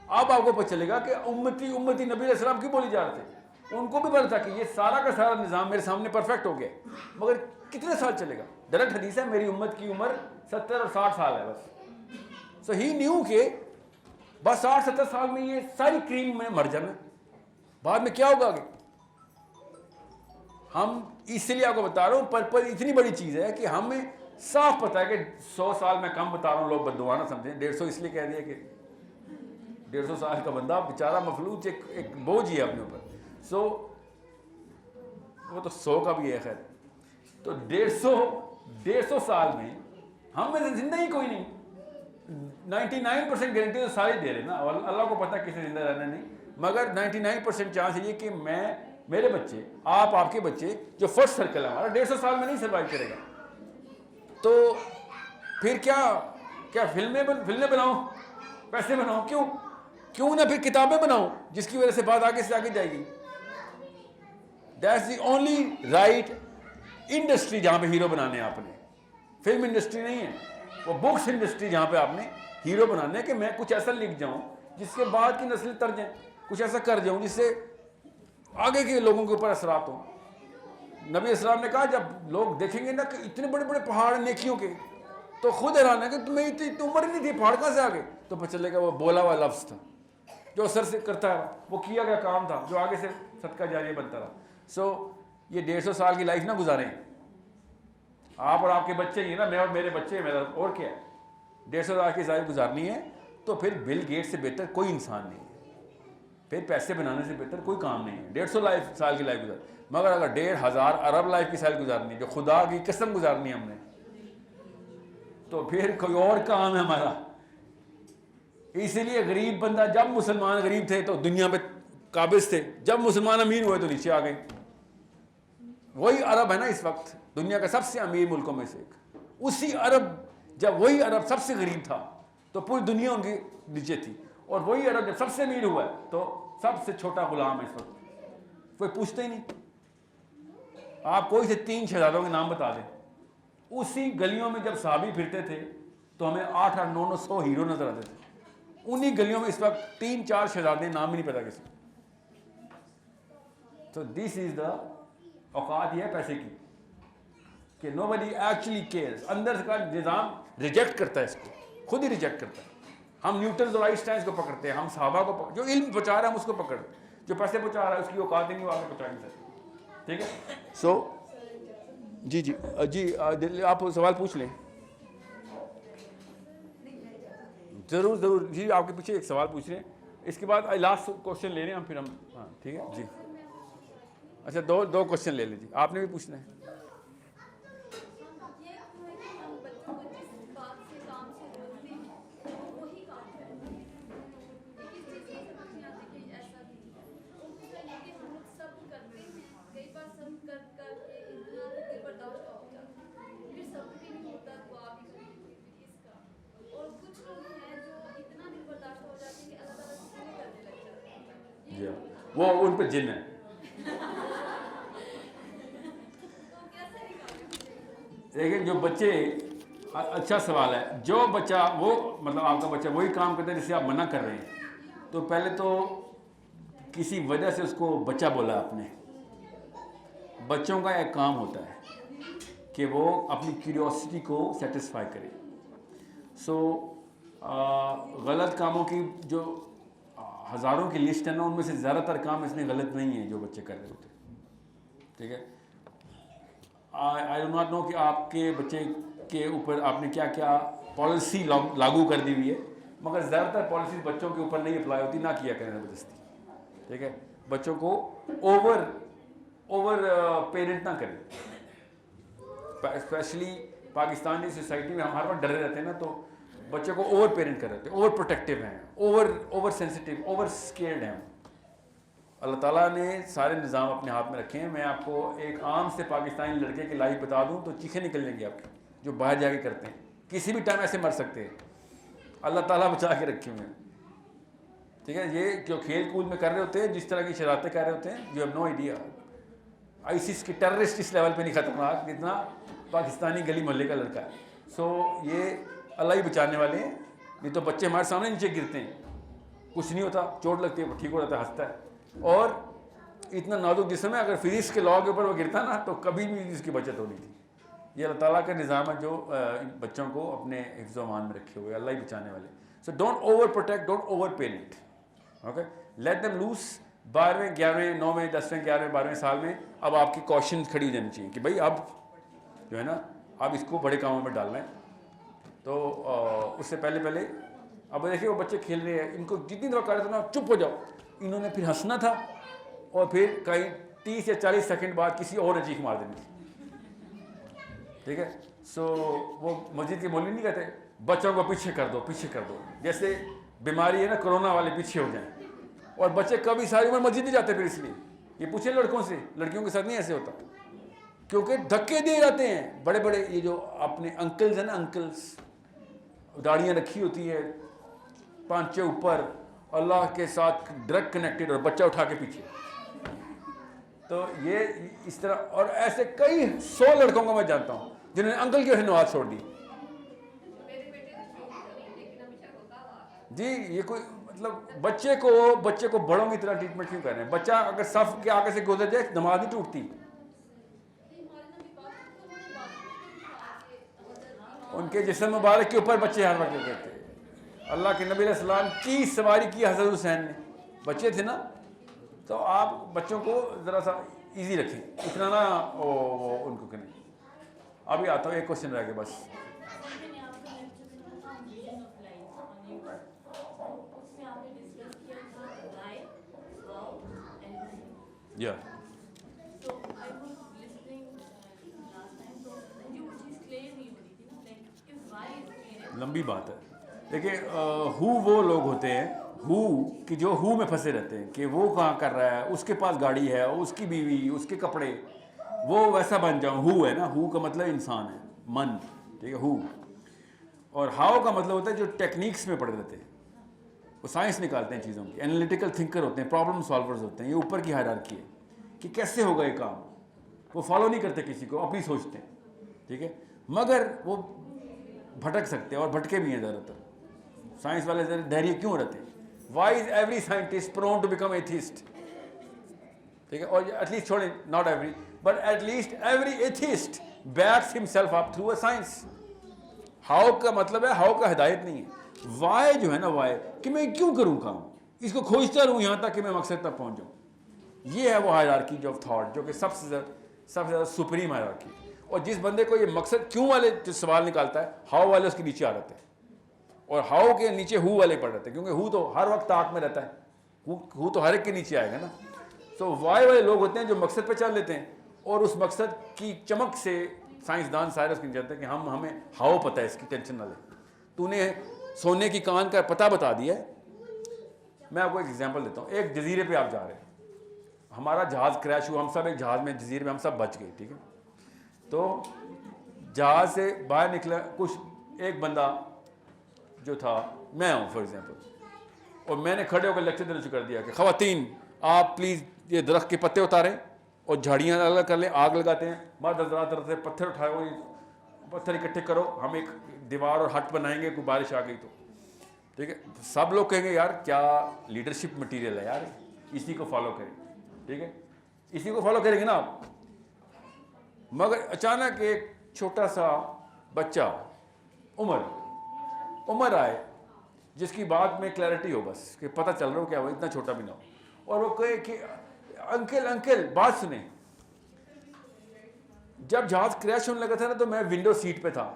اب آپ کو پتہ چلے گا کہ امتی نبی علیہ السلام کیوں بولی جا رہے تھے. ان کو بھی پتا تھا کہ یہ سارا کا سارا نظام میرے سامنے پرفیکٹ ہو گیا، مگر کتنے سال چلے گا؟ ڈائریکٹ حدیث ہے میری امت کی عمر 70 اور 60 سال ہے بس. سو ہی نیو کہ بس 60-70 سال میں یہ ساری کریم میں مر جانا، بعد میں کیا ہوگا آگے؟ ہم اس لیے آپ کو بتا رہا ہوں، پرپز اتنی بڑی چیز ہے کہ ہمیں صاف پتہ ہے کہ 100 سال میں کم بتا رہا ہوں، لوگ بددعا نہ سمجھیں. 150 اس لیے کہہ دیا کہ 150 سال کا بندہ بیچارہ مفلوج ایک بوجھ ہی ہے اپنے اوپر. سو وہ تو 100 کا بھی ہے خیر. تو 150 سال میں ہم میں سے زندہ ہی کوئی نہیں. 99% گارنٹی تو سارے دے رہے نا، اللہ کو پتہ کسی زندہ رہنا نہیں، مگر 99% چانس یہ کہ میرے بچے، آپ کے بچے جو فرسٹ سرکل ہے ہمارا 150 سال میں نہیں سروائیو کرے گا. تو پھر کیا فلمیں بناؤں، پیسے بناؤں؟ کیوں نہ پھر کتابیں بناؤں جس کی وجہ سے بات آگے سے آگے جائے گی. That's the only right industry جہاں پہ ہیرو بنانے ہیں آپ نے. فلم انڈسٹری نہیں ہے، وہ بکس انڈسٹری جہاں پہ آپ نے ہیرو بنانے ہیں کہ میں کچھ ایسا لکھ جاؤں جس کے بعد کی نسلیں تر جائیں، کچھ ایسا کر جاؤں جس سے آگے کے لوگوں کے اوپر اثرات ہوں. نبی اسلام نے کہا جب لوگ دیکھیں گے نا کہ اتنے بڑے بڑے پہاڑ نیکیوں کے تو خود حیران ہے کہ تمہیں اتنی عمر ہی نہیں تھی، پہاڑ کہاں سے آگے؟ تو پتہ چلے گا وہ بولا ہوا لفظ تھا جو اثر سے کرتا ہے، وہ کیا گیا کام تھا جو آگے سے صدقہ جاریہ بنتا رہا. سو یہ 150 سال کی لائف نہ گزاریں آپ اور آپ کے بچے ہی نا، میں اور میرے بچے، میرا اور کیا ہے. 150 سال کی لائف گزارنی ہے تو پھر بل گیٹ سے بہتر کوئی انسان نہیں ہے، پھر پیسے بنانے سے بہتر کوئی کام نہیں ہے. 150 سال کی لائف گزار، مگر اگر 1,500 ارب لائف کی سائل گزارنی ہے جو خدا کی قسم گزارنی ہے ہم نے، تو پھر کوئی اور کام ہے ہمارا. اسی لیے غریب بندہ، جب مسلمان غریب تھے تو دنیا پہ قابض تھے، جب مسلمان امیر ہوئے تو نیچے آ گئے. وہی عرب ہے نا اس وقت دنیا کا سب سے امیر ملکوں میں سے ایک. اسی عرب، جب وہی عرب سب سے غریب تھا تو پوری دنیا ان کی نیچے تھی، اور وہی عرب جب سب سے امیر ہوا ہے تو سب سے چھوٹا غلام ہے اس وقت. کوئی پوچھتا ہی نہیں. آپ کوئی سے 3 شہزادوں کے نام بتا دیں. اسی گلیوں میں جب صحابی پھرتے تھے تو ہمیں 800-900 ہیرو نظر آتے تھے. انہی گلیوں میں اس وقت 3-4 شہزادے، نام ہی نہیں پتا کسی. تو دس از دا اوقات یہ ہے پیسے کی کہ nobody actually cares. اندر کا نظام ریجیکٹ کرتا ہے اس کو، خود ہی ریجیکٹ کرتا ہے. ہم نیوٹن اور آئنسٹائن کو پکڑتے ہیں، ہم صحابہ کو جو علم پہنچا رہا ہے ہم اس کو پکڑتے ہیں، جو پیسے پہنچا رہا ہے اس کی اوقات ہی نہیں، وہ آگے پہنچا نہیں سکتے. ٹھیک ہے. سو جی آپ سوال پوچھ لیں. ضرور ضرور جی. آپ کے پیچھے ایک سوال پوچھ رہے ہیں, اس کے بعد لاسٹ کوشچن لے رہے ہیں ہم, پھر ہم ہاں ٹھیک ہے جی. اچھا دو کوشچن لے لیجیے, آپ نے بھی پوچھنا ہے. یہ ہے کہ ہم بچوں کو جس بات سے کام سے روکتے ہیں وہی کام کرتے ہیں. کس چیز کی سمجھ نہیں آتی کہ ایسا بھی لیکن ہم لوگ سب کرتے ہیں. کئی بار سب کر کر کے اتنا دل برداشت ہو جاتا ہے, پھر سب بھی نہیں ہوتا دعا بھی کریں اس کا. اور کچھ لوگ ہیں جو اتنا دل برداشت ہو جاتے ہیں کہ اللہ تعالیٰ سے نہیں کرنے لگ جاتے ہیں. جی وہ ان پہ جن ہے. لیکن جو بچے, اچھا سوال ہے, جو بچہ وہ مطلب آپ کا بچہ وہی کام کرتا ہے جسے آپ منع کر رہے ہیں, تو پہلے تو کسی وجہ سے اس کو بچہ بولا آپ نے. بچوں کا ایک کام ہوتا ہے کہ وہ اپنی کیوریوسٹی کو سیٹسفائی کرے. سو غلط کاموں کی جو ہزاروں کی لسٹ ہے نا, ان میں سے زیادہ تر کام اس میں غلط نہیں ہیں جو بچے کر رہے ہوتے ہیں. ٹھیک ہے, آئی ڈو ناٹ نو کہ آپ کے بچے کے اوپر آپ نے کیا کیا پالیسی لاگو کر دی ہوئی ہے, مگر زیادہ تر پالیسیز بچوں کے اوپر نہیں اپلائی ہوتی. نہ کیا کریں زبردستی. ٹھیک ہے, بچوں کو اوور پیرنٹ نہ کریں. اسپیشلی پاکستانی سوسائٹی میں ہم ہر وقت ڈرے رہتے ہیں نا, تو بچوں کو اوور پیرنٹ کر رہے ہیں, اوور پروٹیکٹیو ہیں, اوور سینسٹیو, اوور اسکیئرڈ ہیں. اللہ تعالیٰ نے سارے نظام اپنے ہاتھ میں رکھے ہیں. میں آپ کو ایک عام سے پاکستانی لڑکے کی لائف بتا دوں تو چیخیں نکل جائیں گی آپ کی, جو باہر جا کے کرتے ہیں. کسی بھی ٹائم ایسے مر سکتے ہیں, اللہ تعالیٰ بچا کے رکھے ہوئے ہیں. ٹھیک ہے, یہ جو کھیل کود میں کر رہے ہوتے ہیں, جس طرح کی شرارتیں کر رہے ہوتے ہیں, you have no idea. ISIS کی ٹیررسٹ اس لیول پہ نہیں خطرناک جتنا پاکستانی گلی محلے کا لڑکا ہے. سو یہ اللہ ہی بچانے والے ہیں. نہیں تو بچے ہمارے سامنے نیچے گرتے ہیں, کچھ نہیں ہوتا, چوٹ لگتی ہے, ٹھیک ہو جاتا ہے, ہنستا ہے. اور اتنا نازک جسم ہے, اگر فزکس کے لاء کے اوپر وہ گرتا نا تو کبھی بھی اس کی بچت ہونی تھی. یہ اللہ تعالیٰ کا نظام ہے جو بچوں کو اپنے حفظ و امان میں رکھے ہوئے, اللہ ہی بچانے والے. So don't over protect, don't over parent. Okay, let them lose. 12ویں 11ویں 9ویں 10ویں 11ویں 12ویں سال میں اب آپ کی کوشچن کھڑی ہو جانی چاہیے کہ بھائی اب جو ہے نا اب اس کو بڑے کاموں میں ڈالنا ہے. تو اس سے پہلے اب دیکھیے وہ بچے کھیل رہے ہیں, ان کو جتنی دفعہ کہا تھا نا چپ ہو جاؤ, انہوں نے پھر ہنسنا تھا اور پھر کہیں 30 یا 40 سیکنڈ بعد کسی اور نے چیخ مار دینی تھی. ٹھیک ہے, سو وہ مسجد کے مولوی نہیں کہتے بچوں کو پیچھے کر دو, جیسے بیماری ہے نا کرونا والے پیچھے ہو جائیں. اور بچے کبھی ساری عمر مسجد نہیں جاتے پھر, اس لیے یہ پوچھیں لڑکوں سے, لڑکیوں کے ساتھ نہیں ایسے ہوتا, کیونکہ دھکے دیے جاتے ہیں. بڑے بڑے یہ جو اپنے انکلز ہیں نا, انکلز داڑیاں رکھی ہوتی ہے, پانچے اوپر, اللہ کے ساتھ ڈائریکٹ کنیکٹڈ, اور بچہ اٹھا کے پیچھے. تو یہ اس طرح, اور ایسے کئی 100 لڑکوں کو میں جانتا ہوں جنہوں نے انکل کی وجہ ہاتھ چھوڑ دی. جی یہ کوئی مطلب بچے کو بڑوں کی طرح ٹریٹمنٹ کیوں کر رہے ہیں؟ بچہ اگر صف کے آگے سے گزر جائے نماز نہیں ٹوٹتی. ان کے جسم مبارک کے اوپر بچے ہر وقت کرتے ہیں. اللہ کے نبی علیہ السلام کی سواری کی حضرت حسین نے, بچے تھے نا. تو آپ بچوں کو ذرا سا ایزی رکھیں, اتنا نہ ان کو کریں. ابھی آتا ہوں, ایک کوشچن رہ گیا بس. Yeah. لمبی بات ہے. دیکھیں وہ لوگ ہوتے ہیں کہ جو میں پھنسے رہتے ہیں کہ وہ کہاں کر رہا ہے, اس کے پاس گاڑی ہے, اس کی بیوی, اس کے کپڑے, وہ ویسا بن جاؤں. ہے نا, کا مطلب انسان ہے, من. ٹھیک ہے, اور ہاؤ کا مطلب ہوتا ہے جو ٹیکنیکس میں پڑے رہتے ہیں, وہ سائنس نکالتے ہیں چیزوں کی, انالیٹیکل تھنکر ہوتے ہیں, پرابلم سالورز ہوتے ہیں. یہ اوپر کی ہائرارکی ہے کہ کیسے ہوگا یہ کام. وہ فالو نہیں کرتے کسی کو, اپنی سوچتے ہیں. ٹھیک ہے, مگر وہ بھٹک سکتے ہیں, اور بھٹکے بھی ہیں زیادہ تر. سائنس والے دہریے کیوں رہتے ہیں؟ Why is every scientist prone to become atheist? ٹھیک ہے, اور ایٹ لیسٹ چھوڑیں, not every but at least every atheist backs himself up through a science. How کا مطلب ہے, ہاؤ کا ہدایت نہیں ہے. وائی جو ہے نا, وائی کہ میں کیوں کروں کام, اس کو کھوجتا رہوں یہاں تک کہ میں مقصد تک پہنچ جاؤں. یہ ہے وہ ہائرارکی آف تھاٹ, جو کہ سب سے زیادہ سپریم ہائرارکی. اور جس بندے کو یہ مقصد کیوں والے جو سوال نکالتا ہے, ہاؤ والے اس کے نیچے آ جاتے ہیں, اور ہاؤ کے نیچے ہو والے پڑھ رہتے ہیں, کیونکہ ہو تو ہر وقت طاق میں رہتا ہے, ہو تو ہر ایک کے نیچے آئے گا نا. سو وائی والے لوگ ہوتے ہیں جو مقصد پہ چل لیتے ہیں, اور اس مقصد کی چمک سے سائنسدان سارے اس کی جانتے ہیں کہ ہمیں ہاؤ پتہ ہے, اس کی ٹینشن نہ لے. تو نے سونے کی کان کا پتہ بتا دیا ہے. میں آپ کو ایک ایگزامپل دیتا ہوں. ایک جزیرے پہ آپ جا رہے ہیں, ہمارا جہاز کریش ہوا, ہم سب ایک جہاز میں جزیرے میں ہم سب بچ گئے, ٹھیک ہے. تو جہاز سے باہر نکلا کچھ ایک بندہ جو تھا, میں ہوں فار ایگزامپل, اور میں نے کھڑے ہو کر لیکچر دینا شروع کر دیا کہ خواتین آپ پلیز یہ درخت کے پتے اتاریں اور جھاڑیاں الگ کر لیں, آگ لگاتے ہیں, مرد حضرات طرف سے پتھر اٹھائے ہوئے, پتھر اکٹھے کرو, ہم ایک دیوار اور ہٹ بنائیں گے, کوئی بارش آ گئی تو, ٹھیک ہے. سب لوگ کہیں گے یار کیا لیڈرشپ مٹیریل ہے یار, اسی کو فالو کریں, ٹھیک ہے, اسی کو فالو کریں گے نا آپ. مگر اچانک ایک چھوٹا سا بچہ عمر آئے جس کی بات میں کلیئرٹی ہو, بس کہ پتہ چل رہا ہو کیا ہو, اتنا چھوٹا بھی نہ ہو, اور وہ کہے کہ انکل بات سنیں. جب جہاز کریش ہونے لگا تھا نا تو میں ونڈو سیٹ پہ تھا,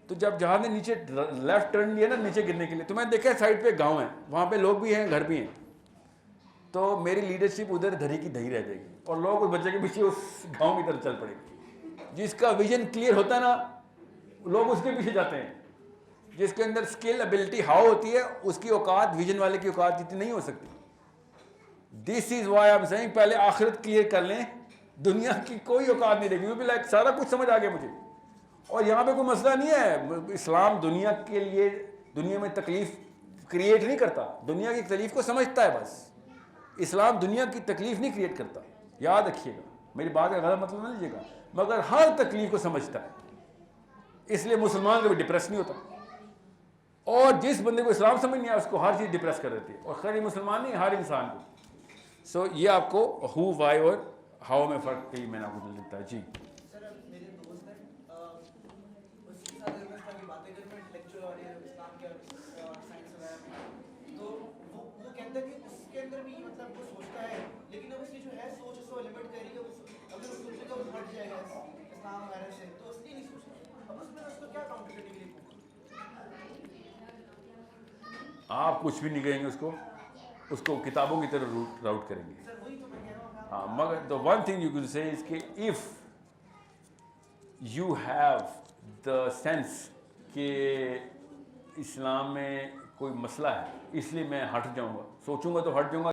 تو جب جہاز نے نیچے لیفٹ ٹرن لیا نا نیچے گرنے کے لیے, تو میں دیکھا سائڈ پہ گاؤں ہے, وہاں پہ لوگ بھی ہیں گھر بھی ہیں, تو میری لیڈرشپ ادھر دھری کی دہی رہ جائے گی, اور لوگ اس بچے کے پیچھے اس گاؤں کی طرف چل پڑے گی. جس کا ویژن کلیئر ہوتا ہے نا لوگ اس کے پیچھے جاتے ہیں. جس کے اندر اسکل ابلٹی ہاؤ ہوتی ہے اس کی اوقات ویژن والے کی اوقات جتنی نہیں ہو سکتی. This is why I am seeing, پہلے آخرت کلیئر کر لیں, دنیا کی کوئی اوقات نہیں رہے گی. لائک سارا کچھ سمجھ آ گیا مجھے, اور یہاں پہ کوئی مسئلہ نہیں ہے. اسلام دنیا کے لیے دنیا میں تکلیف کریٹ نہیں کرتا, دنیا کی تکلیف کو سمجھتا ہے بس. اسلام دنیا کی تکلیف نہیں کریٹ کرتا, یاد رکھیے گا, میری بات کا غلط مطلب نہ لیجیے گا, مگر ہر تکلیف کو سمجھتا ہے. اس لیے مسلمان کبھی ڈپریس نہیں ہوتا, اور جس بندے کو اسلام سمجھ نہیں آیا اس کو ہر چیز ڈپریس کر دیتی ہے, اور خیر مسلمان نہیں ہر انسان کو. سو یہ آپ کو ہو وائی اور ہاؤ میں فرق میں نے آپ کو دیتا ہے. جی سر میرے دوست ہیں, اس کے ساتھ میں اس کی باتیں کروں, انٹلیکچوئل اور اسلام کے سائنس وغیرہ میں, تو وہ کہتا ہے کہ اس کے اندر بھی مطلب وہ سوچتا ہے, لیکن اب اس کی جو ہے سوچ اس کو لمٹ کر رہی ہے, اگر وہ سوچے گا وہ ہٹ جائے گا اسلام وغیرہ سے, تو اس لیے نہیں سوچتا. اب اس میں اس کو کیا کمپلیکیٹلی آپ کچھ بھی نہیں کہیں گے, اس کو کتابوں کی طرح راؤٹ کریں گے. سر وہی تو میں کہہ رہا ہوں. ہاں, مگر the one thing you could say is کہ if you have the sense کہ اسلام میں کوئی مسئلہ ہے اس لیے میں ہٹ جاؤں گا, سوچوں گا تو ہٹ جاؤں گا,